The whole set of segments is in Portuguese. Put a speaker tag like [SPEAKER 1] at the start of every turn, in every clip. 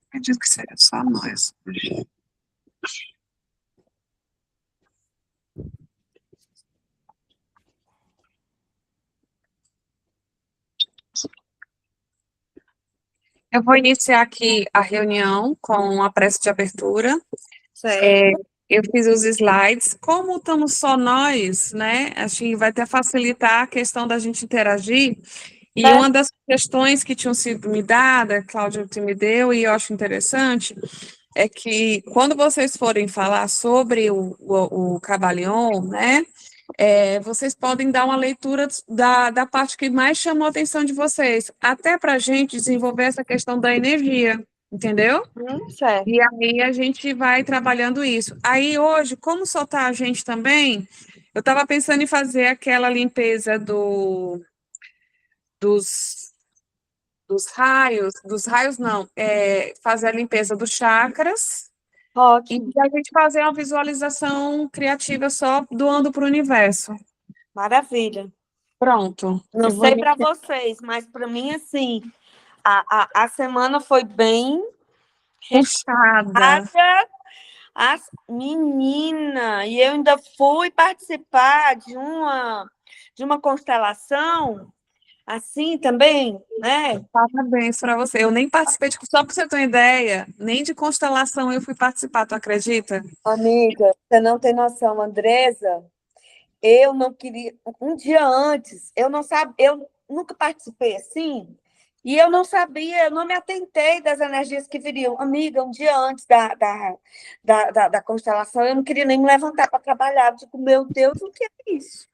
[SPEAKER 1] Acredito que seria só nós. Eu vou iniciar aqui a reunião com a prece de abertura.
[SPEAKER 2] Certo.
[SPEAKER 1] Eu fiz os slides. Como estamos só nós, né? Acho que vai até facilitar a questão da gente interagir. E uma das questões que tinham sido me dada, a Cláudia me deu, e eu acho interessante, é que quando vocês forem falar sobre o Caballion, né? Vocês podem dar uma leitura da parte que mais chamou a atenção de vocês, até para a gente desenvolver essa questão da energia, entendeu?
[SPEAKER 2] Certo.
[SPEAKER 1] E aí a gente vai trabalhando isso. Aí hoje, como soltar a gente também, eu estava pensando em fazer aquela limpeza dos, dos raios não, fazer a limpeza dos chakras, e
[SPEAKER 2] Ótimo.
[SPEAKER 1] a gente fazer uma visualização criativa só doando para o universo.
[SPEAKER 2] Maravilha.
[SPEAKER 1] Pronto.
[SPEAKER 2] Não sei para vocês, mas para mim, assim, a semana foi bem
[SPEAKER 1] Puxada.
[SPEAKER 2] Menina, e eu ainda fui participar de uma constelação, assim também, né?
[SPEAKER 1] Parabéns para você. Eu nem participei só para você ter uma ideia, nem de constelação eu fui participar, tu acredita?
[SPEAKER 2] Amiga, você não tem noção, Andresa. Eu não queria. Um dia antes, eu não sabia, eu nunca participei assim, e eu não sabia, eu não me atentei das energias que viriam. Amiga, um dia antes da constelação, eu não queria nem me levantar para trabalhar. Eu digo, meu Deus, o que é isso?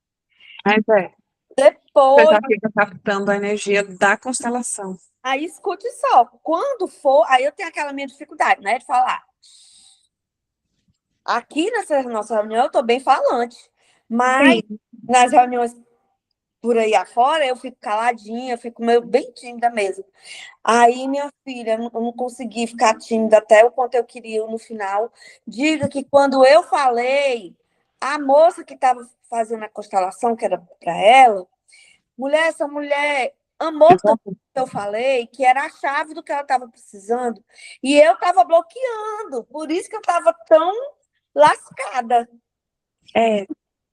[SPEAKER 1] Mas você
[SPEAKER 2] Depois,
[SPEAKER 1] já fica captando a energia da constelação.
[SPEAKER 2] aí escute só, quando for, aí eu tenho aquela minha dificuldade, né, de falar. Aqui nessa nossa reunião, eu estou bem falante, mas
[SPEAKER 1] Sim.
[SPEAKER 2] nas reuniões por aí afora, eu fico caladinha, eu fico meio bem tímida mesmo. Aí, minha filha, eu não consegui ficar tímida até o quanto eu queria no final. Diga que quando eu falei, a moça que estava fazendo a constelação, que era para ela, mulher, essa mulher amou tanto que eu falei, que era a chave do que ela estava precisando, e eu estava bloqueando, por isso que eu estava tão lascada.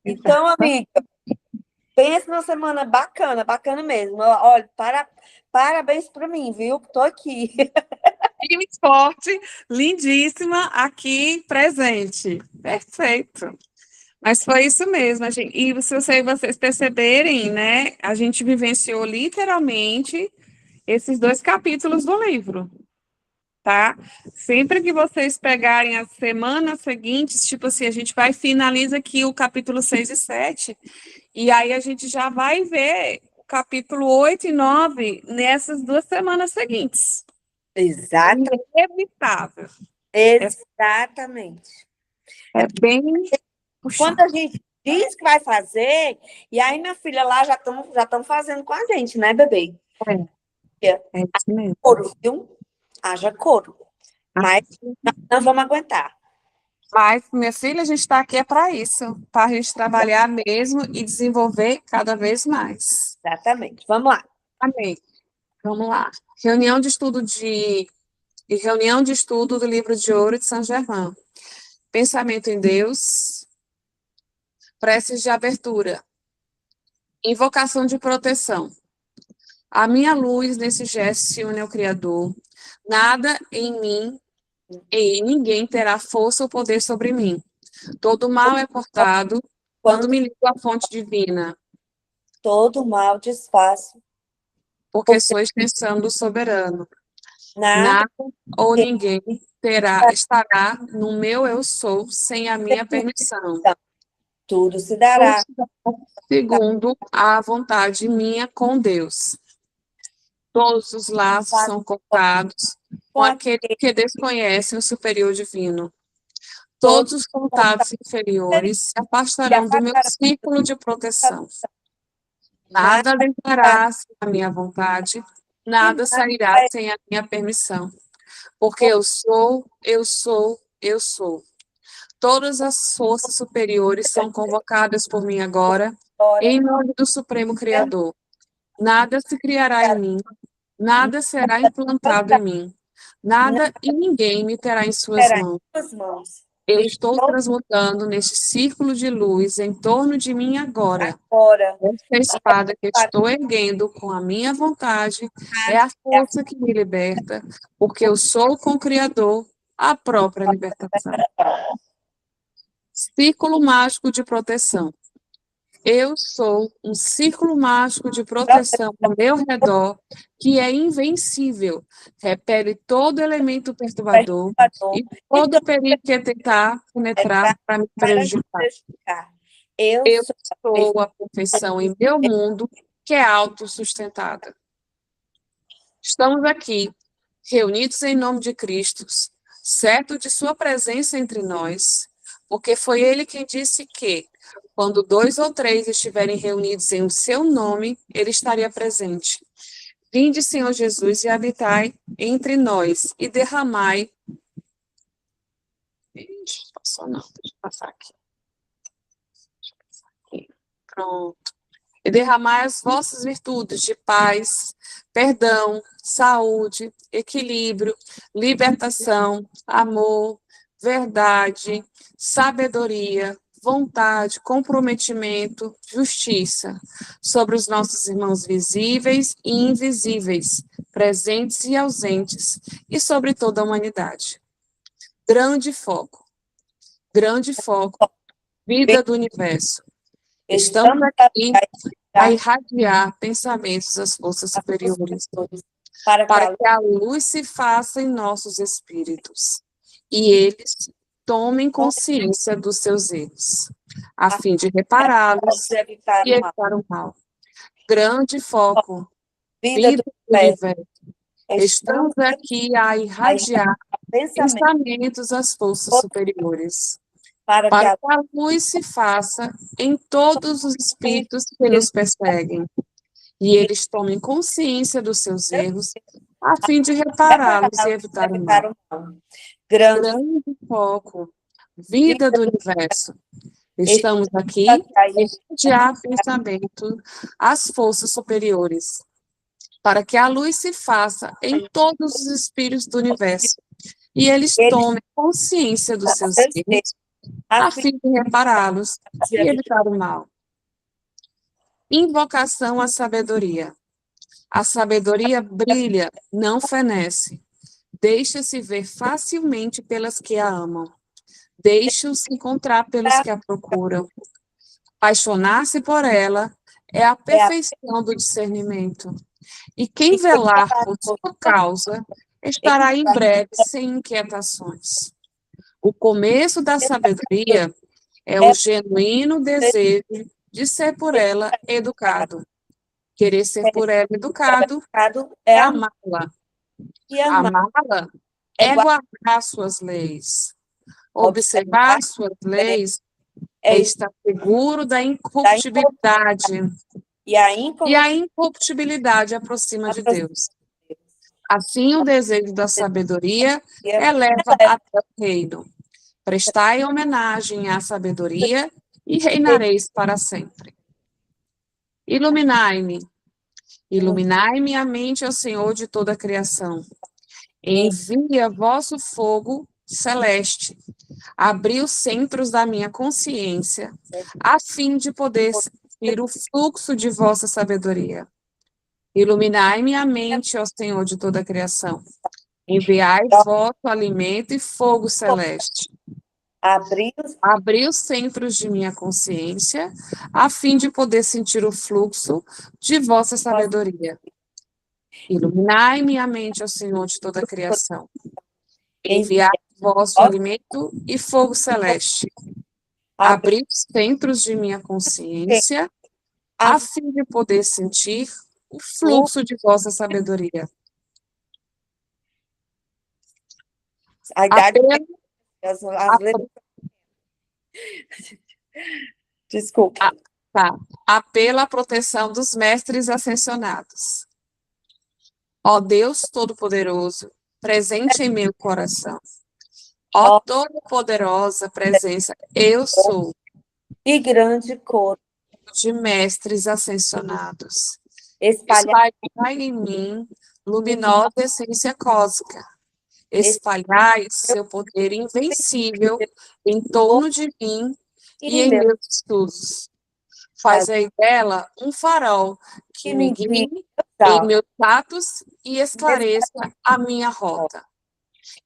[SPEAKER 2] Então, amiga, pensa numa semana bacana, bacana mesmo. Olha, parabéns para mim, viu? Estou aqui.
[SPEAKER 1] Firme e forte, lindíssima, aqui presente. Perfeito. Mas foi isso mesmo, e se vocês perceberem, né, a gente vivenciou literalmente esses 2 capítulos do livro, tá? Sempre que vocês pegarem as semanas seguintes, tipo assim, a gente vai finaliza aqui o capítulo 6 e 7, e aí a gente já vai ver o capítulo 8 e 9 nessas 2 semanas seguintes.
[SPEAKER 2] Exatamente.
[SPEAKER 1] Inevitável.
[SPEAKER 2] Exatamente.
[SPEAKER 1] É bem
[SPEAKER 2] Quando
[SPEAKER 1] puxado.
[SPEAKER 2] a gente diz que vai fazer, e aí minha filha lá já estão fazendo com a gente, né, bebê?
[SPEAKER 1] É isso mesmo.
[SPEAKER 2] Couro, viu? Haja couro. Mas nós vamos aguentar.
[SPEAKER 1] Mas, minha filha, a gente está aqui para isso, para a gente trabalhar mesmo e desenvolver cada vez mais.
[SPEAKER 2] Exatamente. Vamos lá.
[SPEAKER 1] Amém. Vamos lá. Reunião de estudo do livro de ouro de São Germain. Pensamento em Deus. Preces de abertura. Invocação de proteção. A minha luz nesse gesto se une ao Criador. Nada em mim e ninguém terá força ou poder sobre mim. Todo mal é cortado quando me ligo à fonte divina,
[SPEAKER 2] Todo mal desfaço,
[SPEAKER 1] porque sou extensão do soberano.
[SPEAKER 2] nada
[SPEAKER 1] Nada ou ninguém estará no meu eu sou sem a minha permissão.
[SPEAKER 2] tudo se dará.
[SPEAKER 1] Segundo a vontade minha com Deus. Todos os laços são cortados com aquele que desconhece o superior divino. Todos os contatos inferiores se afastarão do meu círculo de proteção. Nada adentrará sem a minha vontade, nada sairá sem a minha permissão. Porque eu sou, eu sou, eu sou. Todas as forças superiores são convocadas por mim agora Em nome do Supremo Criador, nada se criará em mim, nada será implantado em mim, nada e ninguém me terá em suas
[SPEAKER 2] terá em
[SPEAKER 1] mãos.
[SPEAKER 2] suas mãos.
[SPEAKER 1] Eu estou transmutando neste círculo de luz em torno de mim agora.
[SPEAKER 2] Agora,
[SPEAKER 1] Esta espada que estou erguendo com a minha vontade é a força que me liberta, porque eu sou com o Criador a própria libertação. Círculo mágico de proteção. Eu sou um círculo mágico de proteção ao meu redor, que é invencível, repele todo elemento perturbador e todo perigo que tentar penetrar para me prejudicar.
[SPEAKER 2] Eu
[SPEAKER 1] Eu
[SPEAKER 2] sou
[SPEAKER 1] sou a perfeição em meu mundo, que é autossustentada. Estamos aqui, reunidos em nome de Cristo, certo de sua presença entre nós, porque foi ele quem disse que, quando 2 ou 3 estiverem reunidos em o seu nome, ele estaria presente. Vinde, Senhor Jesus, e habitai entre nós, e derramai... Ixi, passou não, deixa eu passar aqui. Pronto. E derramai as vossas virtudes de paz, perdão, saúde, equilíbrio, libertação, amor, verdade, sabedoria, vontade, comprometimento, justiça, sobre os nossos irmãos visíveis e invisíveis, presentes e ausentes, e sobre toda a humanidade. Grande foco, vida do universo. Estamos aqui a irradiar pensamentos das forças superiores, para que a luz se faça em nossos espíritos, e eles tomem consciência dos seus erros, a fim de repará-los e evitar o mal. Grande foco, vida do universo. Estamos aqui a irradiar pensamentos das forças superiores, para que a luz se faça em todos os espíritos que nos perseguem, e eles tomem consciência dos seus erros, a fim de repará-los e evitar o mal. Grande foco, vida do universo. Estamos aqui a irradiar pensamento às forças superiores, para que a luz se faça em todos os espíritos do universo, e eles tomem consciência dos seus erros, a fim de repará-los e evitar o mal. Invocação à sabedoria. A sabedoria brilha, não fenece. Deixa-se ver facilmente pelas que a amam. Deixa-se encontrar pelos que a procuram. Apaixonar-se por ela é a perfeição do discernimento. E quem velar por sua causa estará em breve sem inquietações. O começo da sabedoria é o genuíno desejo de ser por ela educado. Querer ser por ela educado é amá-la. Amá-la é guardar suas leis. Observar suas leis é estar seguro da incorruptibilidade. E a incorruptibilidade aproxima de Deus. Assim, o desejo da sabedoria eleva até o reino. Prestai homenagem à sabedoria e reinareis para sempre. Iluminai-me. Iluminai-me a mente ao Senhor de toda a criação. Envia vosso fogo celeste. Abri os centros da minha consciência, a fim de poder sentir o fluxo de vossa sabedoria. Iluminai-me a mente, ó Senhor de toda a criação. Enviai vosso alimento e fogo celeste. Abri os centros de minha consciência, a fim de poder sentir o fluxo de vossa sabedoria. Iluminai-me a mente, ó Senhor de toda a criação. Enviai vosso alimento e fogo celeste. Abri os centros de minha consciência, a fim de poder sentir o fluxo de vossa sabedoria.
[SPEAKER 2] Desculpa.
[SPEAKER 1] Apelo à proteção dos mestres ascensionados. Ó Deus Todo-Poderoso, presente em meu coração. Ó Todo-Poderosa presença, eu sou.
[SPEAKER 2] E grande coro
[SPEAKER 1] de mestres ascensionados.
[SPEAKER 2] espalhar
[SPEAKER 1] Espalhai em mim luminosa essência cósmica. Espalhai seu poder invencível em torno de mim e
[SPEAKER 2] em
[SPEAKER 1] em
[SPEAKER 2] meu
[SPEAKER 1] meus estudos. Fazei dela um farol que me
[SPEAKER 2] caminho
[SPEAKER 1] guie em
[SPEAKER 2] tal.
[SPEAKER 1] meus atos e esclareça a minha rota.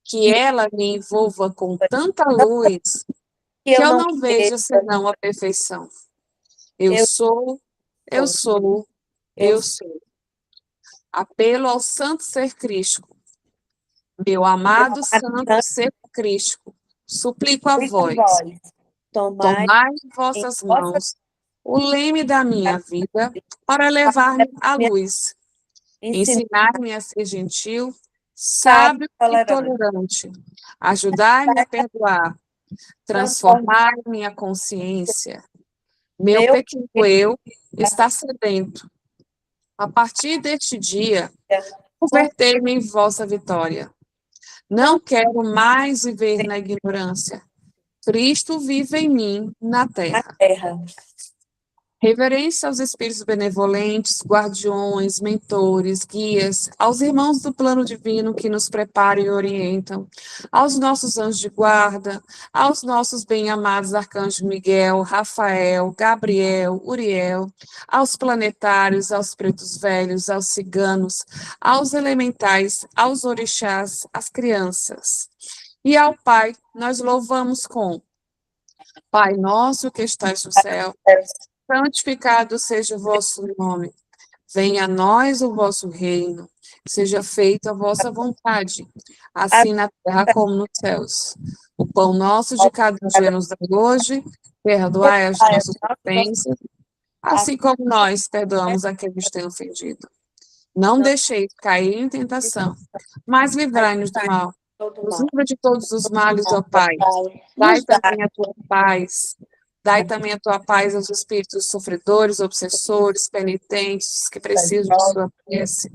[SPEAKER 1] Que
[SPEAKER 2] Que
[SPEAKER 1] ela me envolva com tanta luz que
[SPEAKER 2] eu
[SPEAKER 1] eu
[SPEAKER 2] não
[SPEAKER 1] não veja
[SPEAKER 2] veja,
[SPEAKER 1] senão a perfeição. Eu
[SPEAKER 2] eu
[SPEAKER 1] sou, eu
[SPEAKER 2] sou,
[SPEAKER 1] sou,
[SPEAKER 2] eu
[SPEAKER 1] eu sou. Apelo ao Santo Ser Crístico, meu amado Santo
[SPEAKER 2] sou
[SPEAKER 1] Ser Crístico, suplico a
[SPEAKER 2] com
[SPEAKER 1] vós,
[SPEAKER 2] vós. Tomai
[SPEAKER 1] tomai em
[SPEAKER 2] em
[SPEAKER 1] vossas
[SPEAKER 2] vossa
[SPEAKER 1] mãos o leme da minha vida para
[SPEAKER 2] para
[SPEAKER 1] levar-me à luz.
[SPEAKER 2] ensinar
[SPEAKER 1] Ensinar-me a ser gentil,
[SPEAKER 2] sábio
[SPEAKER 1] sábio
[SPEAKER 2] e
[SPEAKER 1] e
[SPEAKER 2] tolerante.
[SPEAKER 1] tolerante. Ajudar-me a perdoar,
[SPEAKER 2] Transformar
[SPEAKER 1] transformar minha consciência. Meu
[SPEAKER 2] meu
[SPEAKER 1] pequeno eu está sedento. A partir deste dia,
[SPEAKER 2] com
[SPEAKER 1] convertei-me em vossa vitória.
[SPEAKER 2] não
[SPEAKER 1] Não quero mais viver na ignorância. Cristo vive em mim, na
[SPEAKER 2] na
[SPEAKER 1] terra.
[SPEAKER 2] terra.
[SPEAKER 1] Reverência aos espíritos benevolentes, guardiões, mentores, guias, aos irmãos do plano divino que nos preparam e orientam, aos nossos anjos de guarda, aos nossos bem-amados arcanjos Miguel, Rafael, Gabriel, Uriel, aos planetários, aos pretos velhos, aos ciganos, aos elementais, aos orixás, às crianças. E ao Pai, nós louvamos com Pai nosso que estais no céu, santificado seja o vosso nome. Venha a nós o vosso reino. Seja feita a vossa vontade, assim na terra como nos céus. O pão nosso de cada dia nos dai hoje. Perdoai as nossas ofensas, assim como nós perdoamos a quem nos tem ofendido. Não deixeis cair em tentação, mas livrai-nos do mal.
[SPEAKER 2] Todo
[SPEAKER 1] Nos
[SPEAKER 2] mal.
[SPEAKER 1] livra de todos os males, ó Pai. Dai
[SPEAKER 2] Nos dá
[SPEAKER 1] também a tua paz. Dai também a tua paz aos espíritos sofredores, obsessores, penitentes, que precisam de sua prece.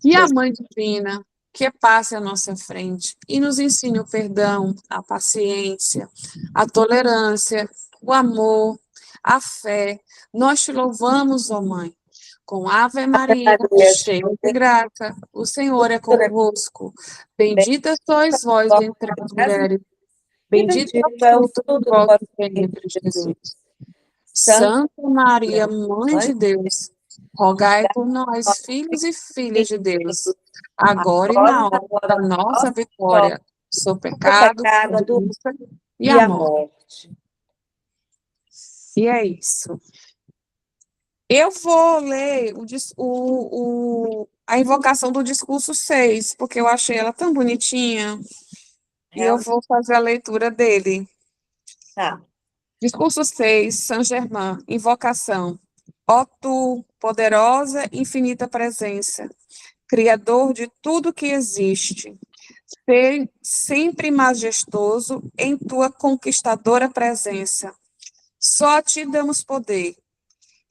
[SPEAKER 1] E a Mãe Divina, que passe à nossa frente e nos ensine o perdão, a paciência, a tolerância, o amor, a fé. Nós te louvamos, ó Mãe, com Ave Maria,
[SPEAKER 2] Maria,
[SPEAKER 1] cheia de graça, o Senhor é convosco. Bendita sois vós entre as mulheres,
[SPEAKER 2] e
[SPEAKER 1] bendito é o
[SPEAKER 2] bendito é o
[SPEAKER 1] fruto do
[SPEAKER 2] fruto do
[SPEAKER 1] vosso
[SPEAKER 2] vosso ventre,
[SPEAKER 1] ventre,
[SPEAKER 2] Jesus.
[SPEAKER 1] Jesus.
[SPEAKER 2] Santa
[SPEAKER 1] Santa Maria,
[SPEAKER 2] Maria,
[SPEAKER 1] Mãe
[SPEAKER 2] Mãe
[SPEAKER 1] de Deus, rogai por nós, filhos e filhas de Deus, agora e
[SPEAKER 2] agora
[SPEAKER 1] na
[SPEAKER 2] e na
[SPEAKER 1] hora da
[SPEAKER 2] hora da
[SPEAKER 1] nossa
[SPEAKER 2] nossa vitória,
[SPEAKER 1] vitória, do
[SPEAKER 2] do
[SPEAKER 1] pecado,
[SPEAKER 2] pecado,
[SPEAKER 1] da
[SPEAKER 2] do
[SPEAKER 1] doença e
[SPEAKER 2] e
[SPEAKER 1] a
[SPEAKER 2] a
[SPEAKER 1] morte.
[SPEAKER 2] morte.
[SPEAKER 1] E é isso. Eu vou ler a invocação do discurso 6, porque eu achei ela tão bonitinha, e eu
[SPEAKER 2] Realmente,
[SPEAKER 1] vou fazer a leitura dele.
[SPEAKER 2] tá.
[SPEAKER 1] Discurso 6, Saint-Germain, invocação. Ó tu, poderosa, infinita presença, Criador de tudo que existe, ser sempre majestoso em tua conquistadora presença. Só a ti damos poder.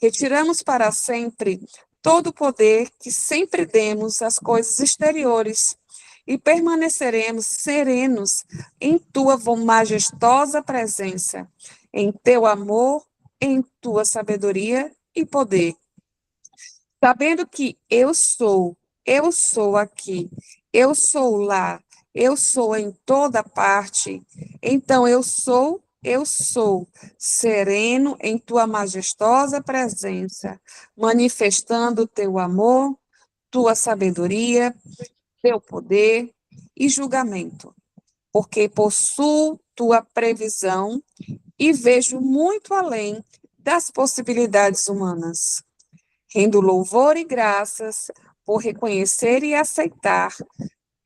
[SPEAKER 1] Retiramos para sempre todo o poder que sempre demos às coisas exteriores e permaneceremos serenos em tua majestosa presença, em teu amor, em tua sabedoria e poder. Sabendo que eu sou aqui, eu sou lá, eu sou em toda parte, então eu sou, sereno em tua majestosa presença, manifestando teu amor, tua sabedoria, teu poder e julgamento, porque possuo tua previsão e vejo muito além das possibilidades humanas. Rendo louvor e graças por reconhecer e aceitar,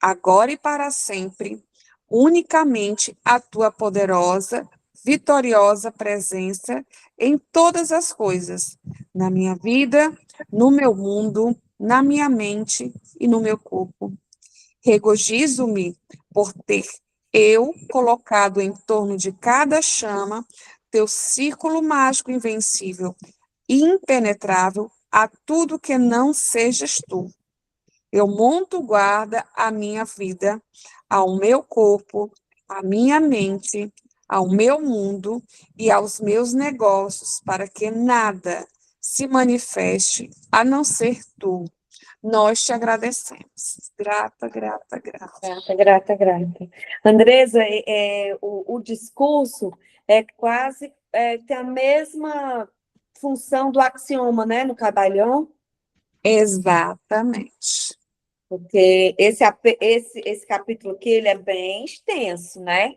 [SPEAKER 1] agora e para sempre, unicamente a tua poderosa, vitoriosa presença em todas as coisas, na minha vida, no meu mundo, na minha mente e no meu corpo. Regozijo-me por ter eu colocado em torno de cada chama teu círculo mágico invencível e impenetrável a tudo que não sejas tu. Eu monto guarda à minha vida, ao meu corpo, à minha mente, ao meu mundo e aos meus negócios, para que nada se manifeste a não ser tu. Nós te agradecemos. Grata, grata, grata.
[SPEAKER 2] Grata, grata, grata. Andresa, o discurso é quase tem a mesma função do axioma, né, no Cabalhão,
[SPEAKER 1] Exatamente.
[SPEAKER 2] porque esse capítulo aqui ele é bem extenso, né?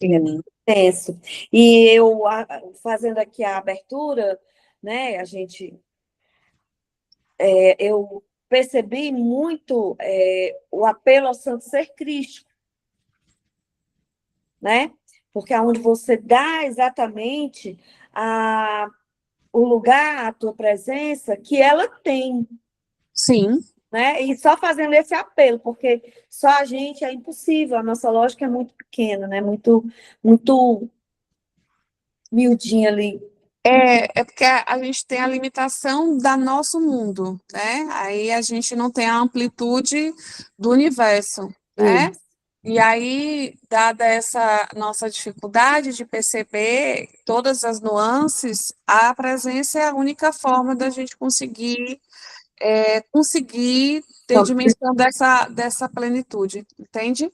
[SPEAKER 2] Ele é bem
[SPEAKER 1] Sim,
[SPEAKER 2] extenso. E eu, fazendo aqui a abertura, né, eu percebi muito o apelo ao santo ser Cristo, né? Porque é onde você dá exatamente o lugar, a tua presença que ela tem,
[SPEAKER 1] sim.
[SPEAKER 2] né? E só fazendo esse apelo, porque só a gente é impossível, a nossa lógica é muito pequena, né? Muito miudinha ali.
[SPEAKER 1] É porque a gente tem a limitação da nosso mundo, né? Aí a gente não tem a amplitude do universo, né?
[SPEAKER 2] Isso.
[SPEAKER 1] E aí, dada essa nossa dificuldade de perceber todas as nuances, a presença é a única forma da gente conseguir ter
[SPEAKER 2] Então,
[SPEAKER 1] dimensão dessa plenitude, entende?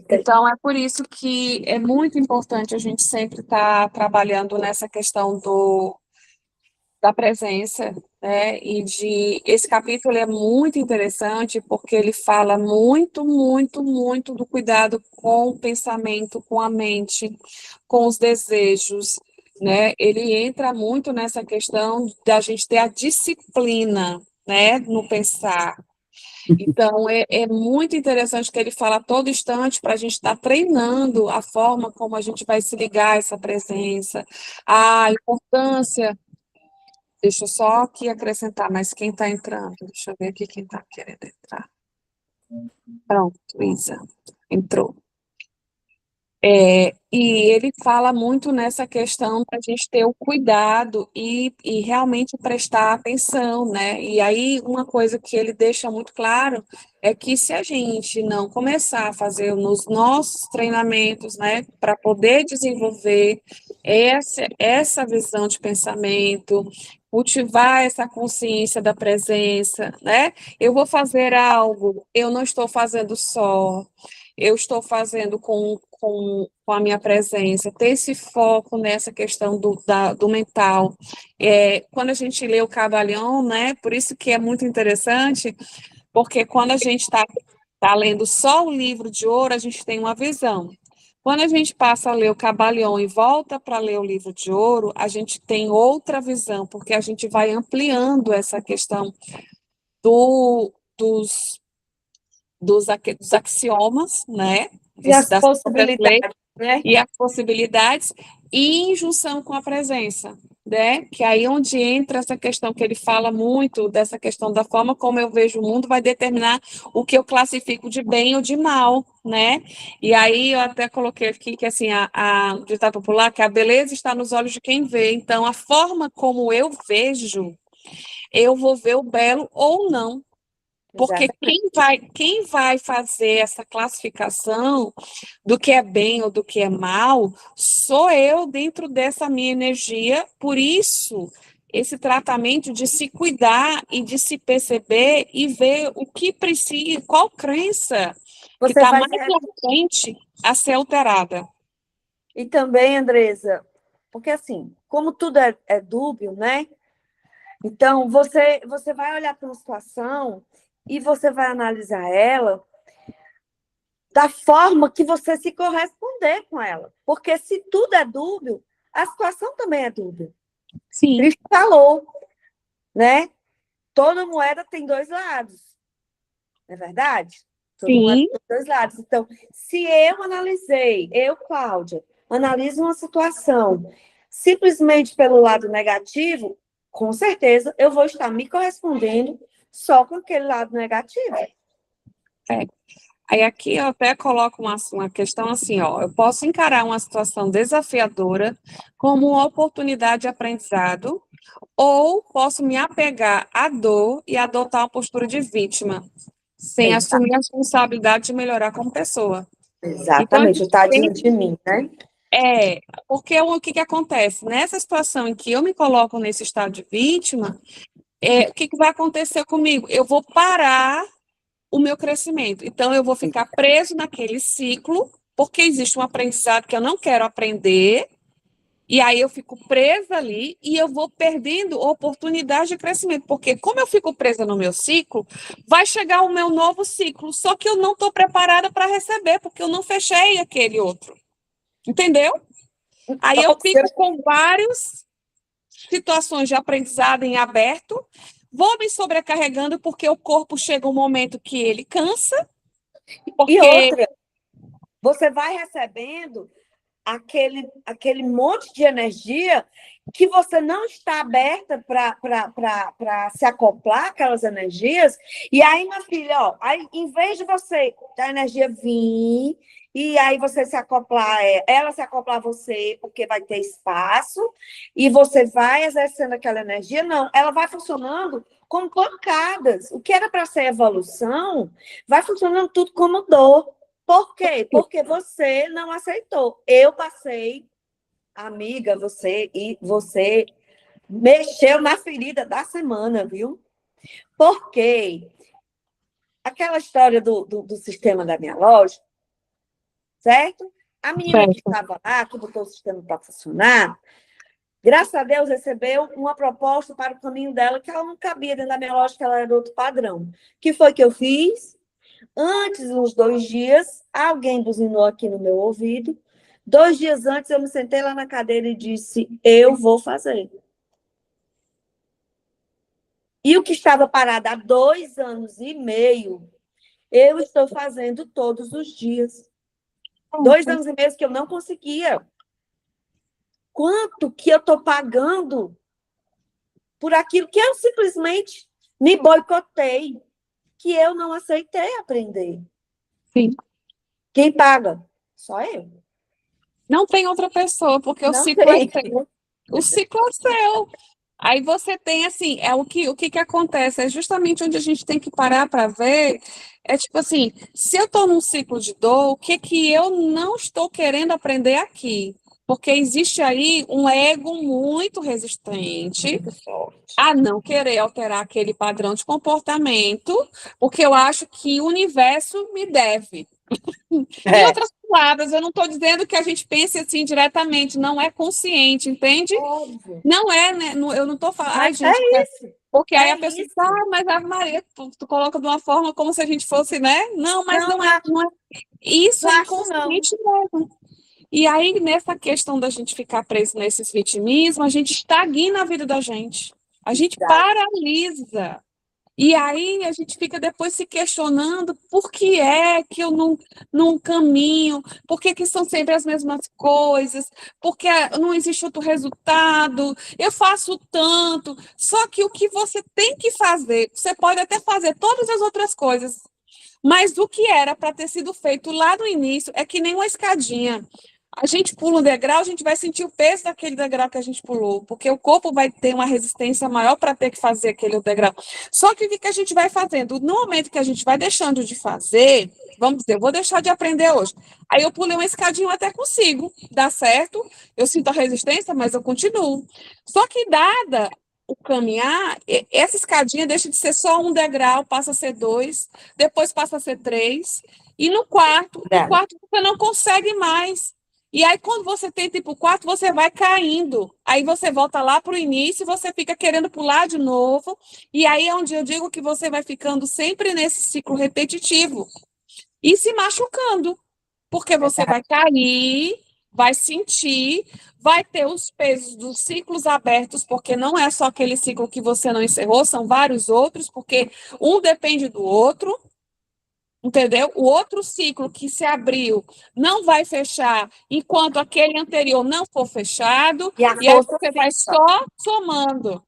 [SPEAKER 1] Então, é por isso que é muito importante a gente sempre estar trabalhando nessa questão da presença, né? Esse capítulo é muito interessante porque ele fala muito, muito, muito do cuidado com o pensamento, com a mente, com os desejos, né? Ele entra muito nessa questão da gente ter a disciplina, né, no pensar. Então, é muito interessante que ele fala a todo instante para a gente estar treinando a forma como a gente vai se ligar a essa presença, a importância. Deixa eu só aqui acrescentar, mas quem está entrando? Deixa eu ver aqui quem está querendo entrar. Pronto, Isa, entrou. E ele fala muito nessa questão para a gente ter o cuidado e realmente prestar atenção, né? E aí, uma coisa que ele deixa muito claro é que se a gente não começar a fazer nos nossos treinamentos, né, para poder desenvolver essa visão de pensamento, cultivar essa consciência da presença, né? Eu vou fazer algo, eu não estou fazendo só, eu estou fazendo com a minha presença, ter esse foco nessa questão do mental. Quando a gente lê o Cabalhão, né, por isso que é muito interessante, porque quando a gente tá lendo só o livro de ouro, a gente tem uma visão. Quando a gente passa a ler o Cabalhão e volta para ler o livro de ouro, a gente tem outra visão, porque a gente vai ampliando essa questão dos dos axiomas, né?
[SPEAKER 2] E as
[SPEAKER 1] Das próprias leis
[SPEAKER 2] possibilidades, né?
[SPEAKER 1] e as possibilidades, e em junção com a presença, né? Que aí é onde entra essa questão que ele fala muito, dessa questão da forma como eu vejo o mundo, vai determinar o que eu classifico de bem ou de mal, né? E aí eu até coloquei aqui que assim, o ditado popular, que a beleza está nos olhos de quem vê. Então, a forma como eu vejo, eu vou ver o belo ou não. Porque
[SPEAKER 2] Exatamente.
[SPEAKER 1] quem vai fazer essa classificação do que é bem ou do que é mal sou eu dentro dessa minha energia. Por isso, esse tratamento de se cuidar e de se perceber e ver o que precisa, qual crença que
[SPEAKER 2] Você
[SPEAKER 1] está
[SPEAKER 2] vai
[SPEAKER 1] mais
[SPEAKER 2] se...
[SPEAKER 1] urgente a ser alterada.
[SPEAKER 2] E também, Andresa, porque assim, como tudo é dúbio, né? Então, você vai olhar para uma situação e você vai analisar ela da forma que você se corresponder com ela. Porque se tudo é dúbio, a situação também é dúbia.
[SPEAKER 1] Sim,
[SPEAKER 2] Cristo falou, né? Toda moeda tem dois lados, não é verdade? Toda moeda
[SPEAKER 1] sim,
[SPEAKER 2] tem dois lados. Então, se eu analisei, eu, Cláudia, analiso uma situação simplesmente pelo lado negativo, com certeza eu vou estar me correspondendo só com aquele lado negativo.
[SPEAKER 1] é. Aí aqui eu até coloco uma questão assim, ó, eu posso encarar uma situação desafiadora como uma oportunidade de aprendizado, ou posso me apegar à dor e adotar uma postura de vítima, sem assumir a responsabilidade de melhorar como pessoa. Então, a
[SPEAKER 2] Exatamente,
[SPEAKER 1] gente
[SPEAKER 2] o tadinho
[SPEAKER 1] tem
[SPEAKER 2] de mim, né?
[SPEAKER 1] Porque o que que acontece? Nessa situação em que eu me coloco nesse estado de vítima, o que que vai acontecer comigo? Eu vou parar o meu crescimento. Então, eu vou ficar preso naquele ciclo, porque existe um aprendizado que eu não quero aprender, e aí eu fico presa ali e eu vou perdendo oportunidade de crescimento, porque como eu fico presa no meu ciclo, vai chegar o meu novo ciclo, só que eu não estou preparada para receber, porque eu não fechei aquele outro. Entendeu? Aí eu fico com várias situações de aprendizado em aberto, vou me sobrecarregando porque o corpo chega um momento que ele cansa,
[SPEAKER 2] E
[SPEAKER 1] porque
[SPEAKER 2] outra, você vai recebendo aquele monte de energia que você não está aberta para se acoplar aquelas energias. E aí, minha filha, ó, aí, em vez de você, da energia vir, e aí você se acoplar, ela se acoplar a você, porque vai ter espaço, e você vai exercendo aquela energia, não, ela vai funcionando como pancadas. O que era para ser evolução, vai funcionando tudo como dor. Por quê? Porque você não aceitou. Eu passei, amiga, você mexeu na ferida da semana, viu? Porque aquela história do sistema da minha loja, certo? A menina que
[SPEAKER 1] certo,
[SPEAKER 2] estava lá, que botou o sistema para funcionar, graças a Deus recebeu uma proposta para o caminho dela, que ela não cabia dentro da minha loja, que ela era outro padrão. O que foi que eu fiz? Antes, uns 2 dias, alguém buzinou aqui no meu ouvido. 2 dias antes, eu me sentei lá na cadeira e disse: eu vou fazer. E o que estava parado há 2 anos e meio, eu estou fazendo todos os dias. 2 anos e meio que eu não conseguia. Quanto que eu estou pagando por aquilo que eu simplesmente me boicotei, que eu não aceitei aprender?
[SPEAKER 1] sim.
[SPEAKER 2] Quem paga? Só eu.
[SPEAKER 1] Não tem outra pessoa, porque o
[SPEAKER 2] Não
[SPEAKER 1] ciclo é
[SPEAKER 2] tem.
[SPEAKER 1] seu. O ciclo é seu. Aí você tem assim, o que acontece, é justamente onde a gente tem que parar para ver, é tipo assim, se eu estou num ciclo de dor, o que que eu não estou querendo aprender aqui? Porque existe aí um ego muito resistente
[SPEAKER 2] Muito forte.
[SPEAKER 1] a não querer alterar aquele padrão de comportamento, porque eu acho que o universo me deve. Em
[SPEAKER 2] É.
[SPEAKER 1] outras palavras, eu não estou dizendo que a gente pense assim diretamente, não é consciente, entende?
[SPEAKER 2] Óbvio.
[SPEAKER 1] Não é, né? Eu não estou falando, ai,
[SPEAKER 2] Mas
[SPEAKER 1] gente,
[SPEAKER 2] é isso.
[SPEAKER 1] porque aí
[SPEAKER 2] É
[SPEAKER 1] a pessoa diz,
[SPEAKER 2] isso.
[SPEAKER 1] ah, mas Ave Maria, tu coloca de uma forma como se a gente fosse, né? Não, mas
[SPEAKER 2] Não,
[SPEAKER 1] não é, não é. Isso
[SPEAKER 2] não
[SPEAKER 1] é
[SPEAKER 2] acho, não.
[SPEAKER 1] inconsciente mesmo. E aí, nessa questão da gente ficar preso nesses vitimismos, a gente estagna a vida da gente. A gente
[SPEAKER 2] Exato.
[SPEAKER 1] paralisa. E aí a gente fica depois se questionando por que é que eu não caminho, por que que são sempre as mesmas coisas, porque não existe outro resultado, eu faço tanto. Só que o que você tem que fazer, você pode até fazer todas as outras coisas, mas o que era para ter sido feito lá no início é que nem uma escadinha. A gente pula um degrau, a gente vai sentir o peso daquele degrau que a gente pulou, porque o corpo vai ter uma resistência maior para ter que fazer aquele degrau. Só que o que que a gente vai fazendo? No momento que a gente vai deixando de fazer, vamos dizer, eu vou deixar de aprender hoje. Aí eu pulei uma escadinha, eu até consigo, dá certo, eu sinto a resistência, mas eu continuo. Só que dada o caminhar, essa escadinha deixa de ser só um degrau, passa a ser dois, depois passa a ser três, e no
[SPEAKER 2] Verdade.
[SPEAKER 1] quarto você não consegue mais. E aí, quando você tenta ir para o quarto, você vai caindo. Aí você volta lá para o início, você fica querendo pular de novo. E aí é onde eu digo que você vai ficando sempre nesse ciclo repetitivo e se machucando, porque você vai cair, vai sentir, vai ter os pesos dos ciclos abertos, porque não é só aquele ciclo que você não encerrou, são vários outros, porque um depende do outro. Entendeu? O outro ciclo que se abriu não vai fechar enquanto aquele anterior não for fechado,
[SPEAKER 2] E a
[SPEAKER 1] e aí
[SPEAKER 2] força
[SPEAKER 1] você vai
[SPEAKER 2] fica.
[SPEAKER 1] só somando.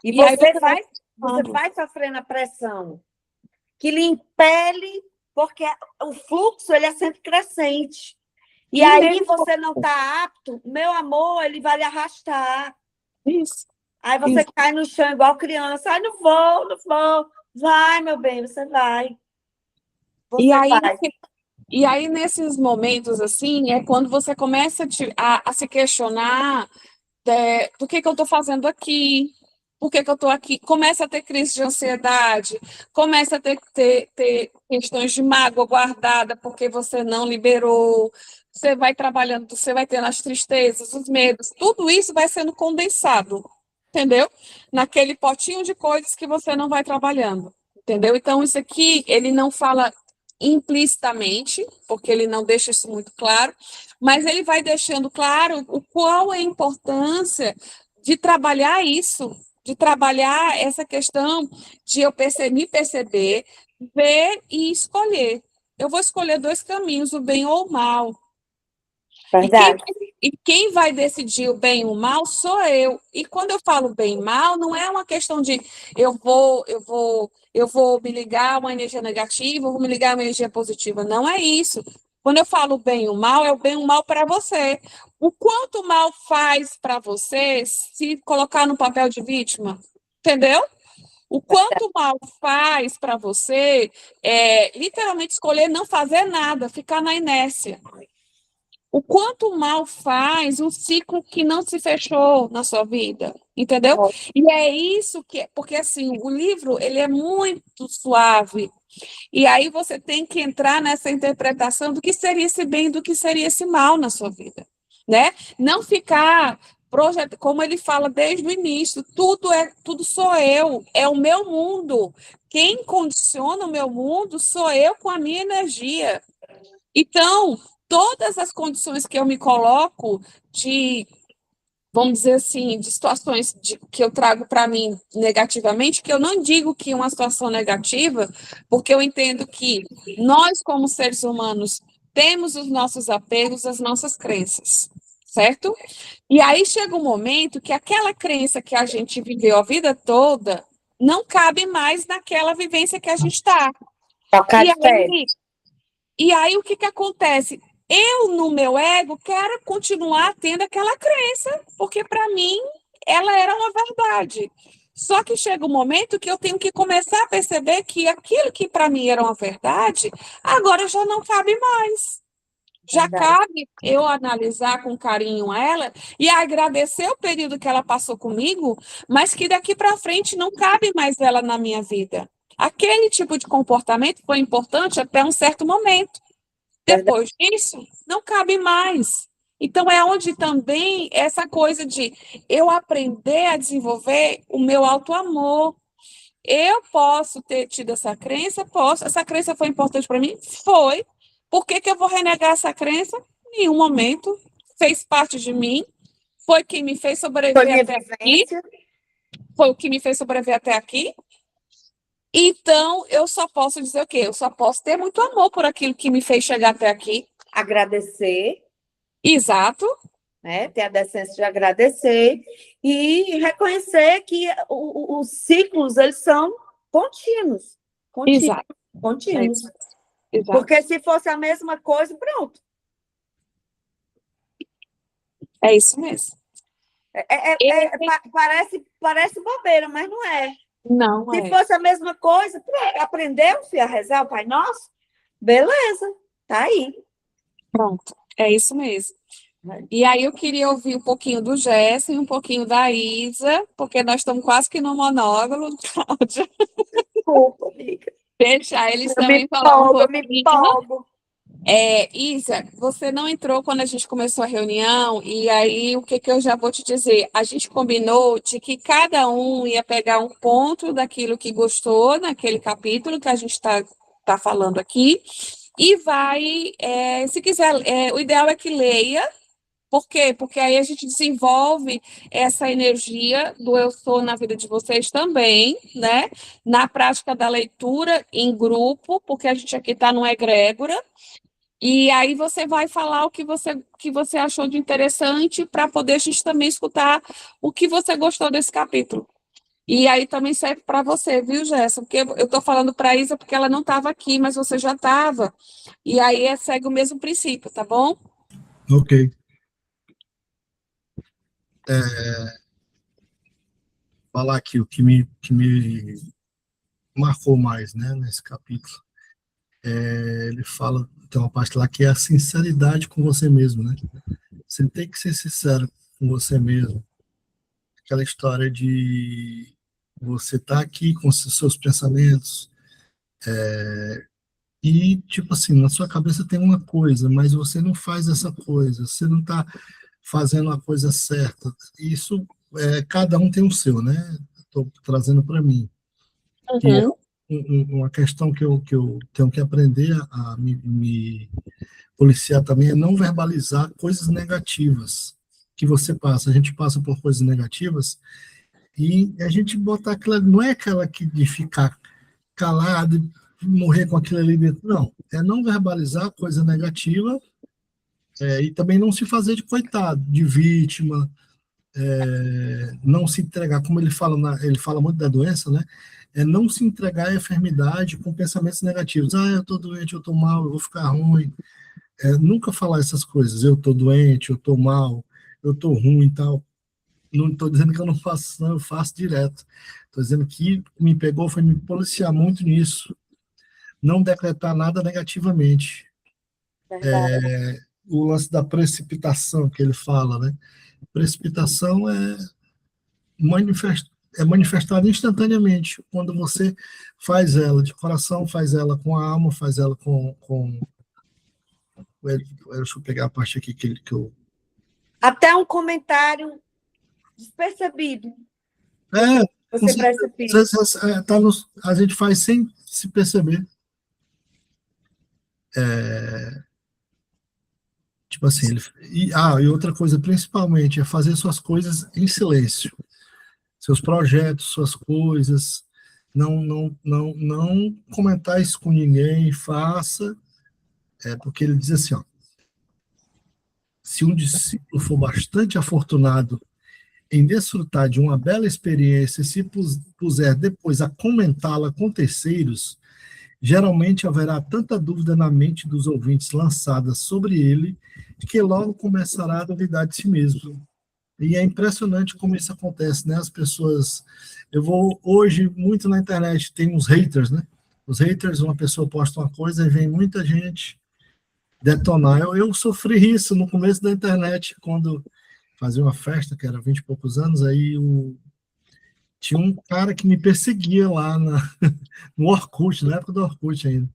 [SPEAKER 2] E
[SPEAKER 1] E aí você vai
[SPEAKER 2] você
[SPEAKER 1] somando.
[SPEAKER 2] vai sofrendo a pressão que lhe impele, porque o fluxo ele é sempre crescente. E
[SPEAKER 1] E
[SPEAKER 2] aí
[SPEAKER 1] mesmo
[SPEAKER 2] você não está apto, meu amor, ele vai lhe arrastar.
[SPEAKER 1] isso,
[SPEAKER 2] Aí você
[SPEAKER 1] isso.
[SPEAKER 2] cai no chão igual criança. Ai, não vou, não vou. Vai, meu bem, você vai.
[SPEAKER 1] E
[SPEAKER 2] Você
[SPEAKER 1] aí
[SPEAKER 2] vai.
[SPEAKER 1] E aí, nesses momentos, assim, é quando você começa a se questionar do que eu estou fazendo aqui, por que eu estou aqui, começa a ter crise de ansiedade, começa a ter questões de mágoa guardada porque você não liberou, você vai trabalhando, você vai tendo as tristezas, os medos, tudo isso vai sendo condensado, entendeu? Naquele potinho de coisas que você não vai trabalhando, entendeu? Então, isso aqui, ele não fala implicitamente, porque ele não deixa isso muito claro, mas ele vai deixando claro o qual é a importância de trabalhar isso, de trabalhar essa questão de me perceber, ver e escolher. Eu vou escolher dois caminhos, o bem ou o mal. E quem,
[SPEAKER 2] Verdade.
[SPEAKER 1] e quem vai decidir o bem e o mal sou eu. E quando eu falo bem e mal, não é uma questão de eu vou me ligar a uma energia negativa, eu vou me ligar a uma energia positiva. Não é isso. Quando eu falo bem e o mal, é o bem e o mal para você. O quanto o mal faz para você se colocar no papel de vítima, entendeu? O quanto o mal faz para você é literalmente escolher não fazer nada, ficar na inércia. O quanto mal faz um ciclo que não se fechou na sua vida, entendeu? E é isso porque assim, o livro, ele é muito suave, e aí você tem que entrar nessa interpretação do que seria esse bem e do que seria esse mal na sua vida, né? Não ficar como ele fala desde o início, tudo sou eu, é o meu mundo. Quem condiciona o meu mundo sou eu com a minha energia. Então, todas as condições que eu me coloco de, vamos dizer assim, de situações que eu trago para mim negativamente, que eu não digo que é uma situação negativa, porque eu entendo que nós, como seres humanos, temos os nossos apegos, as nossas crenças, certo? E aí chega um momento que aquela crença que a gente viveu a vida toda não cabe mais naquela vivência que a gente está.
[SPEAKER 2] Tocar
[SPEAKER 1] E
[SPEAKER 2] de pé.
[SPEAKER 1] aí, o que que acontece? Eu, no meu ego, quero continuar tendo aquela crença, porque para mim ela era uma verdade. Só que chega um momento que eu tenho que começar a perceber que aquilo que para mim era uma verdade, agora já não cabe mais. Já
[SPEAKER 2] Verdade.
[SPEAKER 1] cabe eu analisar com carinho ela e agradecer o período que ela passou comigo, mas que daqui para frente não cabe mais ela na minha vida. Aquele tipo de comportamento foi importante até um certo momento.
[SPEAKER 2] Verdade.
[SPEAKER 1] Depois disso, não cabe mais. Então, é onde também essa coisa de eu aprender a desenvolver o meu auto-amor. Eu posso ter tido essa crença? Posso. Essa crença foi importante para mim? Foi. Por que que eu vou renegar essa crença? Em nenhum momento. Fez parte de mim. Foi quem me fez
[SPEAKER 2] Foi
[SPEAKER 1] sobreviver
[SPEAKER 2] minha
[SPEAKER 1] até aqui.
[SPEAKER 2] vivência.
[SPEAKER 1] Foi o que me fez sobreviver até aqui. Então, eu só posso dizer o quê? Eu só posso ter muito amor por aquilo que me fez chegar até aqui.
[SPEAKER 2] Agradecer,
[SPEAKER 1] Exato,
[SPEAKER 2] né? Ter a decência de agradecer e reconhecer que os ciclos, eles são contínuos. Contínuos,
[SPEAKER 1] exato. É
[SPEAKER 2] contínuos.
[SPEAKER 1] isso. Exato.
[SPEAKER 2] Porque se fosse a mesma coisa, pronto.
[SPEAKER 1] É isso mesmo.
[SPEAKER 2] Parece bobeira, mas não é.
[SPEAKER 1] Não
[SPEAKER 2] Se
[SPEAKER 1] é.
[SPEAKER 2] fosse a mesma coisa, aprendeu, filho, a rezar o Pai Nosso? Beleza, tá aí.
[SPEAKER 1] Pronto. É isso mesmo. E aí eu queria ouvir um pouquinho do Gerson e um pouquinho da Isa, porque nós estamos quase que no monólogo, Cláudia.
[SPEAKER 2] Desculpa, amiga.
[SPEAKER 1] Deixar eles
[SPEAKER 2] Eu me
[SPEAKER 1] também falar um
[SPEAKER 2] empolgo, eu me
[SPEAKER 1] pouquinho.
[SPEAKER 2] empolgo.
[SPEAKER 1] Isa, você não entrou quando a gente começou a reunião, e aí o que que eu já vou te dizer? A gente combinou de que cada um ia pegar um ponto daquilo que gostou naquele capítulo que a gente tá falando aqui, e vai, se quiser, o ideal é que leia. Por quê? Porque aí a gente desenvolve essa energia do eu sou na vida de vocês também, né? Na prática da leitura em grupo, porque a gente aqui está no egrégora, e aí você vai falar o que você achou de interessante para poder a gente também escutar o que você gostou desse capítulo. E aí também serve para você, viu, Jéssica? Porque eu estou falando para a Isa porque ela não estava aqui, mas você já estava. E aí segue o mesmo princípio, tá bom?
[SPEAKER 3] Ok. Falar aqui o que me marcou mais, né, nesse capítulo. ele fala, tem uma parte lá que é a sinceridade com você mesmo, né? Você tem que ser sincero com você mesmo. Aquela história de você estar aqui com os seus pensamentos e, tipo assim, na sua cabeça tem uma coisa, mas você não faz essa coisa, você não está fazendo a coisa certa. Isso, cada um tem o seu, né? Estou trazendo para mim. E
[SPEAKER 2] Uhum.
[SPEAKER 3] uma questão que eu tenho que aprender a me policiar também é não verbalizar coisas negativas que você passa. A gente passa por coisas negativas e a gente botar aquela, não é aquela que de ficar calado e morrer com aquilo ali dentro, não. É não verbalizar coisa negativa e também não se fazer de coitado, de vítima, não se entregar, como ele fala, ele fala muito da doença, né? É não se entregar à enfermidade com pensamentos negativos. Ah, eu estou doente, eu estou mal, eu vou ficar ruim. Nunca falar essas coisas. Eu estou doente, eu estou mal, eu estou ruim e tal. Não estou dizendo que eu não faço, não, eu faço direto. Estou dizendo que me pegou foi me policiar muito nisso. Não decretar nada negativamente.
[SPEAKER 2] Verdade.
[SPEAKER 3] O lance da precipitação que ele fala, né? Precipitação é manifestada instantaneamente quando você faz ela de coração, faz ela com a alma, faz ela com. Deixa eu pegar a parte aqui que eu.
[SPEAKER 2] Até um comentário despercebido.
[SPEAKER 3] É,
[SPEAKER 2] Você percebe.
[SPEAKER 3] a gente faz sem se perceber. Tipo assim, e outra coisa, principalmente, é fazer suas coisas em silêncio. Seus projetos, suas coisas. Não comentar isso com ninguém, faça. Porque ele diz assim, ó, se um discípulo for bastante afortunado em desfrutar de uma bela experiência e se puser depois a comentá-la com terceiros, geralmente haverá tanta dúvida na mente dos ouvintes lançada sobre ele que logo começará a duvidar de si mesmo. E é impressionante como isso acontece, né? As pessoas... Eu vou hoje muito na internet, tem uns haters, né? Os haters, uma pessoa posta uma coisa e vem muita gente detonar. Eu sofri isso no começo da internet, quando fazia uma festa, que era 20 e poucos anos, aí tinha um cara que me perseguia lá no Orkut, na época do Orkut ainda.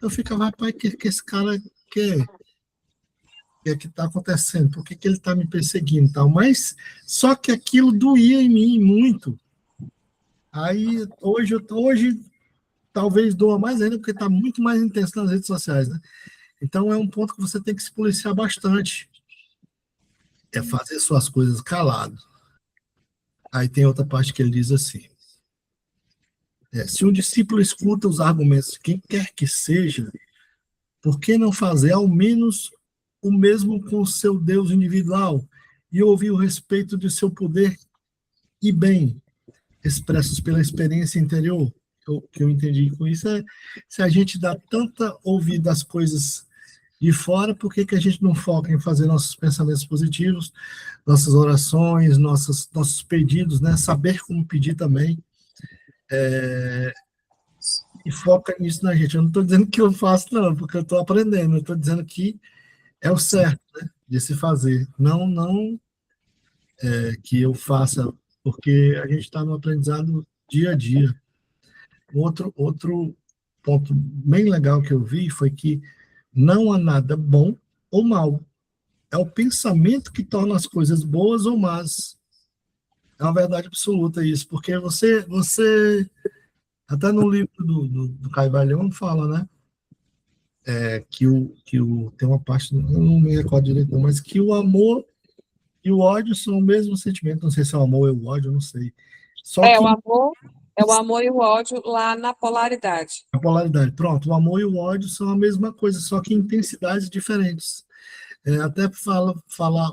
[SPEAKER 3] Eu ficava, rapaz, que esse cara quer? O que é que está acontecendo? Por que ele está me perseguindo e tal? Mas só que aquilo doía em mim muito. Aí hoje talvez doa mais ainda, porque está muito mais intenso nas redes sociais, né? Então é um ponto que você tem que se policiar bastante. É fazer suas coisas calado. Aí tem outra parte que ele diz assim: se um discípulo escuta os argumentos de quem quer que seja, por que não fazer ao menos o mesmo com o seu Deus individual e ouvir o respeito de seu poder e bem expressos pela experiência interior? O que eu entendi com isso é, se a gente dá tanta ouvida às coisas de fora, por que a gente não foca em fazer nossos pensamentos positivos, nossas orações, nossos pedidos, né? Saber como pedir também, e foca nisso na gente. Eu não estou dizendo que eu faço, não, porque eu estou aprendendo, eu estou dizendo que é o certo, né, de se fazer. Não que eu faça, porque a gente está no aprendizado dia a dia. Outro ponto bem legal que eu vi foi que não há nada bom ou mal. É o pensamento que torna as coisas boas ou más. É uma verdade absoluta isso, porque você até no livro do Caio fala, né? Tem uma parte, eu não me recordo direito, não, mas que o amor e o ódio são o mesmo sentimento. Não sei se é o amor ou o ódio, eu não sei. Só
[SPEAKER 1] É
[SPEAKER 3] que
[SPEAKER 1] o amor e o ódio lá na polaridade.
[SPEAKER 3] a polaridade, pronto, o amor e o ódio são a mesma coisa, só que em intensidades diferentes. Até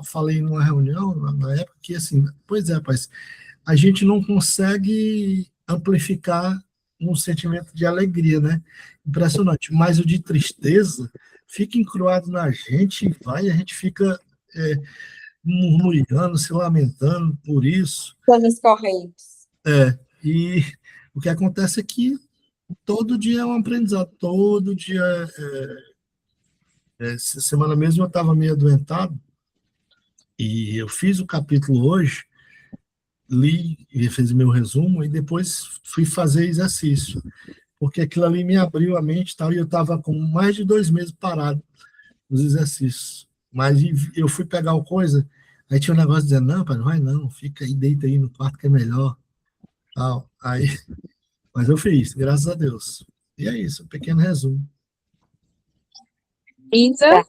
[SPEAKER 3] falei numa reunião na época que assim, pois é, rapaz, a gente não consegue amplificar um sentimento de alegria, né? Impressionante. Mas o de tristeza fica encruado na gente e a gente fica murmurando, se lamentando por isso.
[SPEAKER 2] Panos correntes.
[SPEAKER 3] E o que acontece é que Todo dia é um aprendizado, todo dia. Essa semana mesmo eu estava meio adoentado e eu fiz o capítulo hoje, li e fiz meu resumo e depois fui fazer exercício, porque aquilo ali me abriu a mente e tal, e eu estava com mais de 2 meses parado nos exercícios. Mas eu fui pegar o coisa, aí tinha um negócio dizendo, não, pai, não vai não, fica aí, deita aí no quarto que é melhor. Tal. Aí, mas eu fiz, graças a Deus. E é isso, um pequeno resumo.
[SPEAKER 1] Isa,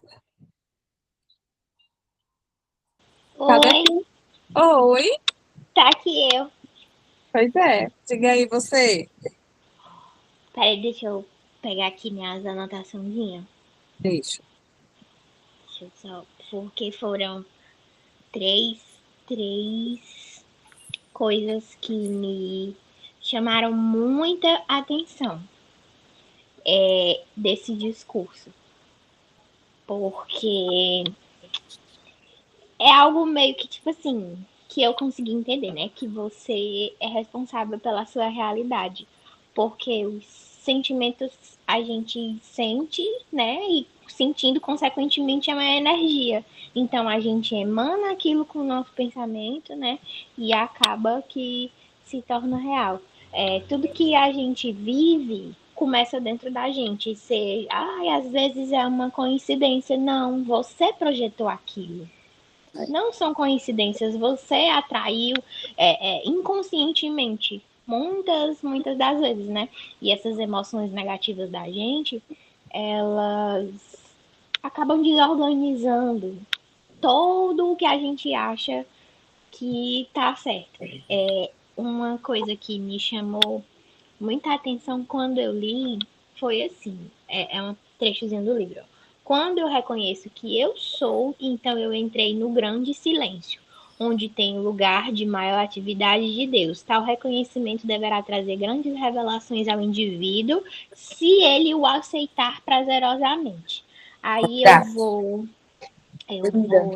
[SPEAKER 1] cadê?
[SPEAKER 4] Oi,
[SPEAKER 1] Oi,
[SPEAKER 4] tá aqui eu.
[SPEAKER 1] pois é. Diga aí você.
[SPEAKER 4] Peraí, deixa eu pegar aqui minhas anotaçõezinhas.
[SPEAKER 1] Deixa.
[SPEAKER 4] Deixa eu só. Porque foram três, três coisas que me chamaram muita atenção desse discurso. Porque é algo meio que, tipo assim, que eu consegui entender, né? Que você é responsável pela sua realidade. Porque os sentimentos a gente sente, né? E sentindo, consequentemente, é uma energia. Então a gente emana aquilo com o nosso pensamento, né? E acaba que se torna real. Tudo que a gente vive começa dentro da gente. Ser, às vezes é uma coincidência. Não, você projetou aquilo. Não são coincidências, você atraiu inconscientemente, muitas das vezes, né? E essas emoções negativas da gente, elas acabam desorganizando todo o que a gente acha que tá certo. Uma coisa que me chamou muita atenção quando eu li foi assim, é um trechozinho do livro. Quando eu reconheço que eu sou, então eu entrei no grande silêncio, onde tem o lugar de maior atividade de Deus. Tal reconhecimento deverá trazer grandes revelações ao indivíduo, se ele o aceitar prazerosamente. Aí eu vou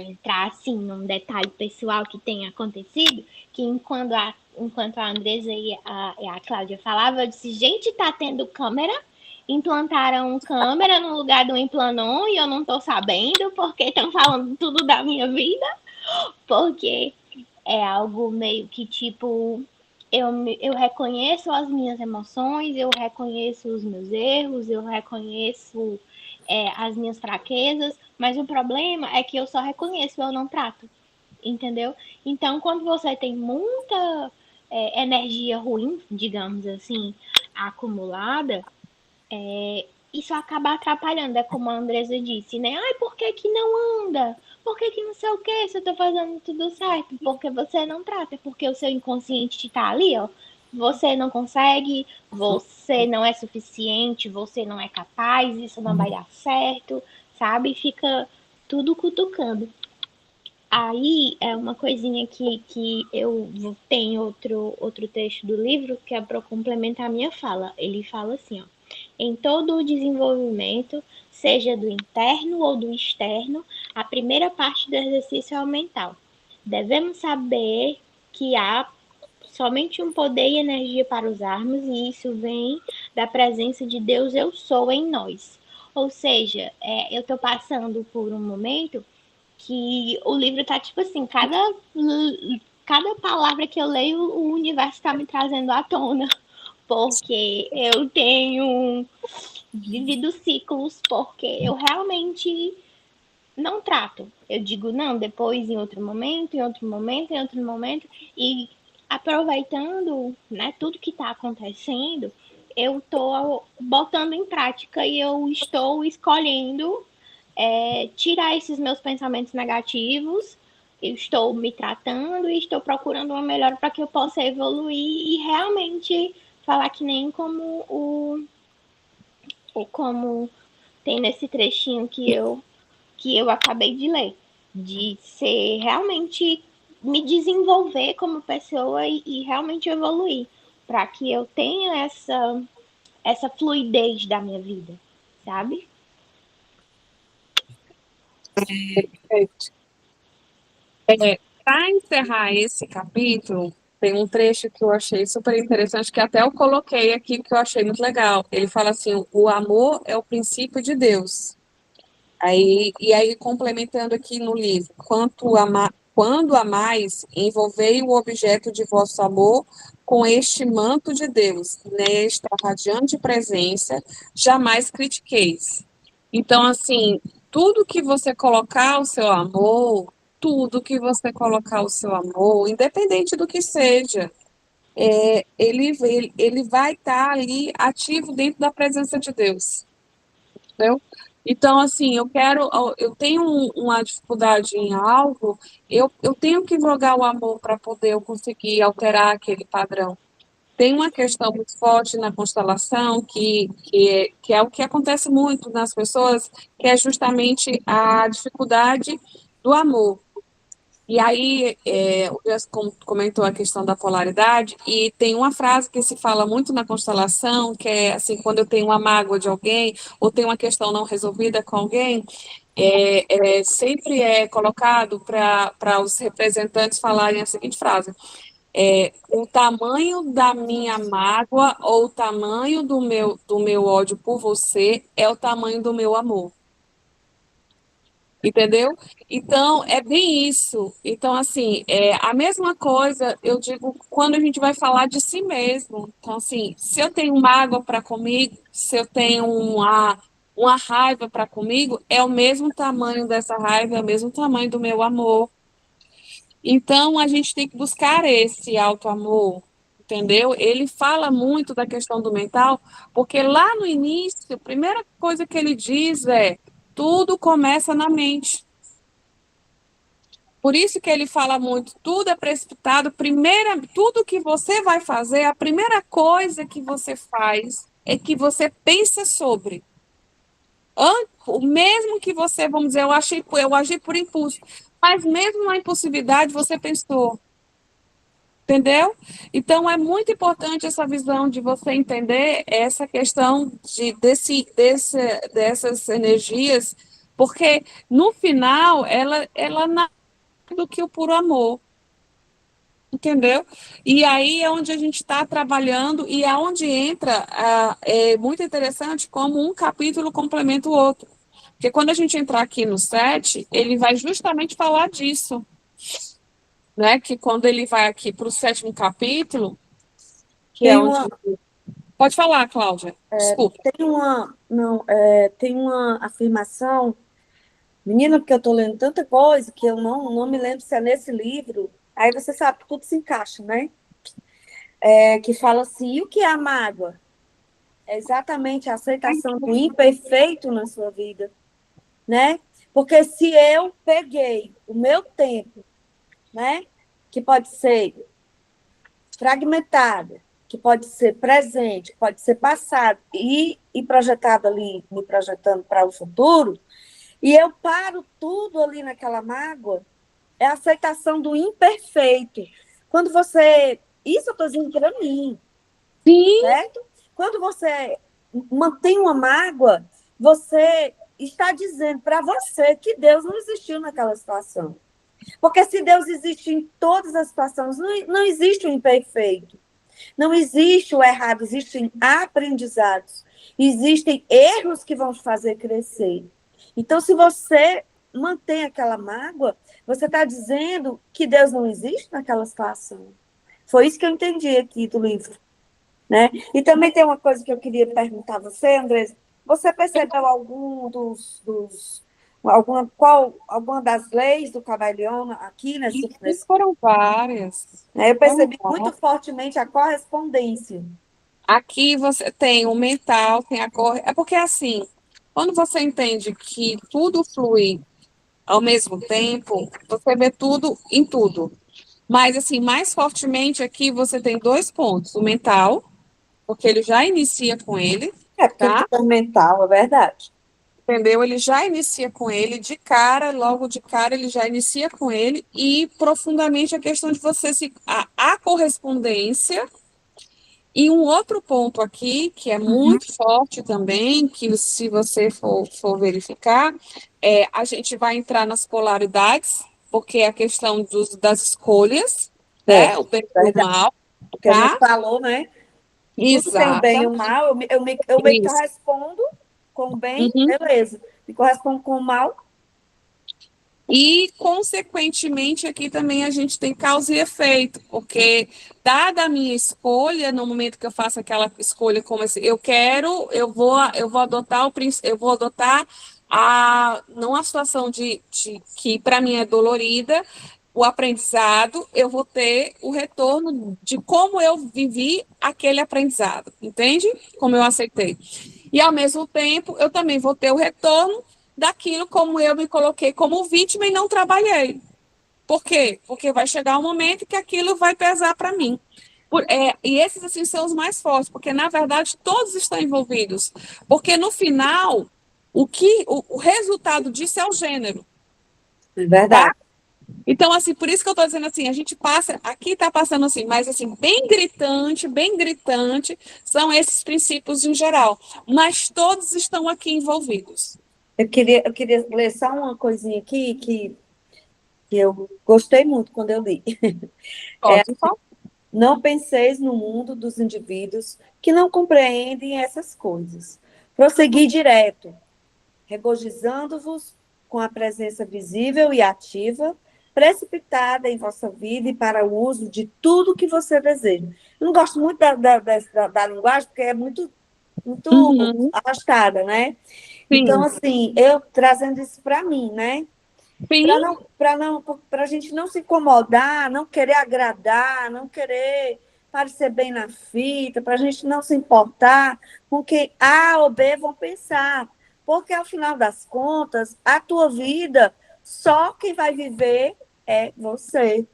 [SPEAKER 4] entrar assim num detalhe pessoal que tem acontecido, que enquanto a Andresa e a Cláudia falavam, eu disse, gente, tá tendo câmera? Implantaram câmera no lugar do Implanon e eu não tô sabendo porque estão falando tudo da minha vida, porque é algo meio que tipo, eu reconheço as minhas emoções, eu reconheço os meus erros, eu reconheço as minhas fraquezas, mas o problema é que eu só reconheço, eu não trato, entendeu? Então, quando você tem muita energia ruim, digamos assim, acumulada, isso acaba atrapalhando. É como a Andresa disse, né? Ai, por que que não anda? Por que que não sei o que? Se eu tô fazendo tudo certo? Porque você não trata, porque o seu inconsciente tá ali, ó. Você não consegue, você não é suficiente, você não é capaz, isso não vai dar certo, sabe? Fica tudo cutucando. Aí é uma coisinha que eu tenho outro trecho do livro que é para complementar a minha fala. Ele fala assim, ó. Em todo o desenvolvimento, seja do interno ou do externo, a primeira parte do exercício é o mental. Devemos saber que há somente um poder e energia para usarmos, e isso vem da presença de Deus Eu Sou em nós. Ou seja, eu estou passando por um momento que o livro tá tipo assim, cada palavra que eu leio, o universo está me trazendo à tona, porque eu tenho vivido ciclos, porque eu realmente não trato. Eu digo não, depois em outro momento, em outro momento, em outro momento, e aproveitando, né, tudo que está acontecendo, eu estou botando em prática e eu estou escolhendo tirar esses meus pensamentos negativos. Eu estou me tratando e estou procurando uma melhora para que eu possa evoluir e realmente falar que nem como tem nesse trechinho que eu acabei de ler, de ser realmente me desenvolver como pessoa e realmente evoluir, para que eu tenha essa fluidez da minha vida, sabe?
[SPEAKER 1] Para encerrar esse capítulo, tem um trecho que eu achei super interessante, que até eu coloquei aqui, que eu achei muito legal. Ele fala assim, o amor é o princípio de Deus. E aí, complementando aqui no livro, quando amais, envolvei o objeto de vosso amor com este manto de Deus, nesta radiante presença, jamais critiqueis. Então, assim, tudo que você colocar o seu amor, tudo que você colocar o seu amor, independente do que seja, ele vai estar ali ativo dentro da presença de Deus, entendeu? Então, assim, eu tenho uma dificuldade em algo, eu tenho que jogar o amor para poder eu conseguir alterar aquele padrão. Tem uma questão muito forte na constelação, que é o que acontece muito nas pessoas, que é justamente a dificuldade do amor. E aí, o Jess comentou a questão da polaridade, e tem uma frase que se fala muito na constelação, que é assim, quando eu tenho uma mágoa de alguém, ou tenho uma questão não resolvida com alguém, sempre é colocado para os representantes falarem a seguinte frase: o tamanho da minha mágoa ou o tamanho do meu ódio por você é o tamanho do meu amor. Entendeu? Então, é bem isso. Então, assim, a mesma coisa, eu digo, quando a gente vai falar de si mesmo. Então, assim, se eu tenho mágoa para comigo, se eu tenho uma raiva para comigo, é o mesmo tamanho dessa raiva, é o mesmo tamanho do meu amor. Então, a gente tem que buscar esse auto-amor, entendeu? Ele fala muito da questão do mental, porque lá no início, a primeira coisa que ele diz é: tudo começa na mente. Por isso que ele fala muito, tudo é precipitado. Tudo que você vai fazer, a primeira coisa que você faz é que você pensa sobre. O mesmo que você, vamos dizer, eu agi por impulso, mas mesmo na impulsividade você pensou. Entendeu? Então, é muito importante essa visão de você entender essa questão dessas energias, porque no final ela nada do que o puro amor, entendeu? E aí é onde a gente está trabalhando e é onde entra, é muito interessante como um capítulo complementa o outro. Porque quando a gente entrar aqui no 7, ele vai justamente falar disso, né? Que quando ele vai aqui para o 7º capítulo, que é
[SPEAKER 2] Tem
[SPEAKER 1] onde...
[SPEAKER 2] uma,
[SPEAKER 1] Pode falar, Cláudia. Desculpa.
[SPEAKER 2] tem uma afirmação, menina, porque eu estou lendo tanta coisa que eu não me lembro se é nesse livro. Aí você sabe que tudo se encaixa, né? Que fala assim, e o que é a mágoa? É exatamente a aceitação do imperfeito na sua vida, né? Porque se eu peguei o meu tempo, né? Que pode ser fragmentado, que pode ser presente, que pode ser passado e projetado ali, me projetando para o futuro, e eu paro tudo ali naquela mágoa, é a aceitação do imperfeito. Quando você... Isso eu estou dizendo para mim,
[SPEAKER 1] Sim.
[SPEAKER 2] certo? Quando você mantém uma mágoa, você está dizendo para você que Deus não existiu naquela situação. Porque se Deus existe em todas as situações, não existe o imperfeito. Não existe o errado, existem aprendizados. Existem erros que vão te fazer crescer. Então, se você mantém aquela mágoa, você está dizendo que Deus não existe naquela situação. Foi isso que eu entendi aqui do livro, né? E também tem uma coisa que eu queria perguntar a você, Andrés. Você percebeu alguma das leis do Kybalion aqui
[SPEAKER 1] Foram várias.
[SPEAKER 2] Eu percebi muito fortemente a correspondência.
[SPEAKER 1] Aqui você tem o mental, tem a cor. É porque assim, quando você entende que tudo flui ao mesmo tempo, você vê tudo em tudo. Mas assim, mais fortemente aqui você tem 2 pontos: o mental, porque ele já inicia com ele,
[SPEAKER 2] Porque
[SPEAKER 1] tá?
[SPEAKER 2] tudo é mental, é verdade.
[SPEAKER 1] Entendeu? Ele já inicia com ele, de cara, logo de cara, ele já inicia com ele, e profundamente a questão de você a correspondência. E um outro ponto aqui, que é muito forte também, que se você for verificar, a gente vai entrar nas polaridades, porque é a questão das escolhas,
[SPEAKER 2] É,
[SPEAKER 1] né? O bem e o
[SPEAKER 2] verdade.
[SPEAKER 1] mal,
[SPEAKER 2] O que a gente
[SPEAKER 1] tá?
[SPEAKER 2] falou, né? Tudo tem o bem e o
[SPEAKER 1] Exatamente.
[SPEAKER 2] mal. Eu me
[SPEAKER 1] Isso.
[SPEAKER 2] correspondo com o bem,
[SPEAKER 1] Uhum.
[SPEAKER 2] beleza. Me correspondo com o mal.
[SPEAKER 1] E, consequentemente, aqui também a gente tem causa e efeito, porque, dada a minha escolha, no momento que eu faço aquela escolha como assim, eu vou adotar eu vou adotar não a situação de que para mim é dolorida, o aprendizado, eu vou ter o retorno de como eu vivi aquele aprendizado, entende? Como eu aceitei. E, ao mesmo tempo, eu também vou ter o retorno daquilo como eu me coloquei como vítima e não trabalhei. Por quê? Porque vai chegar um momento que aquilo vai pesar para mim. E esses, assim, são os mais fortes, porque, na verdade, todos estão envolvidos. Porque, no final, o resultado disso é o gênero,
[SPEAKER 2] É
[SPEAKER 1] tá?
[SPEAKER 2] verdade.
[SPEAKER 1] Então, assim, por isso que eu estou dizendo assim, a gente passa, aqui está passando assim, mas assim, bem gritante, são esses princípios em geral, mas todos estão aqui envolvidos.
[SPEAKER 2] Eu queria ler só uma coisinha aqui que eu gostei muito quando eu li.
[SPEAKER 1] Pode falar.
[SPEAKER 2] Não penseis no mundo dos indivíduos que não compreendem essas coisas. Prossegui direto, regozijando-vos com a presença visível e ativa, precipitada em vossa vida e para o uso de tudo que você deseja. Eu não gosto muito da linguagem, porque é muito
[SPEAKER 1] Uhum,
[SPEAKER 2] arrastada, né? Então,
[SPEAKER 1] sim,
[SPEAKER 2] assim, eu trazendo isso para mim, né?
[SPEAKER 1] sim,
[SPEAKER 2] Para a gente não se incomodar, não querer agradar, não querer parecer bem na fita, para a gente não se importar com o que A ou B vão pensar. Porque, ao final das contas, a tua vida, só quem vai viver é você.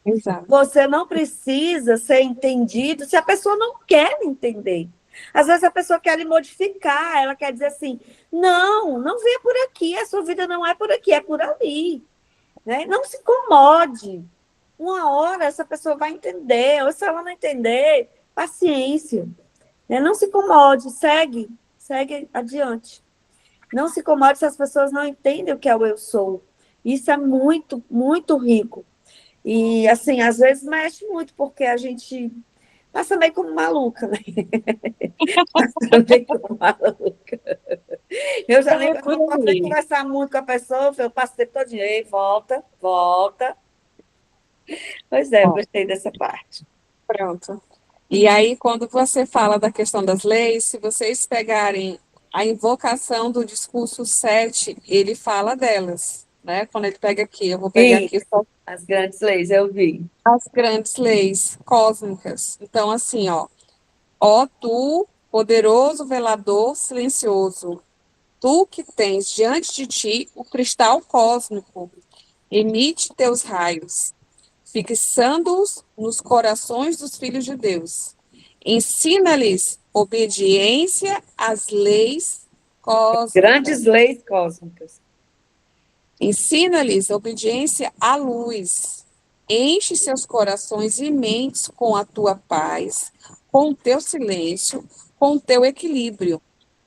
[SPEAKER 1] exato.
[SPEAKER 2] Você não precisa ser entendido se a pessoa não quer entender. Às vezes a pessoa quer lhe modificar, ela quer dizer assim: não, não venha por aqui, a sua vida não é por aqui, é por ali. Né? Não se incomode. Uma hora essa pessoa vai entender, ou se ela não entender, paciência. Né? Não se incomode, segue adiante. Não se incomode se as pessoas não entendem o que é o eu sou. Isso é muito, muito rico. E, assim, às vezes mexe muito, porque a gente passa meio como maluca, né? Passa meio como maluca. Eu já nem
[SPEAKER 1] É por
[SPEAKER 2] não posso nem
[SPEAKER 1] aí.
[SPEAKER 2] conversar muito com a pessoa, eu passo o tempo todo, ei, volta, volta. Pois é, eu
[SPEAKER 1] Ó,
[SPEAKER 2] gostei dessa parte.
[SPEAKER 1] pronto. E aí, quando você fala da questão das leis, se vocês pegarem a invocação do discurso 7, ele fala delas, né? Quando ele pega aqui, eu vou pegar
[SPEAKER 2] E
[SPEAKER 1] aqui só
[SPEAKER 2] as grandes leis, eu vi.
[SPEAKER 1] as grandes leis cósmicas. Então, assim, ó tu, poderoso velador silencioso, tu que tens diante de ti o cristal cósmico, emite teus raios, fixando-os nos corações dos filhos de Deus. Ensina-lhes obediência às leis cósmicas.
[SPEAKER 2] Grandes leis cósmicas.
[SPEAKER 1] Ensina-lhes obediência à luz. Enche seus corações e mentes com a tua paz, com o teu silêncio, com o teu equilíbrio.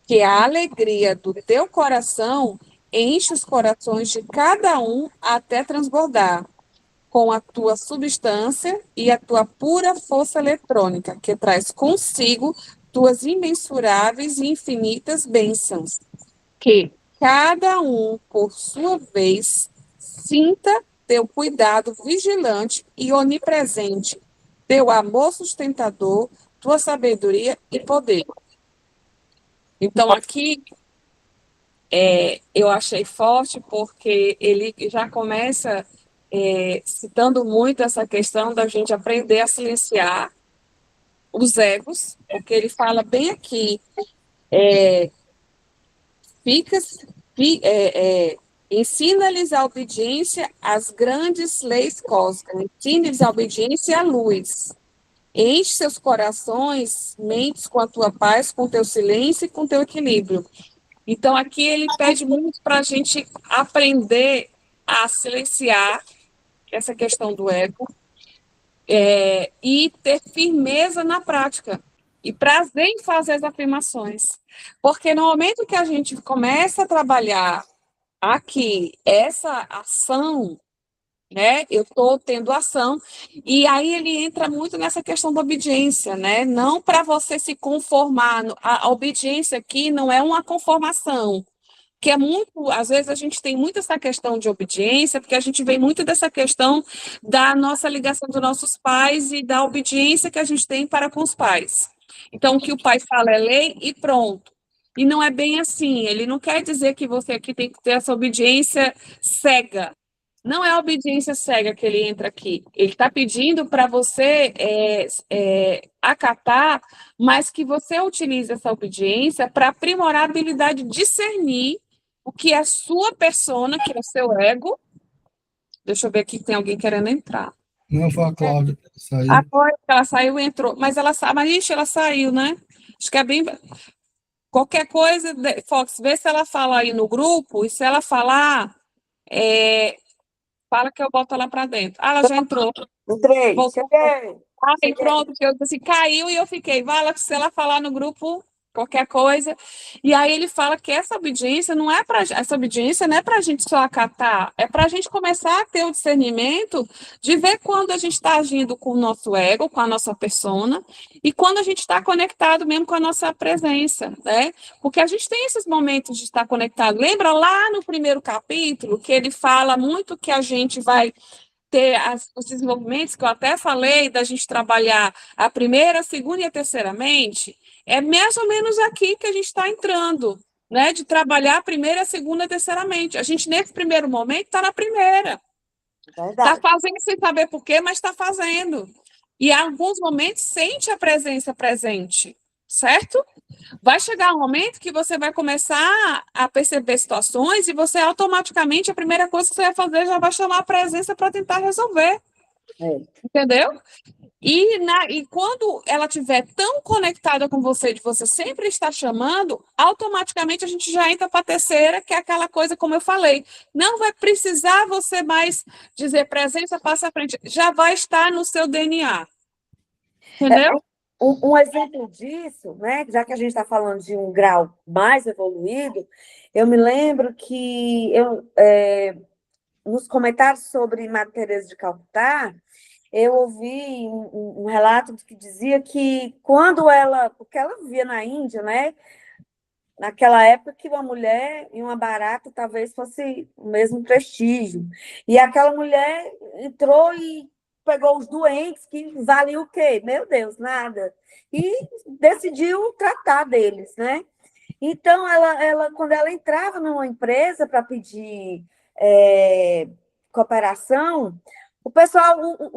[SPEAKER 1] Que a alegria do teu coração enche os corações de cada um até transbordar, com a tua substância e a tua pura força eletrônica, que traz consigo tuas imensuráveis e infinitas bênçãos, que cada um, por sua vez, sinta teu cuidado vigilante e onipresente, teu amor sustentador, tua sabedoria e poder. Então, aqui eu achei forte porque ele já começa citando muito essa questão da gente aprender a silenciar os egos, porque ele fala bem aqui, fica, ensina-lhes a obediência às grandes leis cósmicas, ensina-lhes a obediência à luz, enche seus corações, mentes com a tua paz, com o teu silêncio e com o teu equilíbrio. Então, aqui ele pede muito para a gente aprender a silenciar essa questão do ego e ter firmeza na prática e prazer em fazer as afirmações. Porque no momento que a gente começa a trabalhar aqui essa ação, né? Eu estou tendo ação, e aí ele entra muito nessa questão da obediência, né? Não para você se conformar, a obediência aqui não é uma conformação, que é muito, às vezes a gente tem muito essa questão de obediência, porque a gente vem muito dessa questão da nossa ligação dos nossos pais e da obediência que a gente tem para com os pais. Então, o que o pai fala é lei e pronto. E não é bem assim, ele não quer dizer que você aqui tem que ter essa obediência cega. Não é a obediência cega que ele entra aqui. Ele está pedindo para você acatar, mas que você utilize essa obediência para aprimorar a habilidade de discernir o que é a sua persona, que é o seu ego. Deixa eu ver aqui, tem alguém querendo entrar.
[SPEAKER 3] Não, foi a Cláudia que saiu.
[SPEAKER 1] Agora que ela saiu, entrou. Mas ixi, ela saiu, né? Acho que é bem... Qualquer coisa, Fox, vê se ela fala aí no grupo, e se ela falar, fala que eu boto ela para dentro. Ah, ela já entrou.
[SPEAKER 2] Entrei,
[SPEAKER 1] Voltou.
[SPEAKER 2] cheguei.
[SPEAKER 1] Aí pronto, que eu disse assim, caiu e eu fiquei, vai, se ela falar no grupo qualquer coisa. E aí ele fala que essa obediência não é para a gente só acatar, é para a gente começar a ter o discernimento de ver quando a gente está agindo com o nosso ego, com a nossa persona, e quando a gente está conectado mesmo com a nossa presença, né? Porque a gente tem esses momentos de estar conectado. Lembra lá no primeiro capítulo que ele fala muito que a gente vai ter os desenvolvimentos que eu até falei, da gente trabalhar a primeira, a segunda e a terceira mente, é mais ou menos aqui que a gente está entrando, né? De trabalhar a primeira, a segunda e a terceira mente. A gente, nesse primeiro momento, está na primeira. Está fazendo sem saber por quê, mas está fazendo. E, em alguns momentos, sente a presença presente, certo? Vai chegar um momento que você vai começar a perceber situações e você automaticamente, a primeira coisa que você vai fazer, já vai chamar a presença para tentar resolver. Entendeu? E quando ela estiver tão conectada com você, de você sempre estar chamando, automaticamente a gente já entra para a terceira, que é aquela coisa, como eu falei, não vai precisar você mais dizer presença, passa à frente, já vai estar no seu DNA. Entendeu?
[SPEAKER 2] Um exemplo disso, né, já que a gente está falando de um grau mais evoluído, eu me lembro que nos comentários sobre Madre Teresa de Calcutá, eu ouvi um relato que dizia que quando ela, porque ela vivia na Índia, né, naquela época que uma mulher e uma barata talvez fosse o mesmo prestígio, e aquela mulher entrou e pegou os doentes, que valia o quê? Meu Deus, nada. E decidiu tratar deles, né? Então, quando ela entrava numa empresa para pedir cooperação, o pessoal,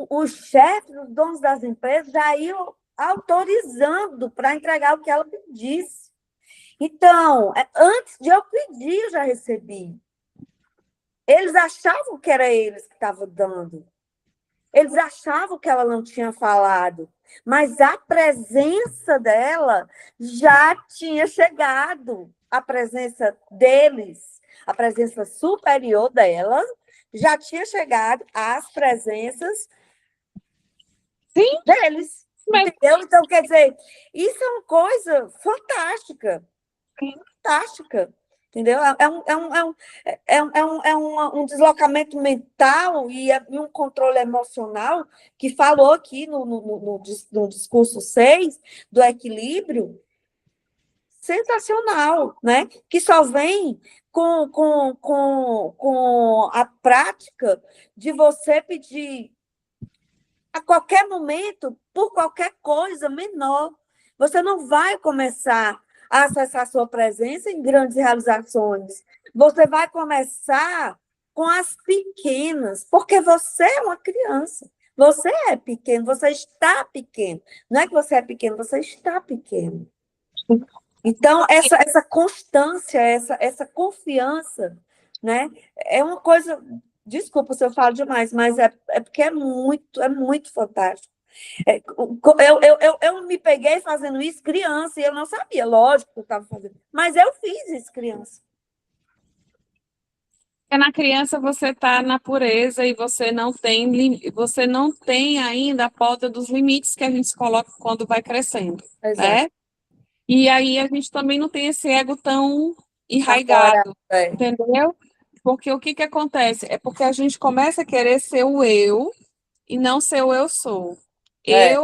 [SPEAKER 2] os chefes, os donos das empresas, já iam autorizando para entregar o que ela pedisse. Então, antes de eu pedir, eu já recebi. Eles achavam que era eles que estavam dando. Eles achavam que ela não tinha falado, mas a presença dela já tinha chegado, a presença deles, a presença superior dela já tinha chegado às presenças deles. Entendeu? Então, quer dizer, isso é uma coisa fantástica. Fantástica. Entendeu? Um deslocamento mental e um controle emocional que falou aqui no discurso 6 do equilíbrio, sensacional, né? Que só vem com a prática de você pedir a qualquer momento, por qualquer coisa menor. Você não vai começar a acessar sua presença em grandes realizações. Você vai começar com as pequenas, porque você é uma criança. Você é pequeno, você está pequeno. Não é que você é pequeno, você está pequeno. Então, essa constância, essa confiança, né, é uma coisa... Desculpa se eu falo demais, mas é porque é muito fantástico. Eu me peguei fazendo isso criança e eu não sabia, lógico que eu estava fazendo, mas eu fiz isso criança.
[SPEAKER 1] Porque na criança você está na pureza e você não tem ainda a pauta dos limites que a gente coloca quando vai crescendo, né? E aí a gente também não tem esse ego tão enraizado, entendeu? porque o que que acontece? É porque a gente começa a querer ser o eu e não ser o eu sou.
[SPEAKER 2] É.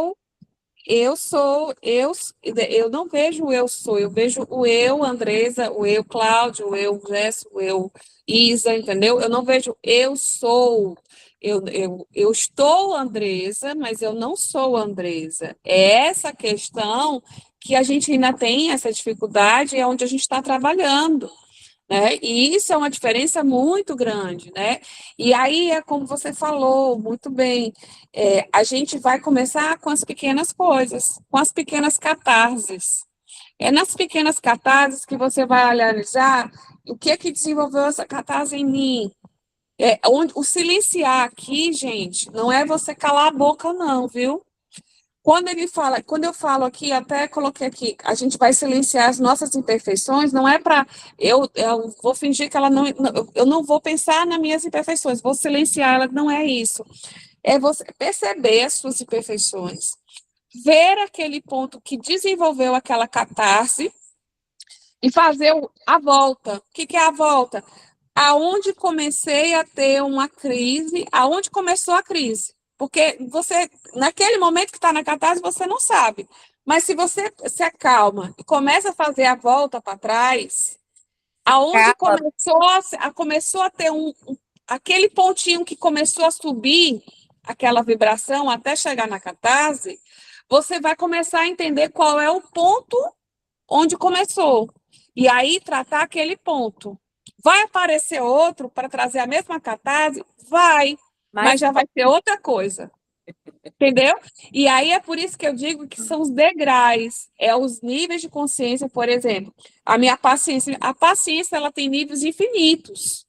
[SPEAKER 1] Eu sou, eu não vejo o eu sou, eu vejo o eu Andresa, o eu Cláudio, o eu Jess, o eu Isa, entendeu? Eu não vejo eu sou, eu estou Andresa, mas eu não sou Andresa. É essa questão que a gente ainda tem essa dificuldade, é onde a gente está trabalhando, né? E isso é uma diferença muito grande, né? E aí é como você falou muito bem, a gente vai começar com as pequenas coisas, com as pequenas catarses. É nas pequenas catarses que você vai analisar o que é que desenvolveu essa catarse em mim. O silenciar aqui, gente, não é você calar a boca, não, viu? Quando eu falo aqui, até coloquei aqui, a gente vai silenciar as nossas imperfeições, não é para eu vou fingir que ela eu não vou pensar nas minhas imperfeições, vou silenciar ela, não é isso. É você perceber as suas imperfeições, ver aquele ponto que desenvolveu aquela catarse e fazer a volta. O que é a volta? Aonde comecei a ter uma crise, aonde começou a crise. Porque você, naquele momento que está na catarse, você não sabe. Mas se você se acalma e começa a fazer a volta para trás, aonde
[SPEAKER 2] Calma.
[SPEAKER 1] começou a ter aquele pontinho que começou a subir, aquela vibração até chegar na catarse, você vai começar a entender qual é o ponto onde começou. E aí tratar aquele ponto. Vai aparecer outro para trazer a mesma catarse? Vai, mas já vai ser outra coisa. Entendeu? E aí é por isso que eu digo que são os degraus, os níveis de consciência, por exemplo. A paciência ela tem níveis infinitos,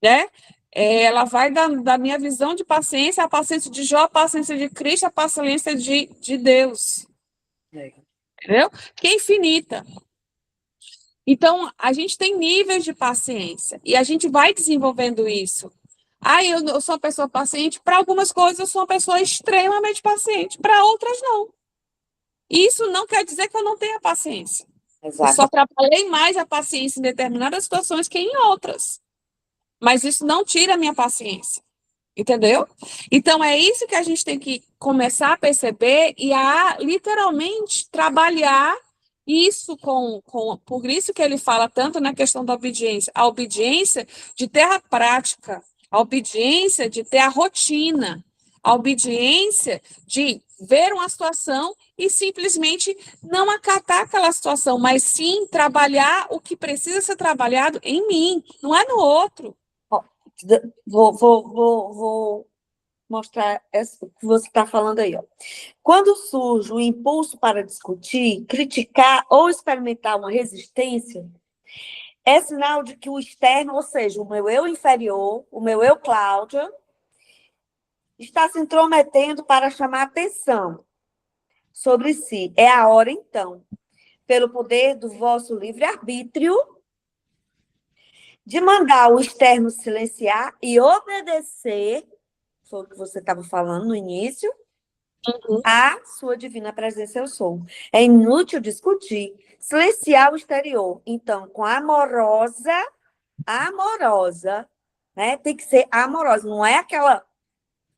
[SPEAKER 1] né? Ela vai da minha visão de paciência, a paciência de Jó, a paciência de Cristo, a paciência de Deus. Entendeu? Que é infinita. Então, a gente tem níveis de paciência e a gente vai desenvolvendo isso. Eu sou uma pessoa paciente, para algumas coisas eu sou uma pessoa extremamente paciente, para outras não. Isso não quer dizer que eu não tenha paciência.
[SPEAKER 2] Exato.
[SPEAKER 1] Eu só trabalhei mais a paciência em determinadas situações que em outras. Mas isso não tira a minha paciência. Entendeu? Então, é isso que a gente tem que começar a perceber e a literalmente trabalhar isso por isso que ele fala tanto na questão da obediência. A obediência de ter a prática, a obediência de ter a rotina, a obediência de ver uma situação e simplesmente não acatar aquela situação, mas sim trabalhar o que precisa ser trabalhado em mim, não é no outro.
[SPEAKER 2] Vou mostrar o que você está falando aí. Ó. Quando surge o impulso para discutir, criticar ou experimentar uma resistência, é sinal de que o externo, ou seja, o meu eu inferior, o meu eu Cláudia, está se intrometendo para chamar atenção sobre si. É a hora, então, pelo poder do vosso livre-arbítrio, de mandar o externo silenciar e obedecer, foi o que você estava falando no início, a sua divina presença eu sou. É inútil discutir, silenciar o exterior. Então, com amorosa, né? Tem que ser amorosa, não é aquela,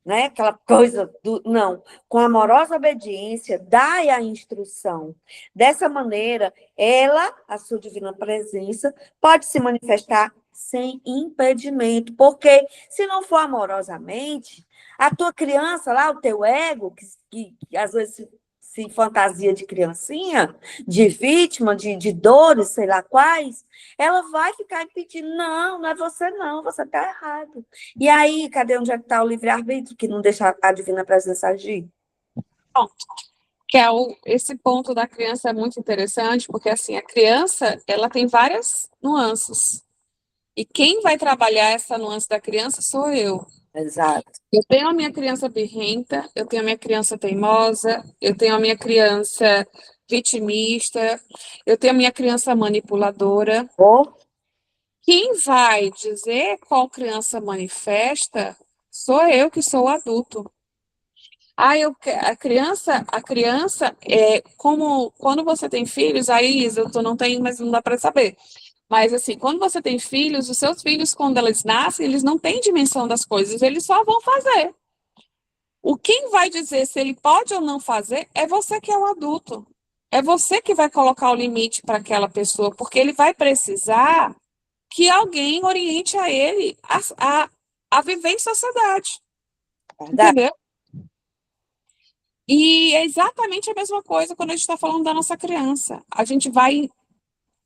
[SPEAKER 2] né? Aquela coisa do não. Com amorosa obediência, dai a instrução. Dessa maneira, ela, a sua divina presença, pode se manifestar sem impedimento, porque se não for amorosamente, a tua criança lá, o teu ego, que às vezes se fantasia de criancinha, de vítima, de dores, sei lá quais, ela vai ficar impedindo, não é você não, você está errado. E aí, cadê onde é que está o livre-arbítrio, que não deixa a divina presença agir?
[SPEAKER 1] Bom, esse ponto da criança é muito interessante, porque assim, a criança, ela tem várias nuances. E quem vai trabalhar essa nuance da criança sou eu.
[SPEAKER 2] Exato.
[SPEAKER 1] Eu tenho a minha criança birrenta, eu tenho a minha criança teimosa, eu tenho a minha criança vitimista, eu tenho a minha criança manipuladora. Quem vai dizer qual criança manifesta sou eu, que sou o adulto. A criança como quando você tem filhos, aí Isa, eu não tenho, mas não dá para saber. Mas, assim, quando você tem filhos, os seus filhos, quando eles nascem, eles não têm dimensão das coisas, eles só vão fazer. O quem vai dizer se ele pode ou não fazer é você que é o adulto. É você que vai colocar o limite para aquela pessoa, porque ele vai precisar que alguém oriente a ele a viver em sociedade.
[SPEAKER 2] Verdade.
[SPEAKER 1] Entendeu? E é exatamente a mesma coisa quando a gente está falando da nossa criança. A gente vai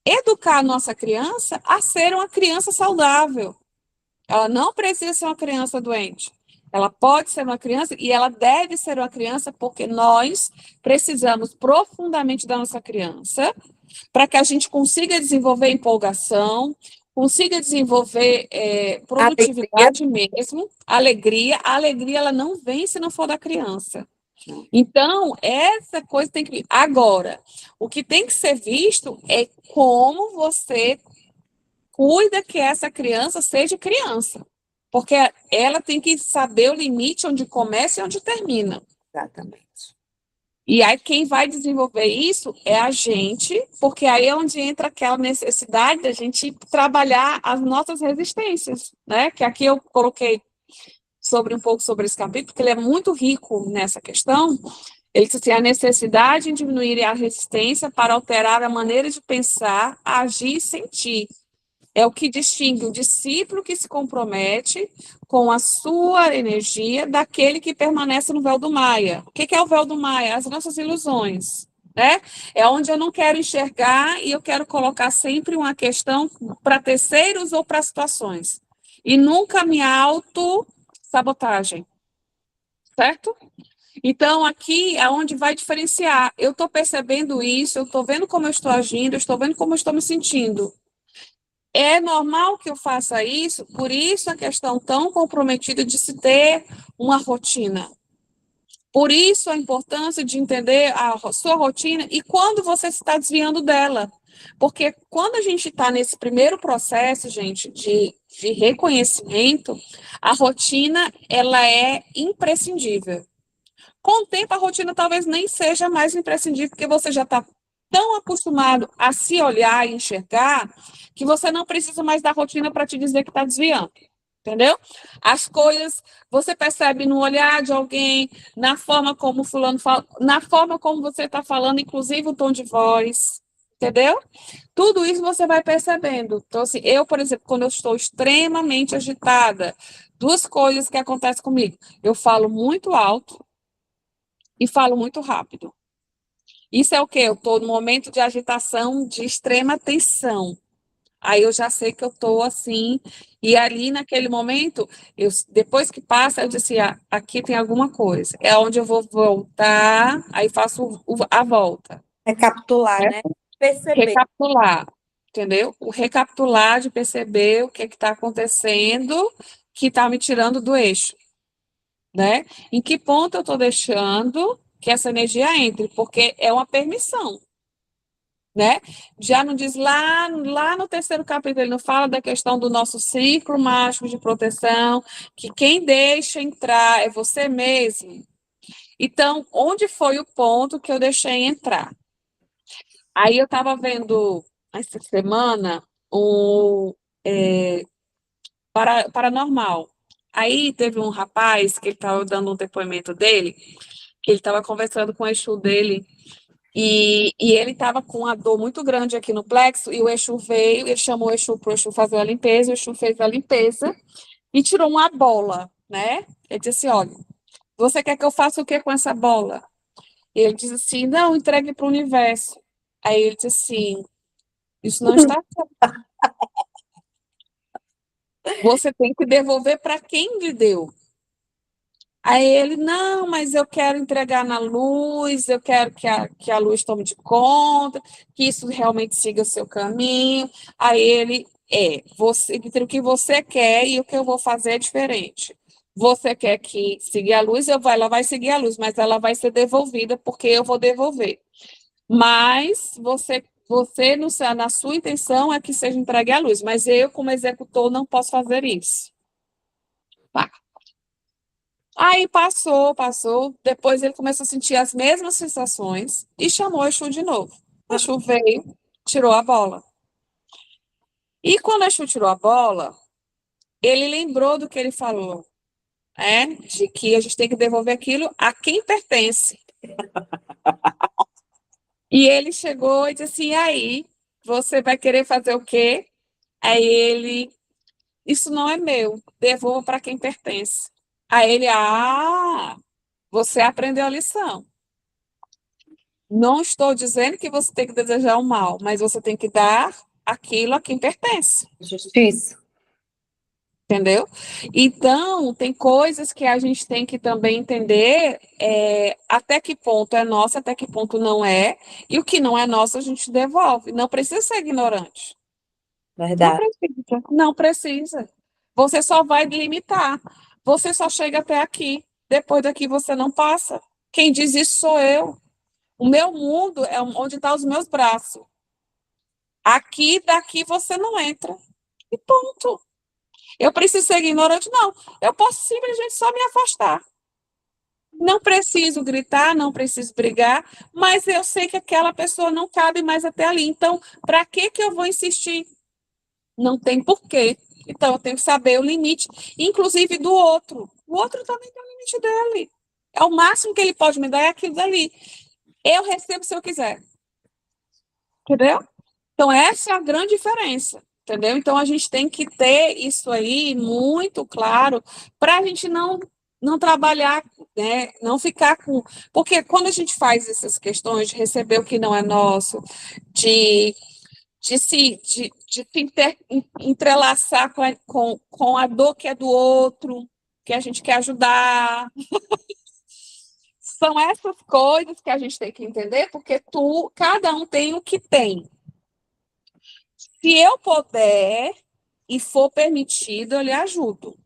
[SPEAKER 1] educar a nossa criança a ser uma criança saudável. Ela não precisa ser uma criança doente. Ela pode ser uma criança e ela deve ser uma criança porque nós precisamos profundamente da nossa criança para que a gente consiga desenvolver empolgação, consiga desenvolver produtividade mesmo, alegria. A alegria ela não vem se não for da criança. Então, essa coisa tem que vir. Agora, o que tem que ser visto é como você cuida que essa criança seja criança. Porque ela tem que saber o limite onde começa e onde termina.
[SPEAKER 2] Exatamente.
[SPEAKER 1] E aí quem vai desenvolver isso é a gente, porque aí é onde entra aquela necessidade da gente trabalhar as nossas resistências, né? Que aqui eu coloquei um pouco sobre esse capítulo, porque ele é muito rico nessa questão. Ele diz assim, a necessidade em diminuir a resistência para alterar a maneira de pensar, agir e sentir. É o que distingue o discípulo que se compromete com a sua energia daquele que permanece no véu do Maia. O que é o véu do Maia? As nossas ilusões, né? É onde eu não quero enxergar e eu quero colocar sempre uma questão para terceiros ou para situações. E nunca minha autossabotagem, certo? Então, aqui é onde vai diferenciar. Eu estou percebendo isso, eu estou vendo como eu estou agindo, eu estou vendo como eu estou me sentindo. É normal que eu faça isso, por isso a questão tão comprometida de se ter uma rotina. Por isso a importância de entender a sua rotina e quando você está desviando dela. Porque quando a gente está nesse primeiro processo, gente, de reconhecimento, a rotina, ela é imprescindível. Com o tempo, a rotina talvez nem seja mais imprescindível, porque você já está tão acostumado a se olhar e enxergar que você não precisa mais da rotina para te dizer que está desviando, entendeu? As coisas você percebe no olhar de alguém, na forma como o fulano fala, na forma como você está falando, inclusive o tom de voz, entendeu? Tudo isso você vai percebendo. Então, assim, eu, por exemplo, quando eu estou extremamente agitada, duas coisas que acontecem comigo. Eu falo muito alto e falo muito rápido. Isso é o quê? Eu estou no momento de agitação, de extrema tensão. Aí eu já sei que eu estou assim, e ali naquele momento, depois que passa, eu disse, aqui tem alguma coisa. É onde eu vou voltar, aí faço a volta.
[SPEAKER 2] Recapitular,
[SPEAKER 1] Né?
[SPEAKER 2] né? Perceber.
[SPEAKER 1] Recapitular, entendeu? O recapitular de perceber o que está acontecendo, que está me tirando do eixo. Né? Em que ponto eu estou deixando que essa energia entre? Porque é uma permissão. Né? Já não diz lá no terceiro capítulo, ele não fala da questão do nosso ciclo mágico de proteção, que quem deixa entrar é você mesmo. Então, onde foi o ponto que eu deixei entrar? Aí eu estava vendo essa semana o Paranormal. Aí teve um rapaz que ele estava dando um depoimento dele, que ele estava conversando com o Exu dele, e ele estava com uma dor muito grande aqui no plexo, e o Exu veio, ele chamou o Exu para o Exu fazer a limpeza, o Exu fez a limpeza e tirou uma bola, né? Ele disse assim, olha, você quer que eu faça o que com essa bola? E ele disse assim, não, entregue para o universo. Aí ele disse assim, isso não está certo. Você tem que devolver para quem lhe deu. Aí ele, não, mas eu quero entregar na luz, eu quero que a luz tome de conta, que isso realmente siga o seu caminho. Aí ele, você, entre o que você quer e o que eu vou fazer é diferente. Você quer que siga a luz, ela vai seguir a luz, mas ela vai ser devolvida porque eu vou devolver. Mas você na sua intenção é que seja entregue à luz, mas eu, como executor, não posso fazer isso. Tá. Aí passou, depois ele começou a sentir as mesmas sensações e chamou o Exu de novo. O Exu veio, tirou a bola. E quando a Exu tirou a bola, ele lembrou do que ele falou, de que a gente tem que devolver aquilo a quem pertence. E ele chegou e disse assim, e aí, você vai querer fazer o quê? Aí ele, isso não é meu, devolva para quem pertence. Aí ele, você aprendeu a lição. Não estou dizendo que você tem que desejar o mal, mas você tem que dar aquilo a quem pertence.
[SPEAKER 2] Justiça.
[SPEAKER 1] Entendeu? Então, tem coisas que a gente tem que também entender até que ponto é nosso, até que ponto não é, e o que não é nosso a gente devolve. Não precisa ser ignorante. Não
[SPEAKER 2] Verdade.
[SPEAKER 1] precisa. Não precisa. Você só vai limitar. Você só chega até aqui. Depois daqui você não passa. Quem diz isso sou eu. O meu mundo é onde estão os meus braços. Aqui, daqui você não entra. E ponto. Eu preciso ser ignorante? Não. Eu posso simplesmente só me afastar. Não preciso gritar, não preciso brigar, mas eu sei que aquela pessoa não cabe mais até ali. Então, para que eu vou insistir? Não tem porquê. Então, eu tenho que saber o limite, inclusive do outro. O outro também tem o limite dele. É o máximo que ele pode me dar, é aquilo dali. Eu recebo se eu quiser. Entendeu? Então, essa é a grande diferença. Entendeu? Então, a gente tem que ter isso aí muito claro para a gente não trabalhar, né? Não ficar com. Porque quando a gente faz essas questões de receber o que não é nosso, de se entrelaçar com a dor que é do outro, que a gente quer ajudar. São essas coisas que a gente tem que entender, porque cada um tem o que tem. Se eu puder e for permitido, eu lhe ajudo.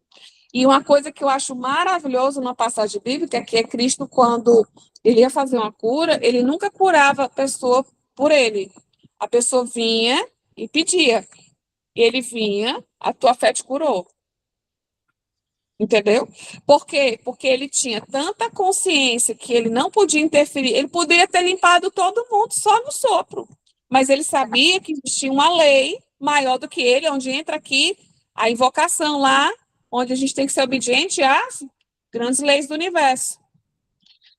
[SPEAKER 1] E uma coisa que eu acho maravilhoso na passagem bíblica é que Cristo, quando ele ia fazer uma cura, ele nunca curava a pessoa por ele. A pessoa vinha e pedia. Ele vinha, a tua fé te curou. Entendeu? Por quê? Porque ele tinha tanta consciência que ele não podia interferir. Ele poderia ter limpado todo mundo só no sopro. Mas ele sabia que existia uma lei maior do que ele, onde entra aqui a invocação lá, onde a gente tem que ser obediente às grandes leis do universo.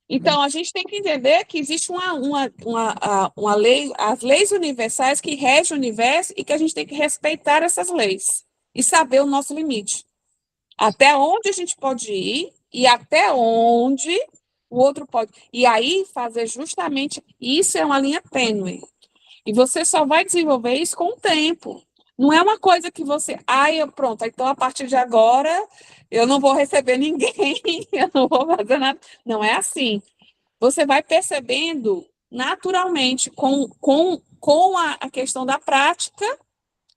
[SPEAKER 1] Então, a gente tem que entender que existe uma lei, as leis universais que regem o universo e que a gente tem que respeitar essas leis e saber o nosso limite. Até onde a gente pode ir e até onde o outro pode. E aí, fazer justamente isso é uma linha tênue. E você só vai desenvolver isso com o tempo. Não é uma coisa que você, pronto, então a partir de agora eu não vou receber ninguém, eu não vou fazer nada. Não é assim. Você vai percebendo naturalmente com a questão da prática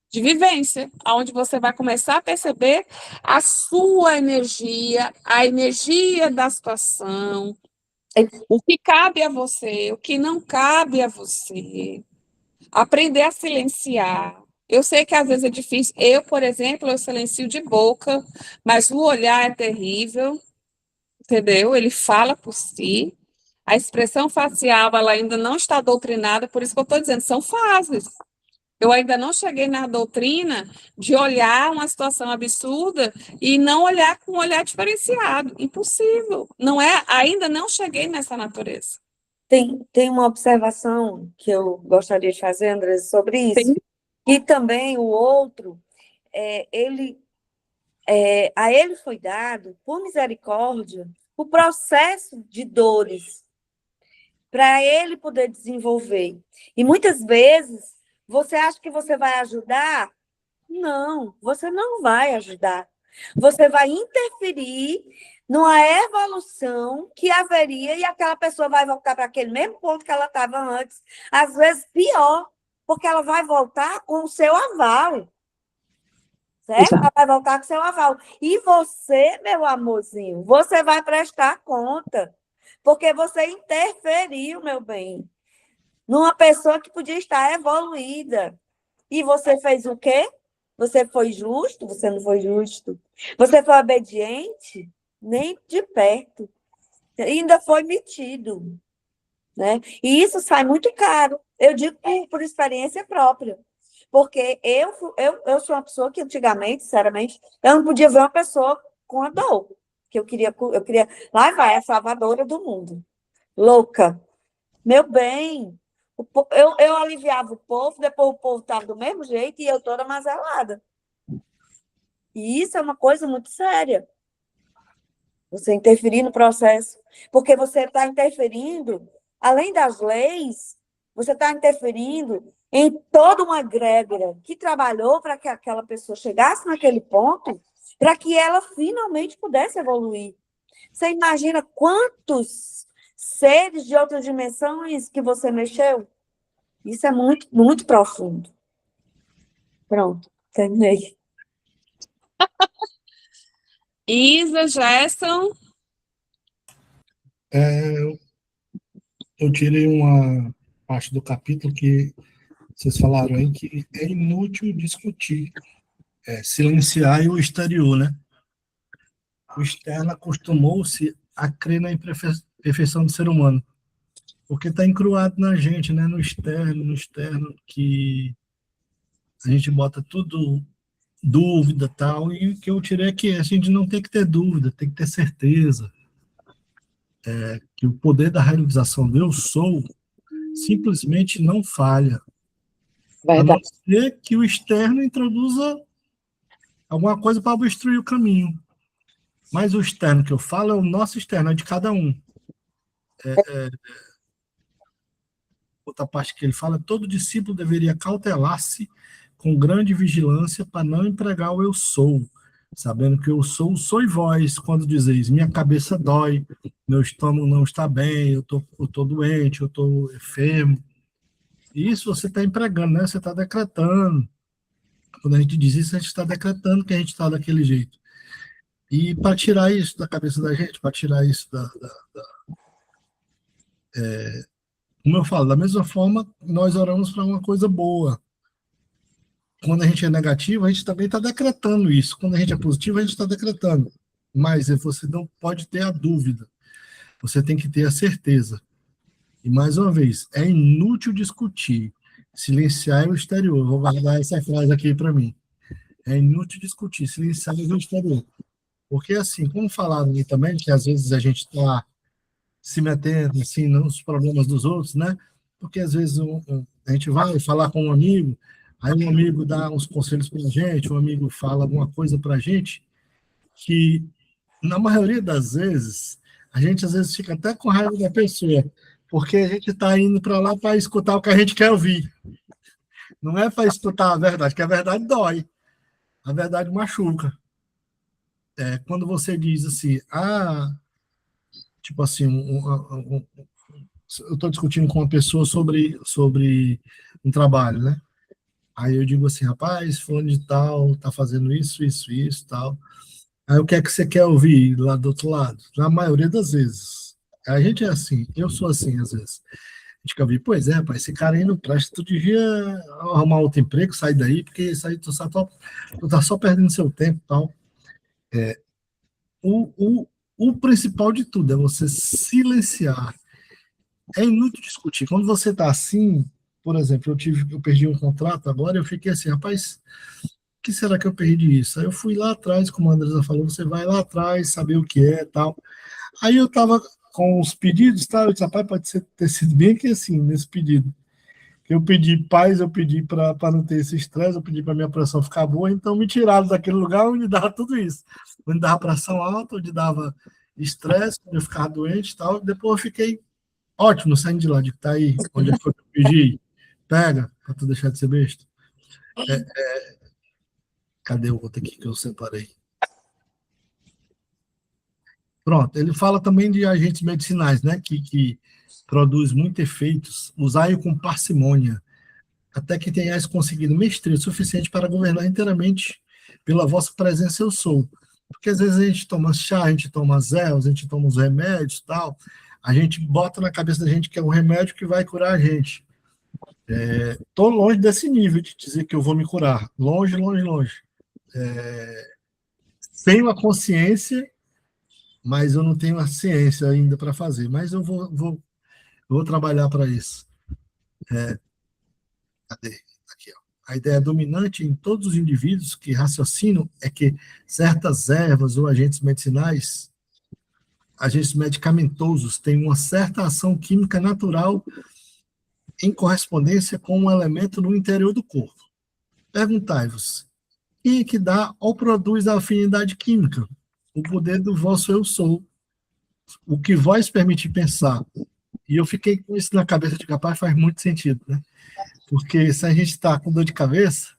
[SPEAKER 1] de vivência, onde você vai começar a perceber a sua energia, a energia da situação, o que cabe a você, o que não cabe a você. Aprender a silenciar. Eu sei que às vezes é difícil. Eu, por exemplo, eu silencio de boca, mas o olhar é terrível, entendeu? Ele fala por si. A expressão facial, ela ainda não está doutrinada, por isso que eu estou dizendo, são fases. Eu ainda não cheguei na doutrina de olhar uma situação absurda e não olhar com um olhar diferenciado. Impossível. Não é, ainda não cheguei nessa natureza.
[SPEAKER 2] Tem uma observação que eu gostaria de fazer, André, sobre isso.
[SPEAKER 1] Tem.
[SPEAKER 2] E também o outro, a ele foi dado, por misericórdia, o processo de dores para ele poder desenvolver. E muitas vezes você acha que você vai ajudar? Não, você não vai ajudar. Você vai interferir numa evolução que haveria e aquela pessoa vai voltar para aquele mesmo ponto que ela estava antes. Às vezes pior, porque ela vai voltar com o seu aval. Certo? Ela vai voltar com o seu aval. E você, meu amorzinho, você vai prestar conta. Porque você interferiu, meu bem, numa pessoa que podia estar evoluída. E você fez o quê? Você foi justo? Você não foi justo. Você foi obediente? Nem de perto. Ainda foi metido. Né? E isso sai muito caro. Eu digo por experiência própria. Porque eu sou uma pessoa que antigamente, sinceramente, eu não podia ver uma pessoa com a dor. Que eu queria, lá vai a salvadora do mundo. Louca. Meu bem, eu aliviava o povo, depois o povo estava do mesmo jeito e eu toda mazelada. E isso é uma coisa muito séria. Você interferir no processo. Porque você está interferindo, além das leis, você está interferindo em toda uma egrégora que trabalhou para que aquela pessoa chegasse naquele ponto, para que ela finalmente pudesse evoluir. Você imagina quantos seres de outras dimensões que você mexeu? Isso é muito, muito profundo. Pronto, terminei.
[SPEAKER 1] Isa, Gerson,
[SPEAKER 3] Eu tirei uma parte do capítulo que vocês falaram aí que é inútil discutir, silenciar o exterior, né? O externo acostumou-se a crer na imperfeição do ser humano, porque está encruado na gente, né? No externo, que a gente bota tudo dúvida tal, e o que eu tirei é que a gente não tem que ter dúvida, tem que ter certeza, que o poder da realização do eu sou simplesmente não falha, a não ser que o externo introduza alguma coisa para obstruir o caminho. Mas o externo que eu falo é o nosso externo, é de cada um. Outra parte que ele fala, todo discípulo deveria cautelar-se com grande vigilância para não empregar o eu sou, sabendo que eu sou e vós, quando dizeis, minha cabeça dói, meu estômago não está bem, eu tô doente, eu estou enfermo. Isso você está empregando, né? Você está decretando. Quando a gente diz isso, a gente está decretando que a gente está daquele jeito. E para tirar isso da cabeça da gente, para tirar isso como eu falo, da mesma forma, nós oramos para uma coisa boa. Quando a gente é negativo, a gente também está decretando isso. Quando a gente é positivo, a gente está decretando. Mas você não pode ter a dúvida. Você tem que ter a certeza. E, mais uma vez, é inútil discutir. Silenciar é o exterior. Vou guardar essa frase aqui para mim. É inútil discutir. Silenciar é o exterior. Porque, assim, como falaram ali também, que às vezes a gente está se metendo assim, nos problemas dos outros, né? Porque às vezes a gente vai falar com um amigo, aí um amigo dá uns conselhos para a gente, um amigo fala alguma coisa para a gente, que na maioria das vezes, a gente às vezes fica até com raiva da pessoa, porque a gente está indo para lá para escutar o que a gente quer ouvir. Não é para escutar a verdade, que a verdade dói, a verdade machuca. Quando você diz assim, tipo assim, eu estou discutindo com uma pessoa sobre um trabalho, né? Aí eu digo assim, rapaz, fulano de tal, tá fazendo isso, tal. Aí o que é que você quer ouvir lá do outro lado? Na maioria das vezes. A gente é assim, eu sou assim às vezes. A gente quer ouvir, pois é, rapaz, esse cara aí não presta, tu devia arrumar outro emprego, sair daí, porque isso aí tu tá só perdendo seu tempo e tal. O principal de tudo é você silenciar. É inútil discutir. Quando você está assim, por exemplo, eu perdi um contrato agora, eu fiquei assim, rapaz, o que será que eu perdi isso? Aí eu fui lá atrás, como a Andresa falou, você vai lá atrás, saber o que é tal. Aí eu estava com os pedidos, tá? Eu disse, rapaz, ter sido bem que assim, nesse pedido. Eu pedi paz, eu pedi para não ter esse estresse, eu pedi para minha pressão ficar boa, então me tiraram daquele lugar onde dava tudo isso. Onde dava pressão alta, onde dava estresse, onde eu ficava doente e tal. Depois eu fiquei ótimo, saindo de lá, de que tá aí, onde foi que eu pedi, pega, para tu deixar de ser besta. Cadê o outro aqui que eu separei? Pronto, ele fala também de agentes medicinais, né, que produz muitos efeitos, usai-o com parcimônia, até que tenhais conseguido mestria suficiente para governar inteiramente pela vossa presença eu sou. Porque às vezes a gente toma chá, a gente toma zel, a gente toma os remédios e tal, a gente bota na cabeça da gente que é um remédio que vai curar a gente. Estou longe desse nível de dizer que eu vou me curar. Longe, longe, longe. Tenho a consciência, mas eu não tenho a ciência ainda para fazer. Mas eu vou trabalhar para isso. Cadê? Aqui, ó. a ideia dominante em todos os indivíduos que raciocinam é que certas ervas ou agentes medicinais, agentes medicamentosos, têm uma certa ação química natural em correspondência com um elemento no interior do corpo. Perguntai-vos, quem é que dá ou produz a afinidade química? O poder do vosso eu sou, o que vós permite pensar. E eu fiquei com isso na cabeça de capaz, faz muito sentido, né? Porque se a gente está com dor de cabeça,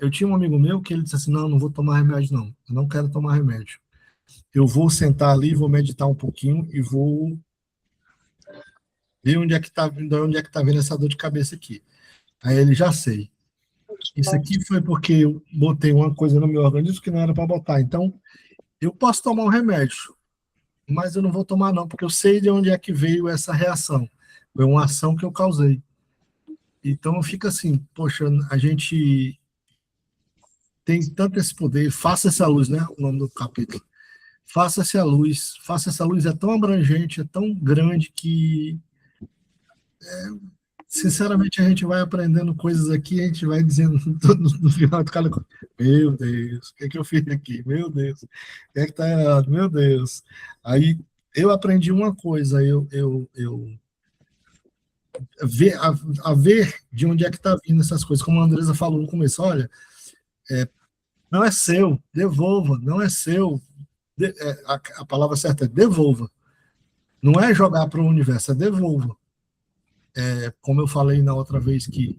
[SPEAKER 3] eu tinha um amigo meu que ele disse assim, não vou tomar remédio não, eu não quero tomar remédio. Eu vou sentar ali, vou meditar um pouquinho e vou ver onde é que está vindo essa dor de cabeça aqui. Aí ele, já sei. Isso aqui foi porque eu botei uma coisa no meu organismo que não era para botar. Então, eu posso tomar um remédio, mas eu não vou tomar não, porque eu sei de onde é que veio essa reação. Foi uma ação que eu causei. Então, fica assim, poxa, a gente tem tanto esse poder, faça essa luz, né? O nome do capítulo. Faça essa luz é tão abrangente, é tão grande que, sinceramente, a gente vai aprendendo coisas aqui, a gente vai dizendo no final do cada coisa, meu Deus, o que é que eu fiz aqui? Meu Deus, o que é que está errado? Meu Deus. Aí, eu aprendi uma coisa, a ver de onde é que está vindo essas coisas, como a Andresa falou no começo, olha, não é seu, devolva, não é seu, a palavra certa é devolva, não é jogar para o universo, é devolva. Como eu falei na outra vez que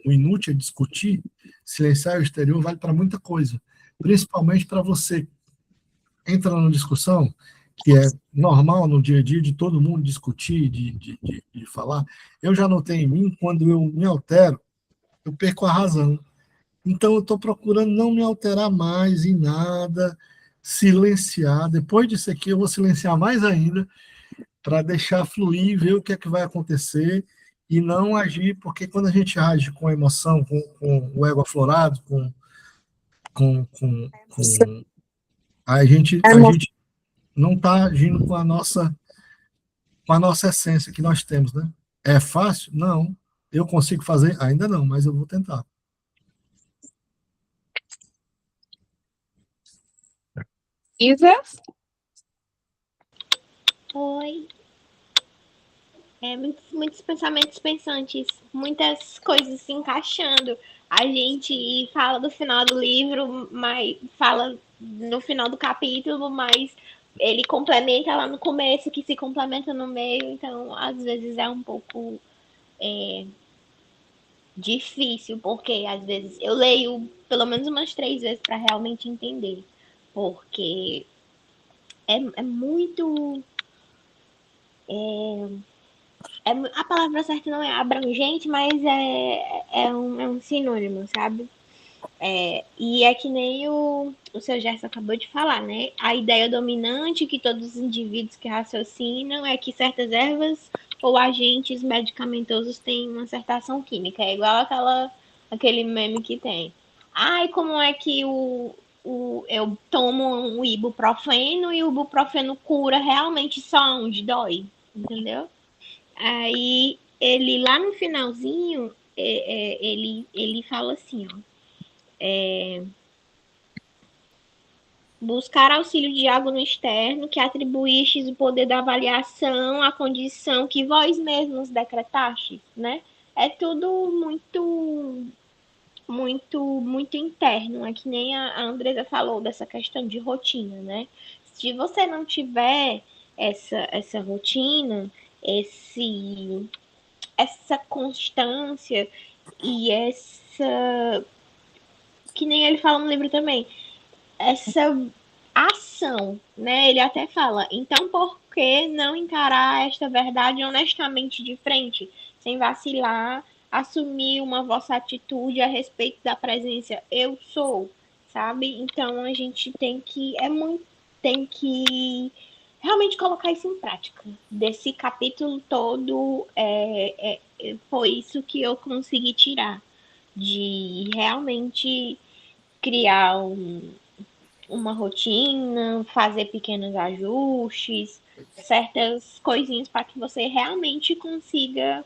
[SPEAKER 3] o inútil é discutir, silenciar o exterior vale para muita coisa, principalmente para você entrar numa discussão que é normal no dia a dia de todo mundo discutir, de falar. Eu já notei em mim, quando eu me altero, eu perco a razão. Então, eu estou procurando não me alterar mais em nada, silenciar. Depois disso aqui, eu vou silenciar mais ainda, para deixar fluir, ver o que é que vai acontecer, e não agir, porque quando a gente age com emoção, com o ego aflorado, a gente não está agindo com a nossa essência que nós temos, né? É fácil? Não. Eu consigo fazer? Ainda não, mas eu vou tentar.
[SPEAKER 1] Isa?
[SPEAKER 4] Oi. Muitos pensamentos pensantes, muitas coisas se encaixando. A gente fala do final do livro, mas fala no final do capítulo, mas ele complementa lá no começo, que se complementa no meio, então às vezes é um pouco difícil, porque às vezes eu leio pelo menos umas 3 vezes para realmente entender, porque é muito... a palavra certa não é abrangente, mas é um sinônimo, sabe? E é que nem o seu Gerson acabou de falar, né? A ideia dominante que todos os indivíduos que raciocinam é que certas ervas ou agentes medicamentosos têm uma certa ação química. É igual aquele meme que tem. Ai, como é que eu tomo um ibuprofeno e o ibuprofeno cura realmente só onde dói, entendeu? Aí ele lá no finalzinho ele fala assim, ó, buscar auxílio de algo no externo, que atribuístes o poder da avaliação à condição que vós mesmos decretastes, né? É tudo muito interno, é que nem a Andresa falou dessa questão de rotina, né? Se você não tiver essa rotina, essa constância e que nem ele fala no livro também, essa ação, né? Ele até fala, então por que não encarar esta verdade honestamente de frente, sem vacilar, assumir uma vossa atitude a respeito da presença eu sou, sabe? Então a gente tem que realmente colocar isso em prática. Desse capítulo todo foi isso que eu consegui tirar, de realmente criar uma rotina, fazer pequenos ajustes, certas coisinhas para que você realmente consiga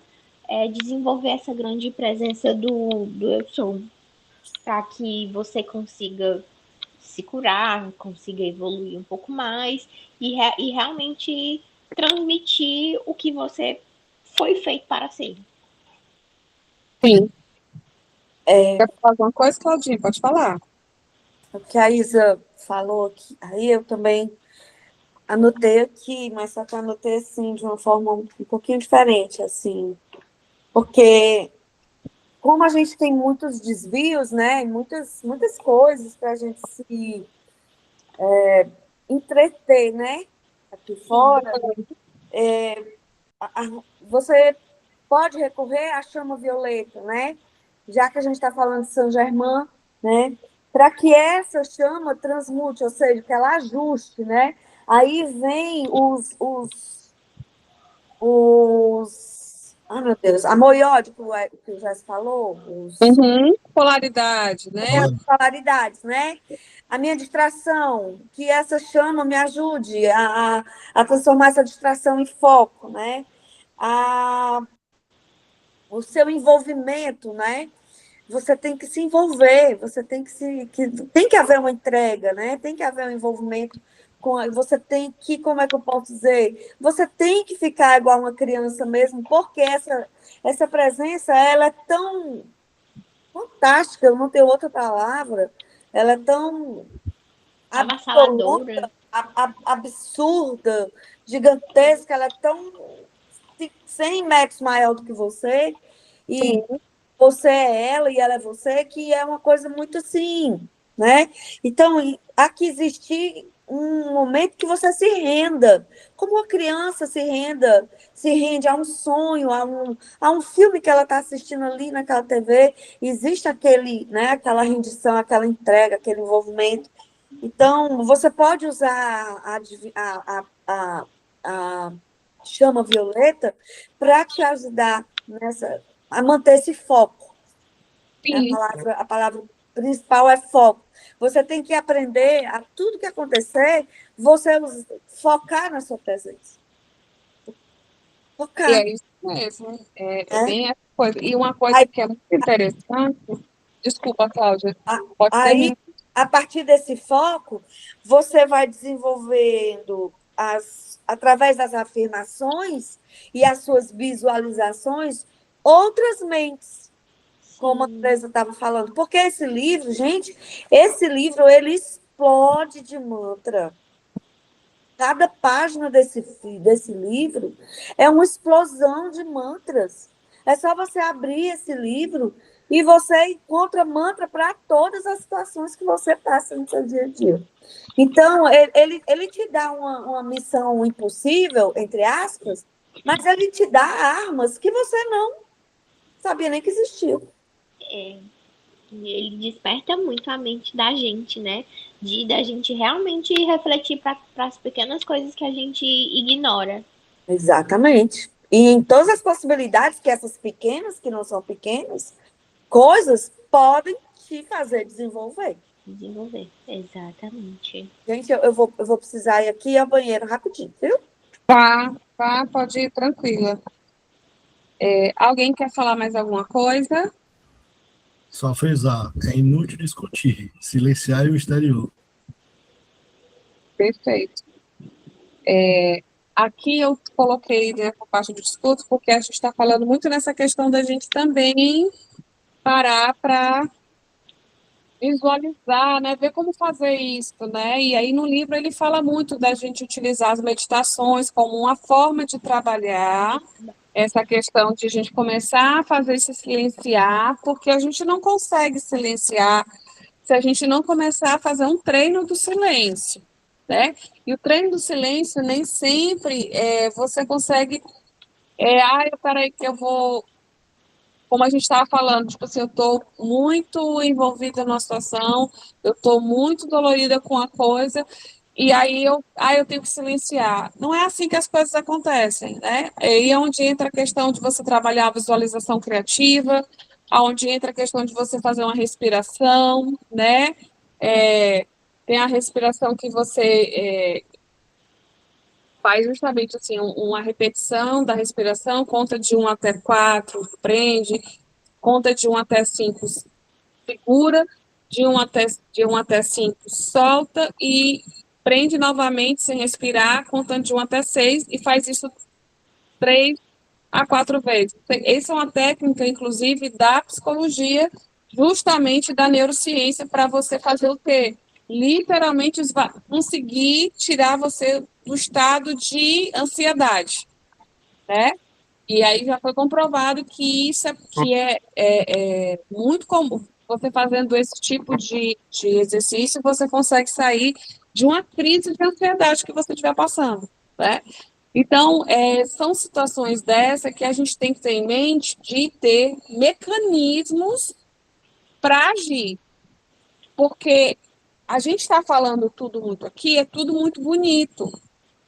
[SPEAKER 4] desenvolver essa grande presença do eu sou, para que você consiga se curar, consiga evoluir um pouco mais e realmente transmitir o que você foi feito para ser.
[SPEAKER 1] Sim. Quer falar alguma coisa, Claudinha? Pode falar.
[SPEAKER 2] O que a Isa falou aqui, aí eu também anotei aqui, mas só que eu anotei assim, de uma forma um pouquinho diferente, assim, porque como a gente tem muitos desvios, né, muitas coisas para a gente se entreter, né, aqui fora, você pode recorrer à chama violeta, né, já que a gente está falando de São Germain, né, para que essa chama transmute, ou seja, que ela ajuste, né, aí vem ai, meu Deus, a moiode que o Jéssica falou,
[SPEAKER 1] Polaridade, né?
[SPEAKER 2] as polaridades, né? A minha distração, que essa chama me ajude a transformar essa distração em foco, né? O seu envolvimento, né? Você tem que se envolver, você tem tem que haver uma entrega, né? Tem que haver um envolvimento você tem que, como é que eu posso dizer? Você tem que ficar igual uma criança mesmo, porque essa presença, ela é tão fantástica, eu não tenho outra palavra, ela é tão
[SPEAKER 4] Avassaladora.
[SPEAKER 2] absurda, gigantesca, ela é tão 100 metros maior do que você, e você é ela e ela é você, que é uma coisa muito assim, né? Então, há que existir um momento que você se renda, como uma criança se rende a um sonho, a um filme que ela está assistindo ali naquela TV, existe né, aquela rendição, aquela entrega, aquele envolvimento. Então, você pode usar a chama violeta para te ajudar a manter esse foco. A palavra principal é foco. Você tem que aprender a tudo que acontecer, você focar na sua presença. Focar.
[SPEAKER 1] E é isso mesmo. É bem essa coisa. E uma coisa que é muito interessante. Desculpa, Cláudia. Pode
[SPEAKER 2] Aí,
[SPEAKER 1] terminar.
[SPEAKER 2] a partir desse foco, você vai desenvolvendo através das afirmações e as suas visualizações outras mentes, como a Teresa estava falando. Porque esse livro, gente, ele explode de mantra. Cada página desse livro é uma explosão de mantras. É só você abrir esse livro e você encontra mantra para todas as situações que você passa no seu dia a dia. Então, ele te dá uma missão impossível, entre aspas, mas ele te dá armas que você não sabia nem que existiam.
[SPEAKER 4] Ele desperta muito a mente da gente, né? Da gente realmente refletir para as pequenas coisas que a gente ignora.
[SPEAKER 2] Exatamente. E em todas as possibilidades que essas pequenas, que não são pequenas, coisas podem te fazer desenvolver.
[SPEAKER 4] Desenvolver, exatamente.
[SPEAKER 2] Gente, eu vou precisar ir aqui ao banheiro rapidinho, viu?
[SPEAKER 1] Pode ir tranquila. Alguém quer falar mais alguma coisa?
[SPEAKER 3] Só frisar, é inútil discutir, silenciar o exterior.
[SPEAKER 1] Perfeito. Aqui eu coloquei nessa parte do discurso porque a gente está falando muito nessa questão da gente também parar para visualizar, né, ver como fazer isso, né? E aí no livro ele fala muito da gente utilizar as meditações como uma forma de trabalhar essa questão de a gente começar a fazer se silenciar, porque a gente não consegue silenciar se a gente não começar a fazer um treino do silêncio, né? E o treino do silêncio nem sempre você consegue. Peraí, que eu vou. Como a gente estava falando, tipo assim, eu estou muito envolvida numa situação, eu estou muito dolorida com a coisa, e aí eu tenho que silenciar. Não é assim que as coisas acontecem, né? Aí é onde entra a questão de você trabalhar a visualização criativa, aonde entra a questão de você fazer uma respiração, né? Tem a respiração que você faz justamente assim, uma repetição da respiração, conta de 1 até 4, prende, conta de 1 até 5, segura, de 1 até 5, solta e prende novamente sem respirar, contando de 1 até 6 e faz isso 3 a 4 vezes. Essa é uma técnica, inclusive, da psicologia, justamente da neurociência, para você fazer o quê? Literalmente conseguir tirar você do estado de ansiedade, né? E aí já foi comprovado que isso é muito comum. Você fazendo esse tipo de exercício, você consegue sair de uma crise de ansiedade que você estiver passando, né? Então, são situações dessa que a gente tem que ter em mente de ter mecanismos para agir, porque a gente está falando tudo muito aqui, é tudo muito bonito,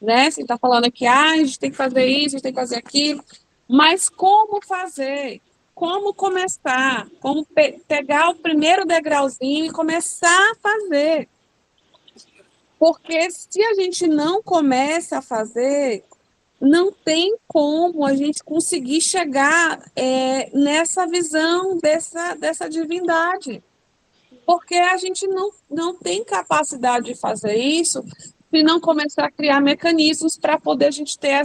[SPEAKER 1] né? Você está falando aqui, a gente tem que fazer isso, a gente tem que fazer aquilo, mas como fazer? Como começar? Como pegar o primeiro degrauzinho e começar a fazer? Porque se a gente não começa a fazer, não tem como a gente conseguir chegar nessa visão dessa divindade. Porque a gente não tem capacidade de fazer isso se não começar a criar mecanismos para poder a gente ter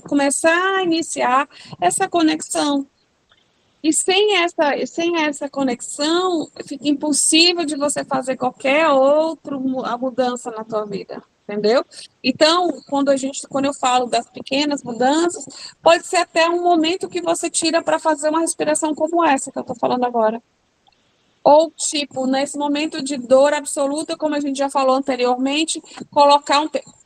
[SPEAKER 1] começar a iniciar essa conexão. E sem essa conexão, fica impossível de você fazer qualquer outra mudança na tua vida, entendeu? Então, quando eu falo das pequenas mudanças, pode ser até um momento que você tira para fazer uma respiração como essa que eu estou falando agora. Ou, tipo, nesse momento de dor absoluta, como a gente já falou anteriormente,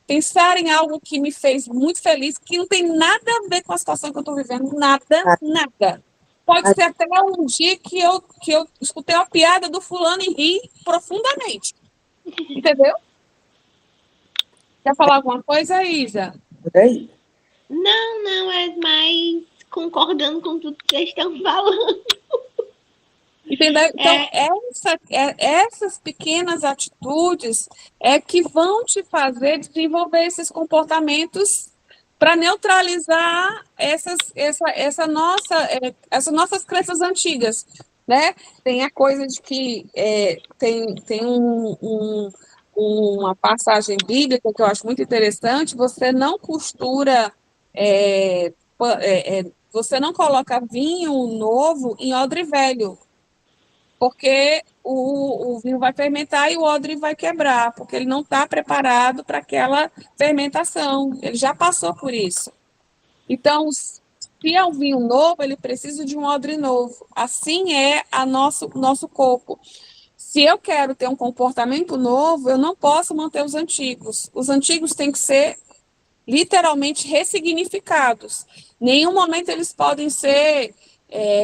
[SPEAKER 1] pensar em algo que me fez muito feliz, que não tem nada a ver com a situação que eu estou vivendo, nada, nada. Pode ser até um dia que eu escutei uma piada do fulano e ri profundamente. Entendeu? Quer falar alguma coisa, Isa?
[SPEAKER 2] Por aí.
[SPEAKER 4] Não, é mais concordando com tudo que vocês estão falando.
[SPEAKER 1] Entendeu? Então, essas pequenas atitudes que vão te fazer desenvolver esses comportamentos para neutralizar essas nossas crenças antigas, né? Tem a coisa de que tem uma passagem bíblica que eu acho muito interessante, você não costura, você não coloca vinho novo em odre velho, porque o vinho vai fermentar e o odre vai quebrar, porque ele não está preparado para aquela fermentação, ele já passou por isso. Então, se é um vinho novo, ele precisa de um odre novo. Assim é nosso corpo. Se eu quero ter um comportamento novo, eu não posso manter os antigos. Os antigos têm que ser literalmente ressignificados. Em nenhum momento eles podem ser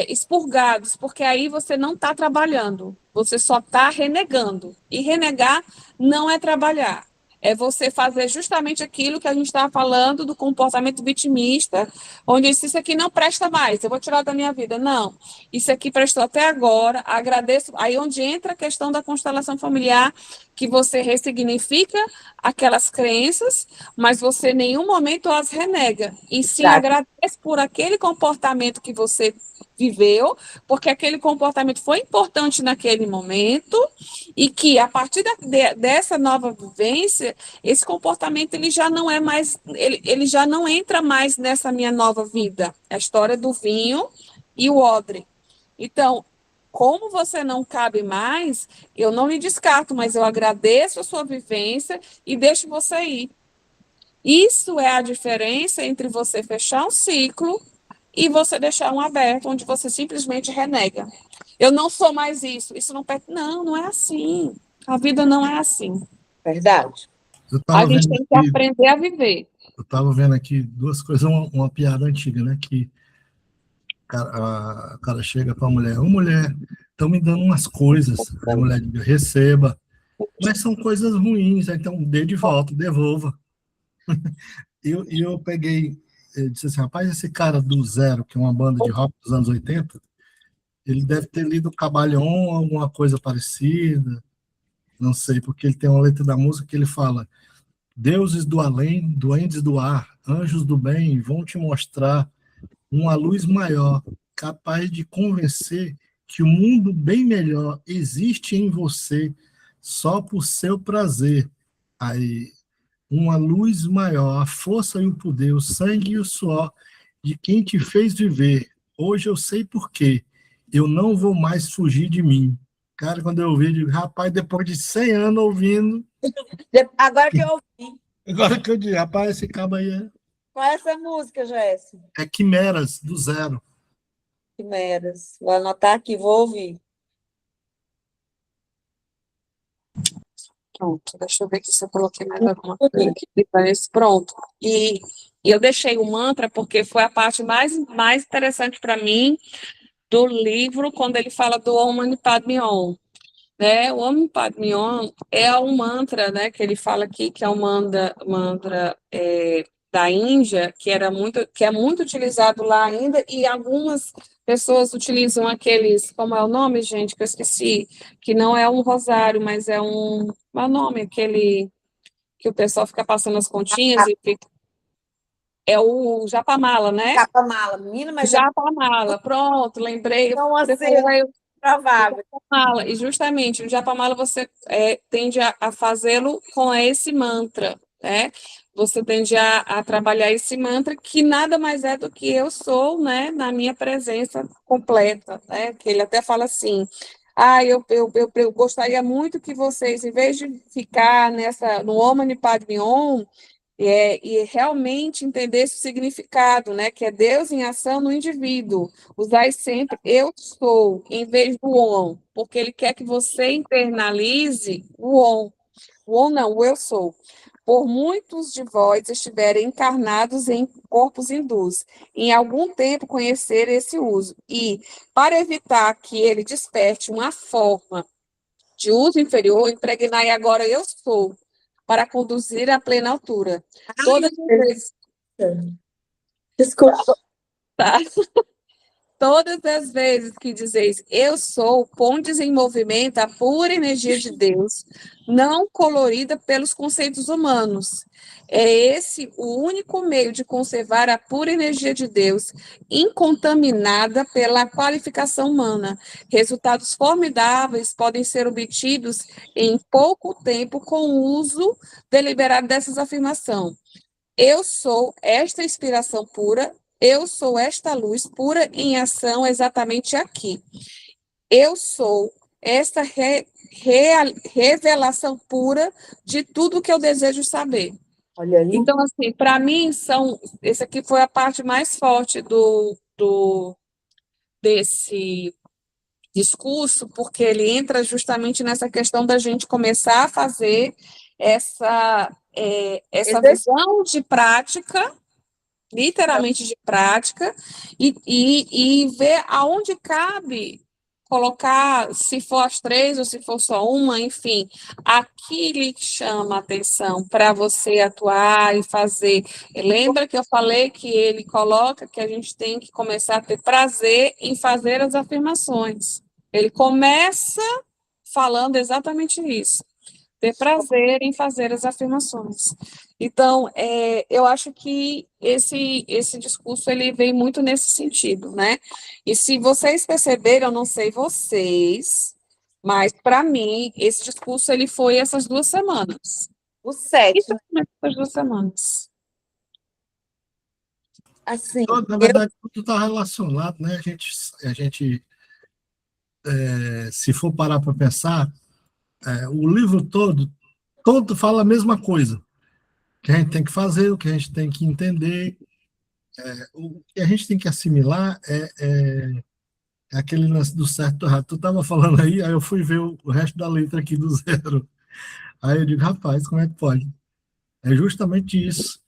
[SPEAKER 1] expurgados, porque aí você não está trabalhando, você só está renegando. E renegar não é trabalhar. É você fazer justamente aquilo que a gente estava falando do comportamento vitimista, onde isso aqui não presta mais, eu vou tirar da minha vida. Não, isso aqui prestou até agora, agradeço. Aí onde entra a questão da constelação familiar, que você ressignifica aquelas crenças, mas você em nenhum momento as renega, e sim agradece por aquele comportamento que você viveu, porque aquele comportamento foi importante naquele momento, e que a partir dessa nova vivência, esse comportamento ele já não é mais, ele já não entra mais nessa minha nova vida. A história do vinho e o odre. Então, como você não cabe mais, eu não lhe descarto, mas eu agradeço a sua vivência e deixo você ir. Isso é a diferença entre você fechar um ciclo e você deixar um aberto, onde você simplesmente renega. Eu não sou mais isso não não é assim. A vida não é assim.
[SPEAKER 2] Verdade.
[SPEAKER 1] A gente tem que aprender a viver.
[SPEAKER 3] Eu estava vendo aqui duas coisas, uma piada antiga, né? Que o cara chega para a mulher, ô mulher, estão me dando umas coisas. A mulher diz, receba. Mas são coisas ruins, então dê de volta, devolva. E eu peguei, disse assim, rapaz, esse cara do Zero, que é uma banda de rock dos anos 80, ele deve ter lido Cabalhon, alguma coisa parecida, não sei, porque ele tem uma letra da música que ele fala, Deuses do além, duendes do ar, anjos do bem vão te mostrar uma luz maior, capaz de convencer que o mundo bem melhor existe em você só por seu prazer. Aí, uma luz maior, a força e o poder, o sangue e o suor de quem te fez viver. Hoje eu sei por quê. Eu não vou mais fugir de mim. Cara, quando eu ouvi, eu digo, rapaz, depois de 100 anos ouvindo,
[SPEAKER 2] Agora que eu ouvi.
[SPEAKER 3] agora que eu digo, rapaz, esse cabo aí
[SPEAKER 2] Qual é essa música, Jéssica?
[SPEAKER 3] é Quimeras, do Zero.
[SPEAKER 2] Quimeras. Vou anotar aqui, vou ouvir.
[SPEAKER 1] Pronto, deixa eu ver aqui se eu coloquei mais alguma coisa aqui depois. Pronto. E eu deixei o mantra porque foi a parte mais interessante para mim do livro, quando ele fala do Om Mani Padme Hum, né? O Om Padme Hum é um mantra, né, que ele fala aqui, que é um mantra da Índia, que é muito utilizado lá ainda, e algumas pessoas utilizam aqueles, como é o nome, gente, que eu esqueci, que não é um rosário, mas é um, qual é o nome, aquele que o pessoal fica passando as continhas e fica, é o japamala, né?
[SPEAKER 2] Capa mala, menina, mas é
[SPEAKER 1] Japamala, pronto, lembrei,
[SPEAKER 2] tão assim,
[SPEAKER 1] depois eu
[SPEAKER 2] provável.
[SPEAKER 1] Japamala, e justamente o Japamala você tende a fazê-lo com esse mantra, né? Você tende a trabalhar esse mantra que nada mais é do que eu sou, né? Na minha presença completa, né? Que ele até fala assim, eu gostaria muito que vocês, em vez de ficar no Om Mani Padme Hum, e realmente entender esse significado, né? Que é Deus em ação no indivíduo. Usar sempre eu sou, em vez do on, porque ele quer que você internalize o on. O on não, o eu sou. Por muitos de vós estiverem encarnados em corpos hindus, em algum tempo conhecer esse uso. E, para evitar que ele desperte uma forma de uso inferior, impregnai agora eu sou, para conduzir à plena altura. Todas as vezes,
[SPEAKER 2] Desculpa.
[SPEAKER 1] tá? Todas as vezes que dizeis eu sou, pondes em movimento a pura energia de Deus, não colorida pelos conceitos humanos. É esse o único meio de conservar a pura energia de Deus, incontaminada pela qualificação humana. Resultados formidáveis podem ser obtidos em pouco tempo com o uso deliberado dessas afirmações. Eu sou esta inspiração pura, eu sou esta luz pura em ação exatamente aqui. Eu sou esta revelação pura de tudo que eu desejo saber.
[SPEAKER 2] Olha aí.
[SPEAKER 1] Então, assim, para mim, esse aqui foi a parte mais forte desse discurso, porque ele entra justamente nessa questão da gente começar a fazer essa visão de prática, literalmente de prática, e ver aonde cabe colocar, se for as três ou se for só uma, enfim, aquilo que chama a atenção para você atuar e fazer. Lembra que eu falei que ele coloca que a gente tem que começar a ter prazer em fazer as afirmações. Ele começa falando exatamente isso. Ter prazer em fazer as afirmações. Então, eu acho que esse discurso ele vem muito nesse sentido, né? E se vocês perceberam, eu não sei vocês, mas para mim esse discurso ele foi essas 2 semanas.
[SPEAKER 2] O 7,
[SPEAKER 1] Essas 2 semanas.
[SPEAKER 2] assim,
[SPEAKER 3] Na verdade, tudo está relacionado, né? Se for parar para pensar, o livro todo fala a mesma coisa. O que a gente tem que fazer, o que a gente tem que entender, o que a gente tem que assimilar é aquele lance do certo e do errado. Tu estava falando aí eu fui ver o resto da letra aqui do Zero. Aí eu digo, rapaz, como é que pode? É justamente isso.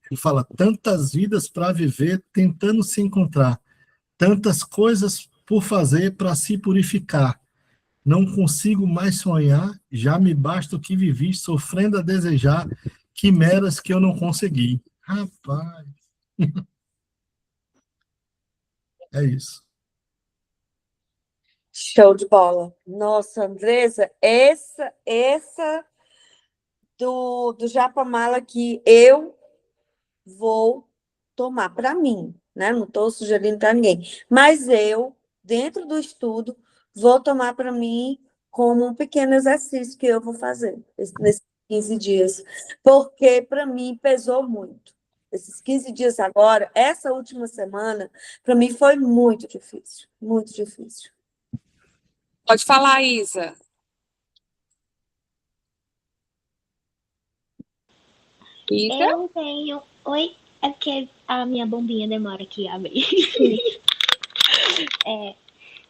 [SPEAKER 3] Ele fala, tantas vidas para viver, tentando se encontrar, tantas coisas por fazer para se purificar. Não consigo mais sonhar, já me basta o que vivi, sofrendo a desejar quimeras que eu não consegui. Rapaz, é isso.
[SPEAKER 2] show de bola. Nossa, Andresa, essa do Japamala que eu vou tomar para mim, né? Não estou sugerindo para ninguém. Mas eu, dentro do estudo, vou tomar para mim como um pequeno exercício que eu vou fazer nesses 15 dias. Porque, para mim, pesou muito. Esses 15 dias agora, essa última semana, para mim foi muito difícil. Muito difícil.
[SPEAKER 1] Pode falar, Isa. Isa?
[SPEAKER 4] Eu tenho. Oi, é porque a minha bombinha demora aqui a abrir.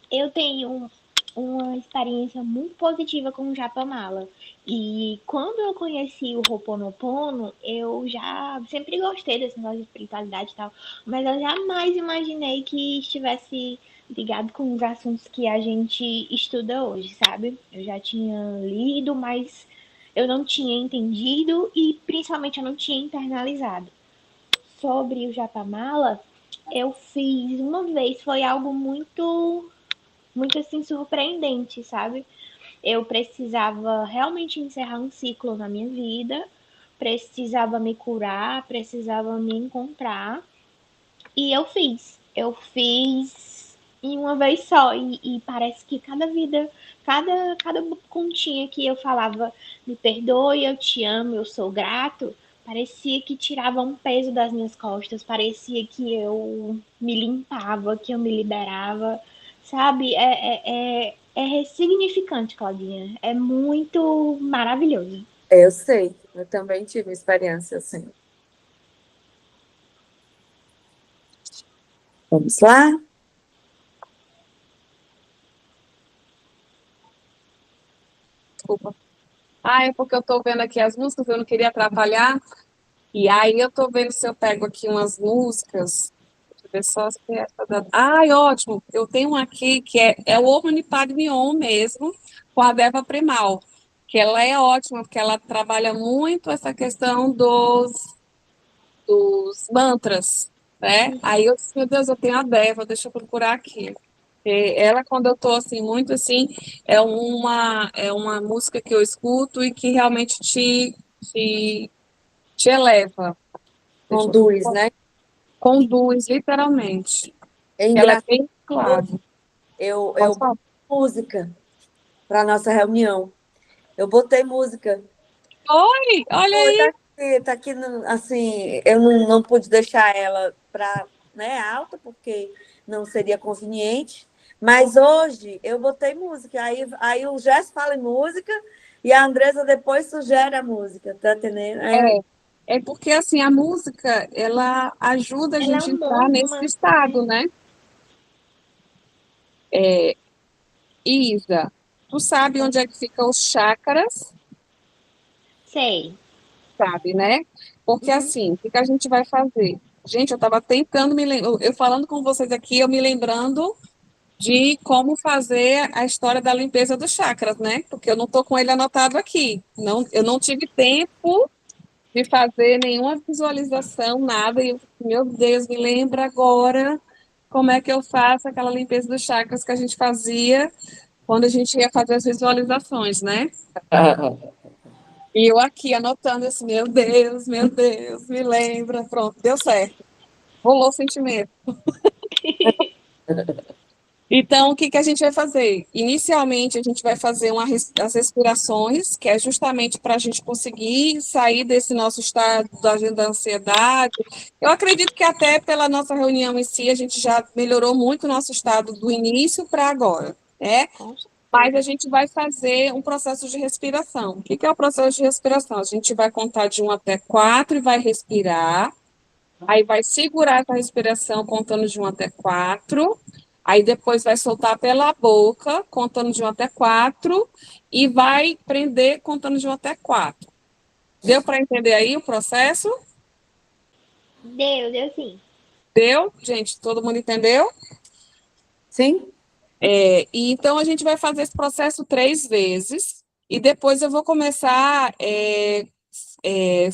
[SPEAKER 4] Eu tenho uma experiência muito positiva com o Japamala. E quando eu conheci o Ho'oponopono, eu já sempre gostei desse negócio de espiritualidade e tal, mas eu jamais imaginei que estivesse ligado com os assuntos que a gente estuda hoje, sabe? Eu já tinha lido, mas eu não tinha entendido e principalmente eu não tinha internalizado. Sobre o Japamala, eu fiz uma vez, foi algo muito assim surpreendente, sabe? Eu precisava realmente encerrar um ciclo na minha vida, precisava me curar, precisava me encontrar, e eu fiz. Eu fiz em uma vez só, e parece que cada vida, cada continha que eu falava, me perdoe, eu te amo, eu sou grato, parecia que tirava um peso das minhas costas, parecia que eu me limpava, que eu me liberava, sabe? É ressignificante, Claudinha. É muito maravilhoso.
[SPEAKER 2] Eu sei, eu também tive experiência assim. Vamos lá?
[SPEAKER 1] Desculpa. É porque eu estou vendo aqui as músicas, eu não queria atrapalhar. E aí eu estou vendo se eu pego aqui umas músicas. Deixa eu ver só se é essa da... ótimo! Eu tenho uma aqui que é o Om Mani Padme Hum mesmo, com a Deva Premal, que ela é ótima, porque ela trabalha muito essa questão dos mantras, né? Aí eu disse, meu Deus, eu tenho a Deva, deixa eu procurar aqui. Ela, quando eu tô assim, muito assim, é uma música que eu escuto e que realmente te eleva.
[SPEAKER 2] Conduz, né?
[SPEAKER 1] Conduz, literalmente.
[SPEAKER 2] É
[SPEAKER 1] Ela é
[SPEAKER 2] engraçado.
[SPEAKER 1] bem clara.
[SPEAKER 2] Eu
[SPEAKER 1] Pode falar.
[SPEAKER 2] botei música para nossa reunião. Eu botei música.
[SPEAKER 1] Oi, olha
[SPEAKER 2] Oi,
[SPEAKER 1] aí.
[SPEAKER 2] tá aqui assim, eu não pude deixar ela para, né, alta, porque não seria conveniente. Mas hoje eu botei música. Aí o Jess fala em música e a Andresa depois sugere a música, tá entendendo?
[SPEAKER 1] É porque, assim, a música, ela ajuda a
[SPEAKER 4] Ela é
[SPEAKER 1] gente a
[SPEAKER 4] um
[SPEAKER 1] entrar
[SPEAKER 4] monte,
[SPEAKER 1] nesse
[SPEAKER 4] uma,
[SPEAKER 1] estado, né? Isa, tu sabe onde é que ficam os chakras?
[SPEAKER 4] sei.
[SPEAKER 1] Sabe, né? Porque, assim, o que que a gente vai fazer? Gente, eu estava tentando me lembrar, eu falando com vocês aqui, eu me lembrando de como fazer a história da limpeza dos chakras, né? Porque eu não estou com ele anotado aqui. Não, eu não tive tempo de fazer nenhuma visualização, nada. E, meu Deus, me lembra agora como é que eu faço aquela limpeza dos chakras que a gente fazia quando a gente ia fazer as visualizações, né? E eu aqui anotando assim, meu Deus, me lembra. Pronto, deu certo. Rolou o sentimento. Então, o que que a gente vai fazer? Inicialmente, a gente vai fazer as respirações, que é justamente para a gente conseguir sair desse nosso estado da ansiedade. Eu acredito que até pela nossa reunião em si, a gente já melhorou muito o nosso estado do início para agora, né? Mas a gente vai fazer um processo de respiração. O que que é o processo de respiração? A gente vai contar de 1 até 4 e vai respirar. Aí vai segurar essa respiração contando de 1 até 4. Aí depois vai soltar pela boca, contando de 1 até 4. E vai prender contando de 1 até 4. Deu para entender aí o processo?
[SPEAKER 4] Deu sim.
[SPEAKER 1] Deu? Gente, todo mundo entendeu?
[SPEAKER 2] Sim?
[SPEAKER 1] E então a gente vai fazer esse processo 3 vezes. E depois eu vou começar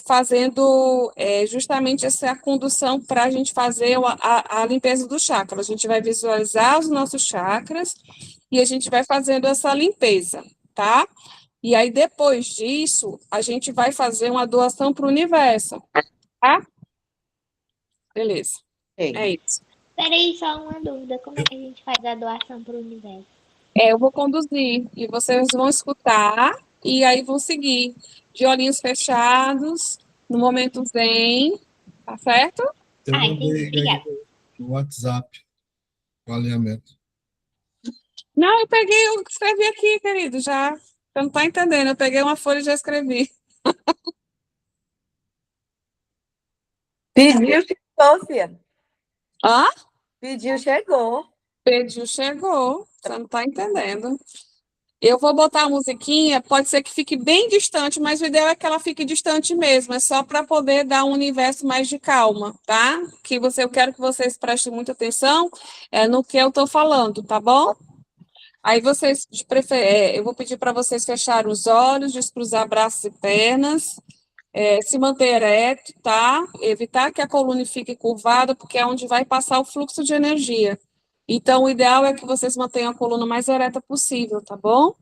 [SPEAKER 1] fazendo justamente essa condução para a gente fazer a limpeza do chakra. A gente vai visualizar os nossos chakras e a gente vai fazendo essa limpeza, tá? E aí, depois disso, a gente vai fazer uma doação para o universo, tá? Beleza. É isso.
[SPEAKER 4] Peraí, só uma dúvida. Como é que a gente faz a doação para o universo?
[SPEAKER 1] Eu vou conduzir e vocês vão escutar e aí vão seguir de olhinhos fechados, no momento zen, tá certo?
[SPEAKER 3] Eu
[SPEAKER 4] Entendi.
[SPEAKER 3] mandei aí
[SPEAKER 4] Obrigada.
[SPEAKER 3] no WhatsApp o alinhamento.
[SPEAKER 1] Não, eu escrevi aqui, querido, já. Você não tá entendendo, eu peguei uma folha e já escrevi.
[SPEAKER 2] Pediu, chegou, filha.
[SPEAKER 1] Hã?
[SPEAKER 2] Pediu, chegou.
[SPEAKER 1] Pediu, chegou. Você não tá entendendo. Eu vou botar a musiquinha, pode ser que fique bem distante, mas o ideal é que ela fique distante mesmo, é só para poder dar um universo mais de calma, tá? Eu quero que vocês prestem muita atenção no que eu estou falando, tá bom? Aí eu vou pedir para vocês fecharem os olhos, descruzar braços e pernas, se manter ereto, tá? Evitar que a coluna fique curvada, porque é onde vai passar o fluxo de energia. Então, o ideal é que vocês mantenham a coluna mais ereta possível, tá bom?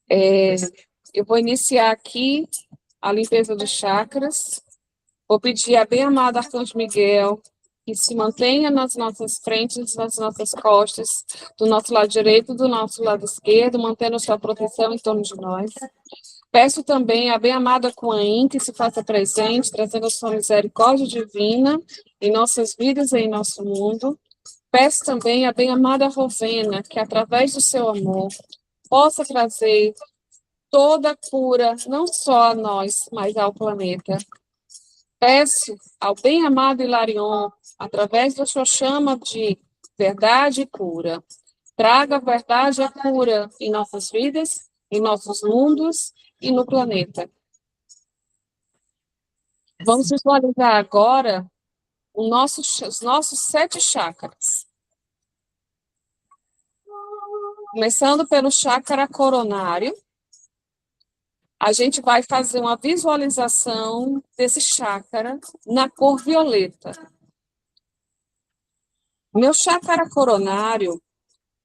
[SPEAKER 1] Eu vou iniciar aqui a limpeza dos chakras. Vou pedir a bem-amado Arcanjo Miguel que se mantenha nas nossas frentes, nas nossas costas, do nosso lado direito, do nosso lado esquerdo, mantendo sua proteção em torno de nós. Peço também a bem-amada Kuan Yin que se faça presente, trazendo a sua misericórdia divina em nossas vidas e em nosso mundo. Peço também a bem-amada Rovena que, através do seu amor, possa trazer toda a cura, não só a nós, mas ao planeta. Peço ao bem-amado Hilarion, através da sua chama de verdade e cura, traga a verdade e a cura em nossas vidas, em nossos mundos e no planeta. Vamos visualizar agora os nossos 7 chakras. Começando pelo chakra coronário, a gente vai fazer uma visualização desse chakra na cor violeta. Meu chakra coronário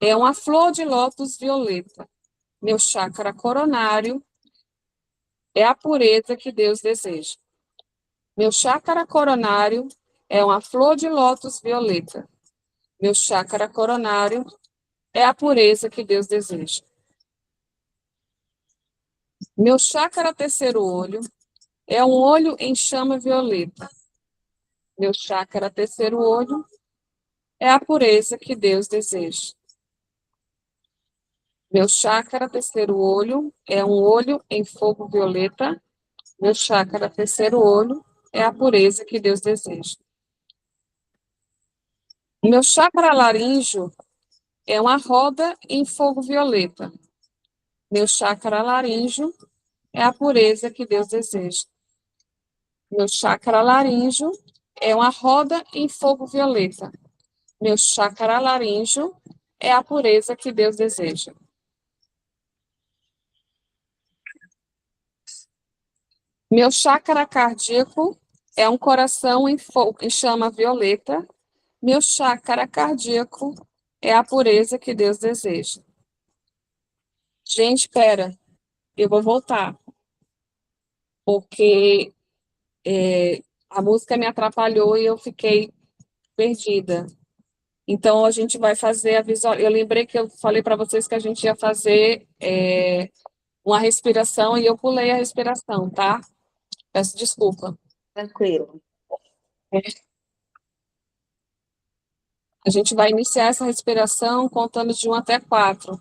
[SPEAKER 1] é uma flor de lótus violeta. Meu chakra coronário é a pureza que Deus deseja. Meu chakra coronário é uma flor de lótus violeta. Meu chakra coronário é a pureza que Deus deseja. Meu chakra terceiro olho é um olho em chama violeta. Meu chakra terceiro olho é a pureza que Deus deseja. Meu chakra terceiro olho é um olho em fogo violeta. Meu chakra terceiro olho é a pureza que Deus deseja. Meu chakra laríngeo é uma roda em fogo violeta. Meu chakra laríngeo é a pureza que Deus deseja. Meu chakra laríngeo é uma roda em fogo violeta. Meu chakra laríngeo é a pureza que Deus deseja. Meu chakra cardíaco é um coração em fogo, em chama violeta. Meu chakra cardíaco é a pureza que Deus deseja. Gente, espera, eu vou voltar, porque a música me atrapalhou e eu fiquei perdida. Então, a gente vai fazer a visual. Eu lembrei que eu falei para vocês que a gente ia fazer uma respiração e eu pulei a respiração, tá? Peço desculpa.
[SPEAKER 2] Tranquilo.
[SPEAKER 1] A gente vai iniciar essa respiração contando de 1 até 4.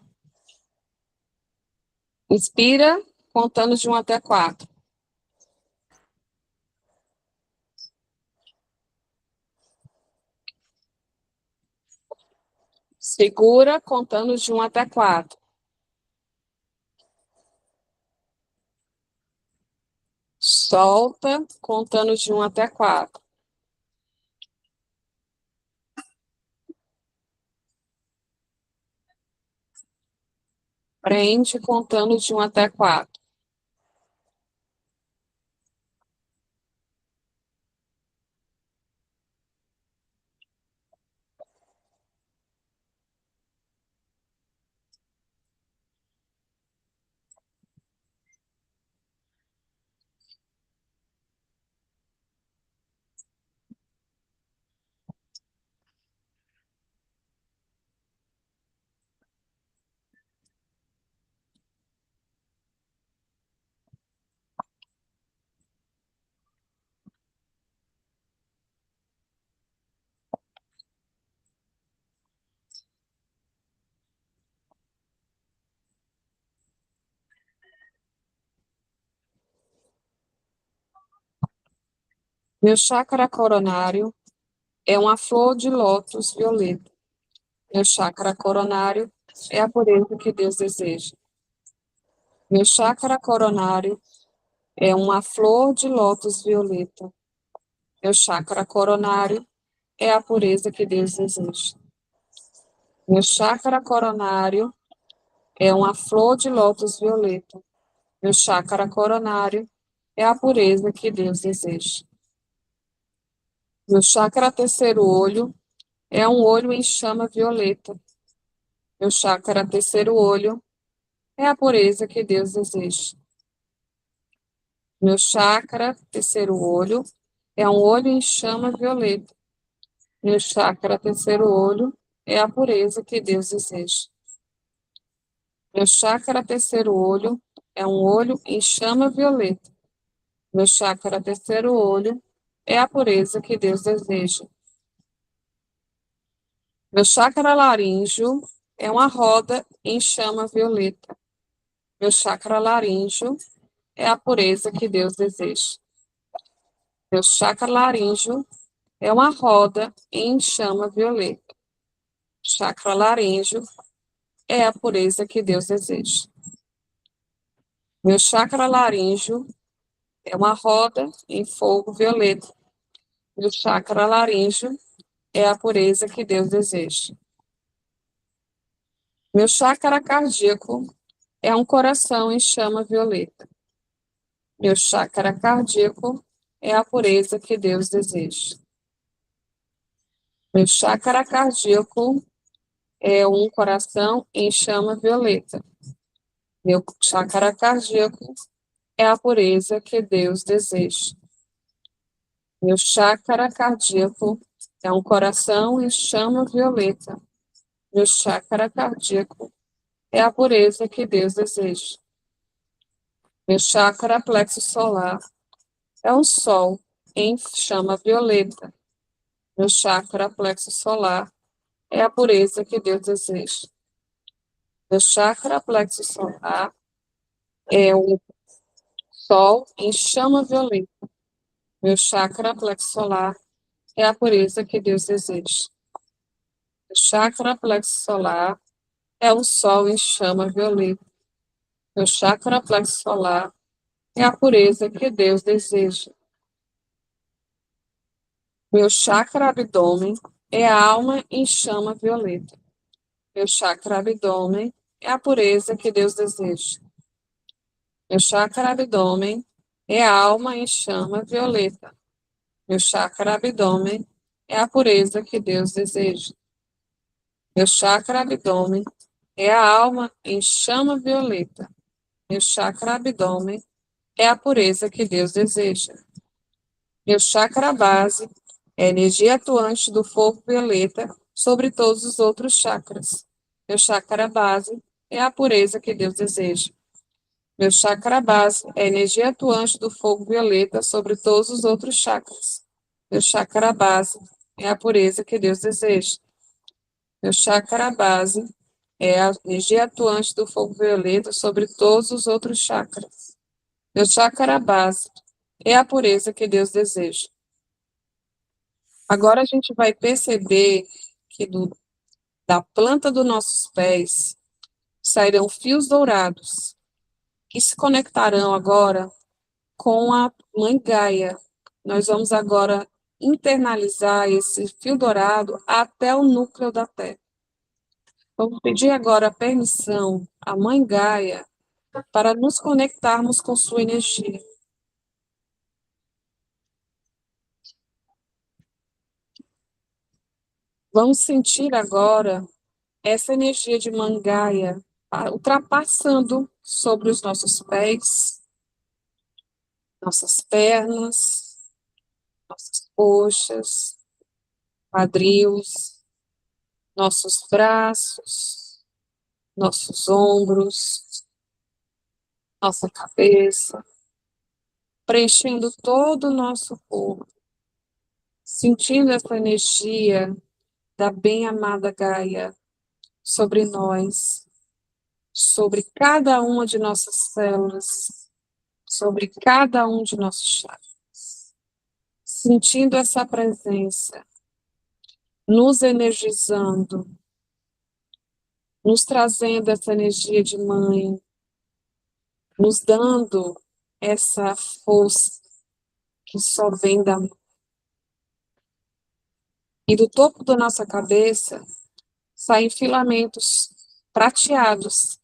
[SPEAKER 1] Inspira, contando de 1 até 4. Segura, contando de 1 até 4. Solta, contando de 1 até 4. Prende, contando de 1 até 4. Meu chakra coronário é uma flor de lótus violeta. Meu chakra coronário é a pureza que Deus deseja. Meu chakra coronário é uma flor de lótus violeta. Meu chakra coronário é a pureza que Deus deseja. Meu chakra coronário é uma flor de lótus violeta. Meu chakra coronário é a pureza que Deus deseja. Meu chakra terceiro olho é um olho em chama violeta. Meu chakra terceiro olho é a pureza que Deus deseja. Meu chakra terceiro olho é um olho em chama violeta. Meu chakra terceiro olho é a pureza que Deus deseja. Meu chakra terceiro olho é um olho em chama violeta. Meu chakra terceiro olho é a pureza que Deus deseja. Meu chakra laríngeo é uma roda em chama violeta. Meu chakra laríngeo é a pureza que Deus deseja. Meu chakra laríngeo é uma roda em chama violeta. Chakra laríngeo é a pureza que Deus deseja. Meu chakra laríngeo é uma roda em fogo violeta. Meu chakra laríngeo é a pureza que Deus deseja. Meu chakra cardíaco é um coração em chama violeta. Meu chakra cardíaco é a pureza que Deus deseja. Meu chakra cardíaco é um coração em chama violeta. Meu chakra cardíaco é a pureza que Deus deseja. Meu chakra cardíaco é um coração em chama violeta. Meu chakra cardíaco é a pureza que Deus deseja. Meu chakra plexo solar é um sol em chama violeta. Meu chakra plexo solar é a pureza que Deus deseja. Meu chakra plexo solar é um sol em chama violeta. Meu chakra plexo solar é a pureza que Deus deseja. Meu chakra plexo solar é um sol em chama violeta. Meu chakra plexo solar é a pureza que Deus deseja. Meu chakra abdômen é a alma em chama violeta. Meu chakra abdômen é a pureza que Deus deseja. Meu chakra abdômen é a alma em chama violeta. Meu chakra abdômen é a pureza que Deus deseja. Meu chakra abdômen é a alma em chama violeta. Meu chakra abdômen é a pureza que Deus deseja. Meu chakra base é a energia atuante do fogo violeta sobre todos os outros chakras. Meu chakra base é a pureza que Deus deseja. Meu chakra base é a energia atuante do fogo violeta sobre todos os outros chakras. Meu chakra base é a pureza que Deus deseja. Meu chakra base é a energia atuante do fogo violeta sobre todos os outros chakras. Meu chakra base é a pureza que Deus deseja. Agora a gente vai perceber que da planta dos nossos pés sairão fios dourados que se conectarão agora com a Mãe Gaia. Nós vamos agora internalizar esse fio dourado até o núcleo da Terra. Vamos pedir agora permissão à Mãe Gaia para nos conectarmos com sua energia. Vamos sentir agora essa energia de Mãe Gaia ultrapassando sobre os nossos pés, nossas pernas, nossas coxas, quadris, nossos braços, nossos ombros, nossa cabeça, preenchendo todo o nosso corpo, sentindo essa energia da bem-amada Gaia sobre nós, sobre cada uma de nossas células, sobre cada um de nossos chakras. sentindo essa presença, nos energizando, nos trazendo essa energia de mãe, nos dando essa força que só vem da mãe. E do topo da nossa cabeça saem filamentos prateados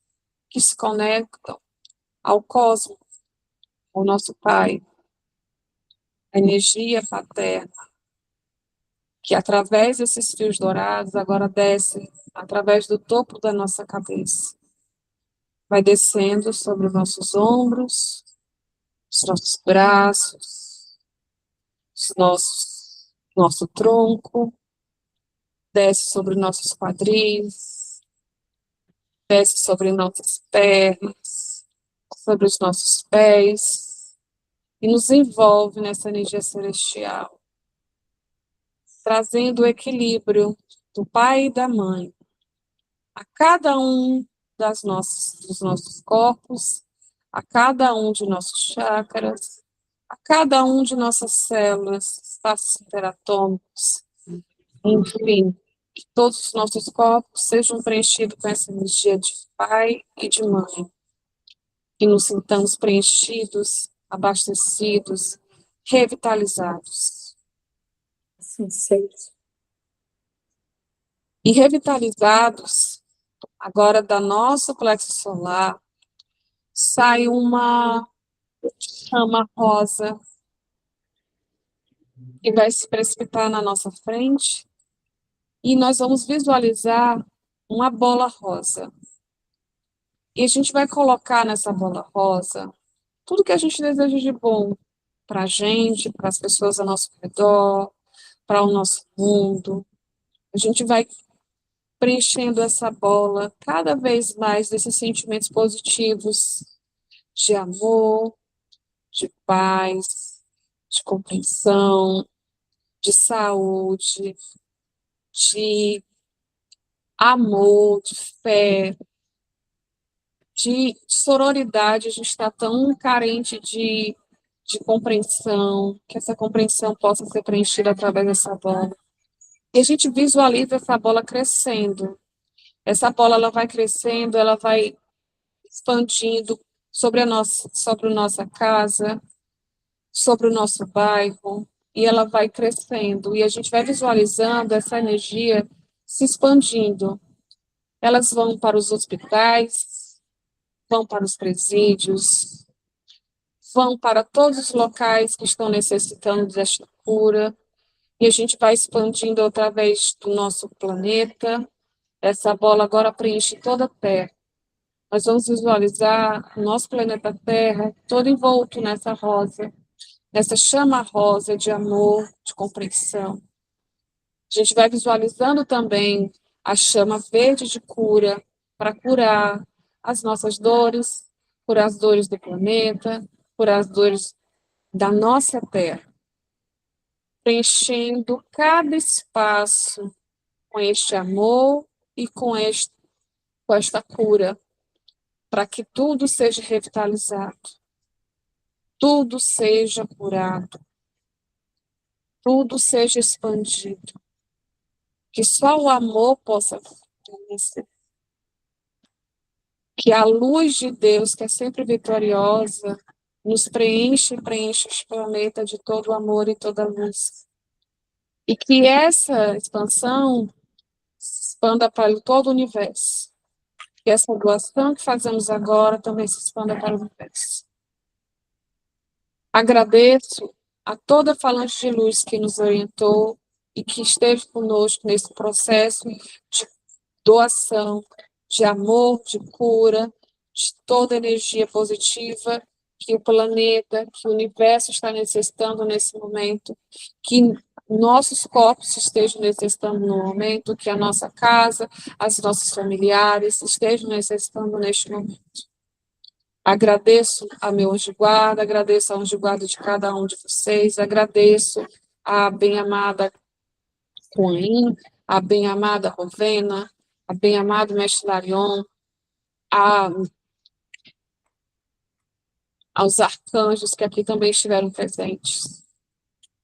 [SPEAKER 1] que se conectam ao cosmos, ao nosso Pai, a energia paterna, que através desses fios dourados agora desce através do topo da nossa cabeça. Vai descendo sobre os nossos ombros, os nossos braços, nosso tronco, desce sobre nossos quadris, desce sobre nossas pernas, sobre os nossos pés, e nos envolve nessa energia celestial, trazendo o equilíbrio do pai e da mãe a cada um dos nossos corpos, a cada um de nossos chakras, a cada um de nossas células, espaços interatômicos, enfim, que todos os nossos corpos sejam preenchidos com essa energia de pai e de mãe, que nos sintamos preenchidos, abastecidos, revitalizados.
[SPEAKER 2] Assim seja.
[SPEAKER 1] E revitalizados, agora da nossa plexo solar, sai uma chama rosa que vai se precipitar na nossa frente e nós vamos visualizar uma bola rosa. E a gente vai colocar nessa bola rosa tudo que a gente deseja de bom para a gente, para as pessoas ao nosso redor, para o nosso mundo. A gente vai preenchendo essa bola cada vez mais desses sentimentos positivos de amor, de paz, de compreensão, de saúde, de amor, de fé, de sororidade. A gente está tão carente de compreensão, que essa compreensão possa ser preenchida através dessa bola. E a gente visualiza essa bola crescendo. Essa bola ela vai crescendo, ela vai expandindo sobre a nossa casa, sobre o nosso bairro, e ela vai crescendo. E a gente vai visualizando essa energia se expandindo. Elas vão para os hospitais, vão para os presídios, vão para todos os locais que estão necessitando desta cura, e a gente vai expandindo através do nosso planeta. Essa bola agora preenche toda a Terra. Nós vamos visualizar o nosso planeta Terra todo envolto nessa rosa, nessa chama rosa de amor, de compreensão. A gente vai visualizando também a chama verde de cura, para curar as nossas dores, curar as dores do planeta, curar as dores da nossa Terra, preenchendo cada espaço com este amor e com esta cura, para que tudo seja revitalizado, tudo seja curado, tudo seja expandido, que só o amor possa permanecer, que a luz de Deus, que é sempre vitoriosa, nos preenche e preenche este planeta de todo amor e toda luz. E que essa expansão se expanda para todo o universo. Que essa doação que fazemos agora também se expanda para o universo. Agradeço a toda falante de luz que nos orientou e que esteve conosco nesse processo de doação, de amor, de cura, de toda energia positiva que o planeta, que o universo está necessitando nesse momento, que nossos corpos estejam necessitando no momento, que a nossa casa, as nossos familiares estejam necessitando neste momento. Agradeço a meu anjo guarda, agradeço ao anjo guarda de cada um de vocês, agradeço a bem-amada Kuan Yin, a bem-amada Rovena, a bem-amado Mestre Larion, aos arcanjos que aqui também estiveram presentes.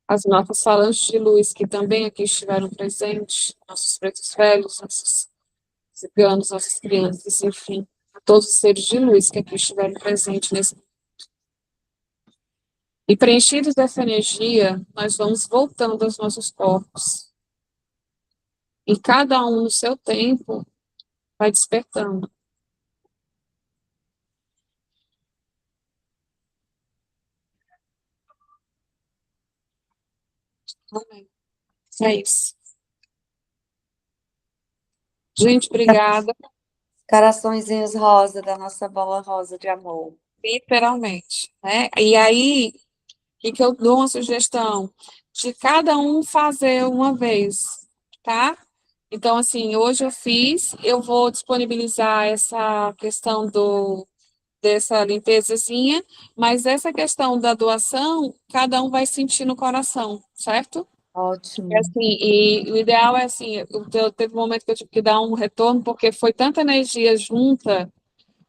[SPEAKER 1] as nossas falanges de luz que também aqui estiveram presentes, nossos pretos velhos, nossos ciganos, nossas crianças, enfim, todos os seres de luz que aqui estiveram presentes nesse. E preenchidos dessa energia, nós vamos voltando aos nossos corpos. E cada um no seu tempo vai despertando. Amém. É isso. Gente, obrigada.
[SPEAKER 2] Coraçõezinhos rosa da nossa bola rosa de amor.
[SPEAKER 1] Literalmente, né? E aí, o que eu dou uma sugestão? De cada um fazer uma vez, tá? Então, assim, hoje eu fiz, eu vou disponibilizar essa questão dessa limpezazinha, mas essa questão da doação, cada um vai sentir no coração, certo?
[SPEAKER 2] Ótimo.
[SPEAKER 1] Assim, e o ideal é assim, teve um momento que eu tive que dar um retorno, porque foi tanta energia junta,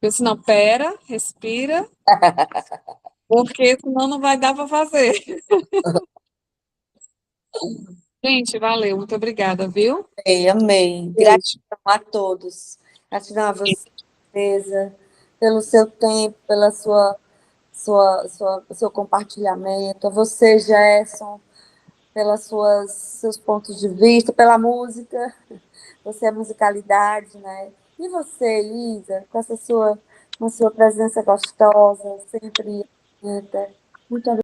[SPEAKER 1] eu disse, não, pera, respira, porque senão não vai dar para fazer. Gente, valeu, muito obrigada, viu?
[SPEAKER 2] Amei.
[SPEAKER 1] Beijo.
[SPEAKER 2] Gratidão a todos. Gratidão a você, Teresa, pelo seu tempo, pela seu compartilhamento. A você, Gerson, pelas seus pontos de vista, pela música. Você é musicalidade, né? E você, Isa, com a sua presença gostosa, sempre. Muito obrigada.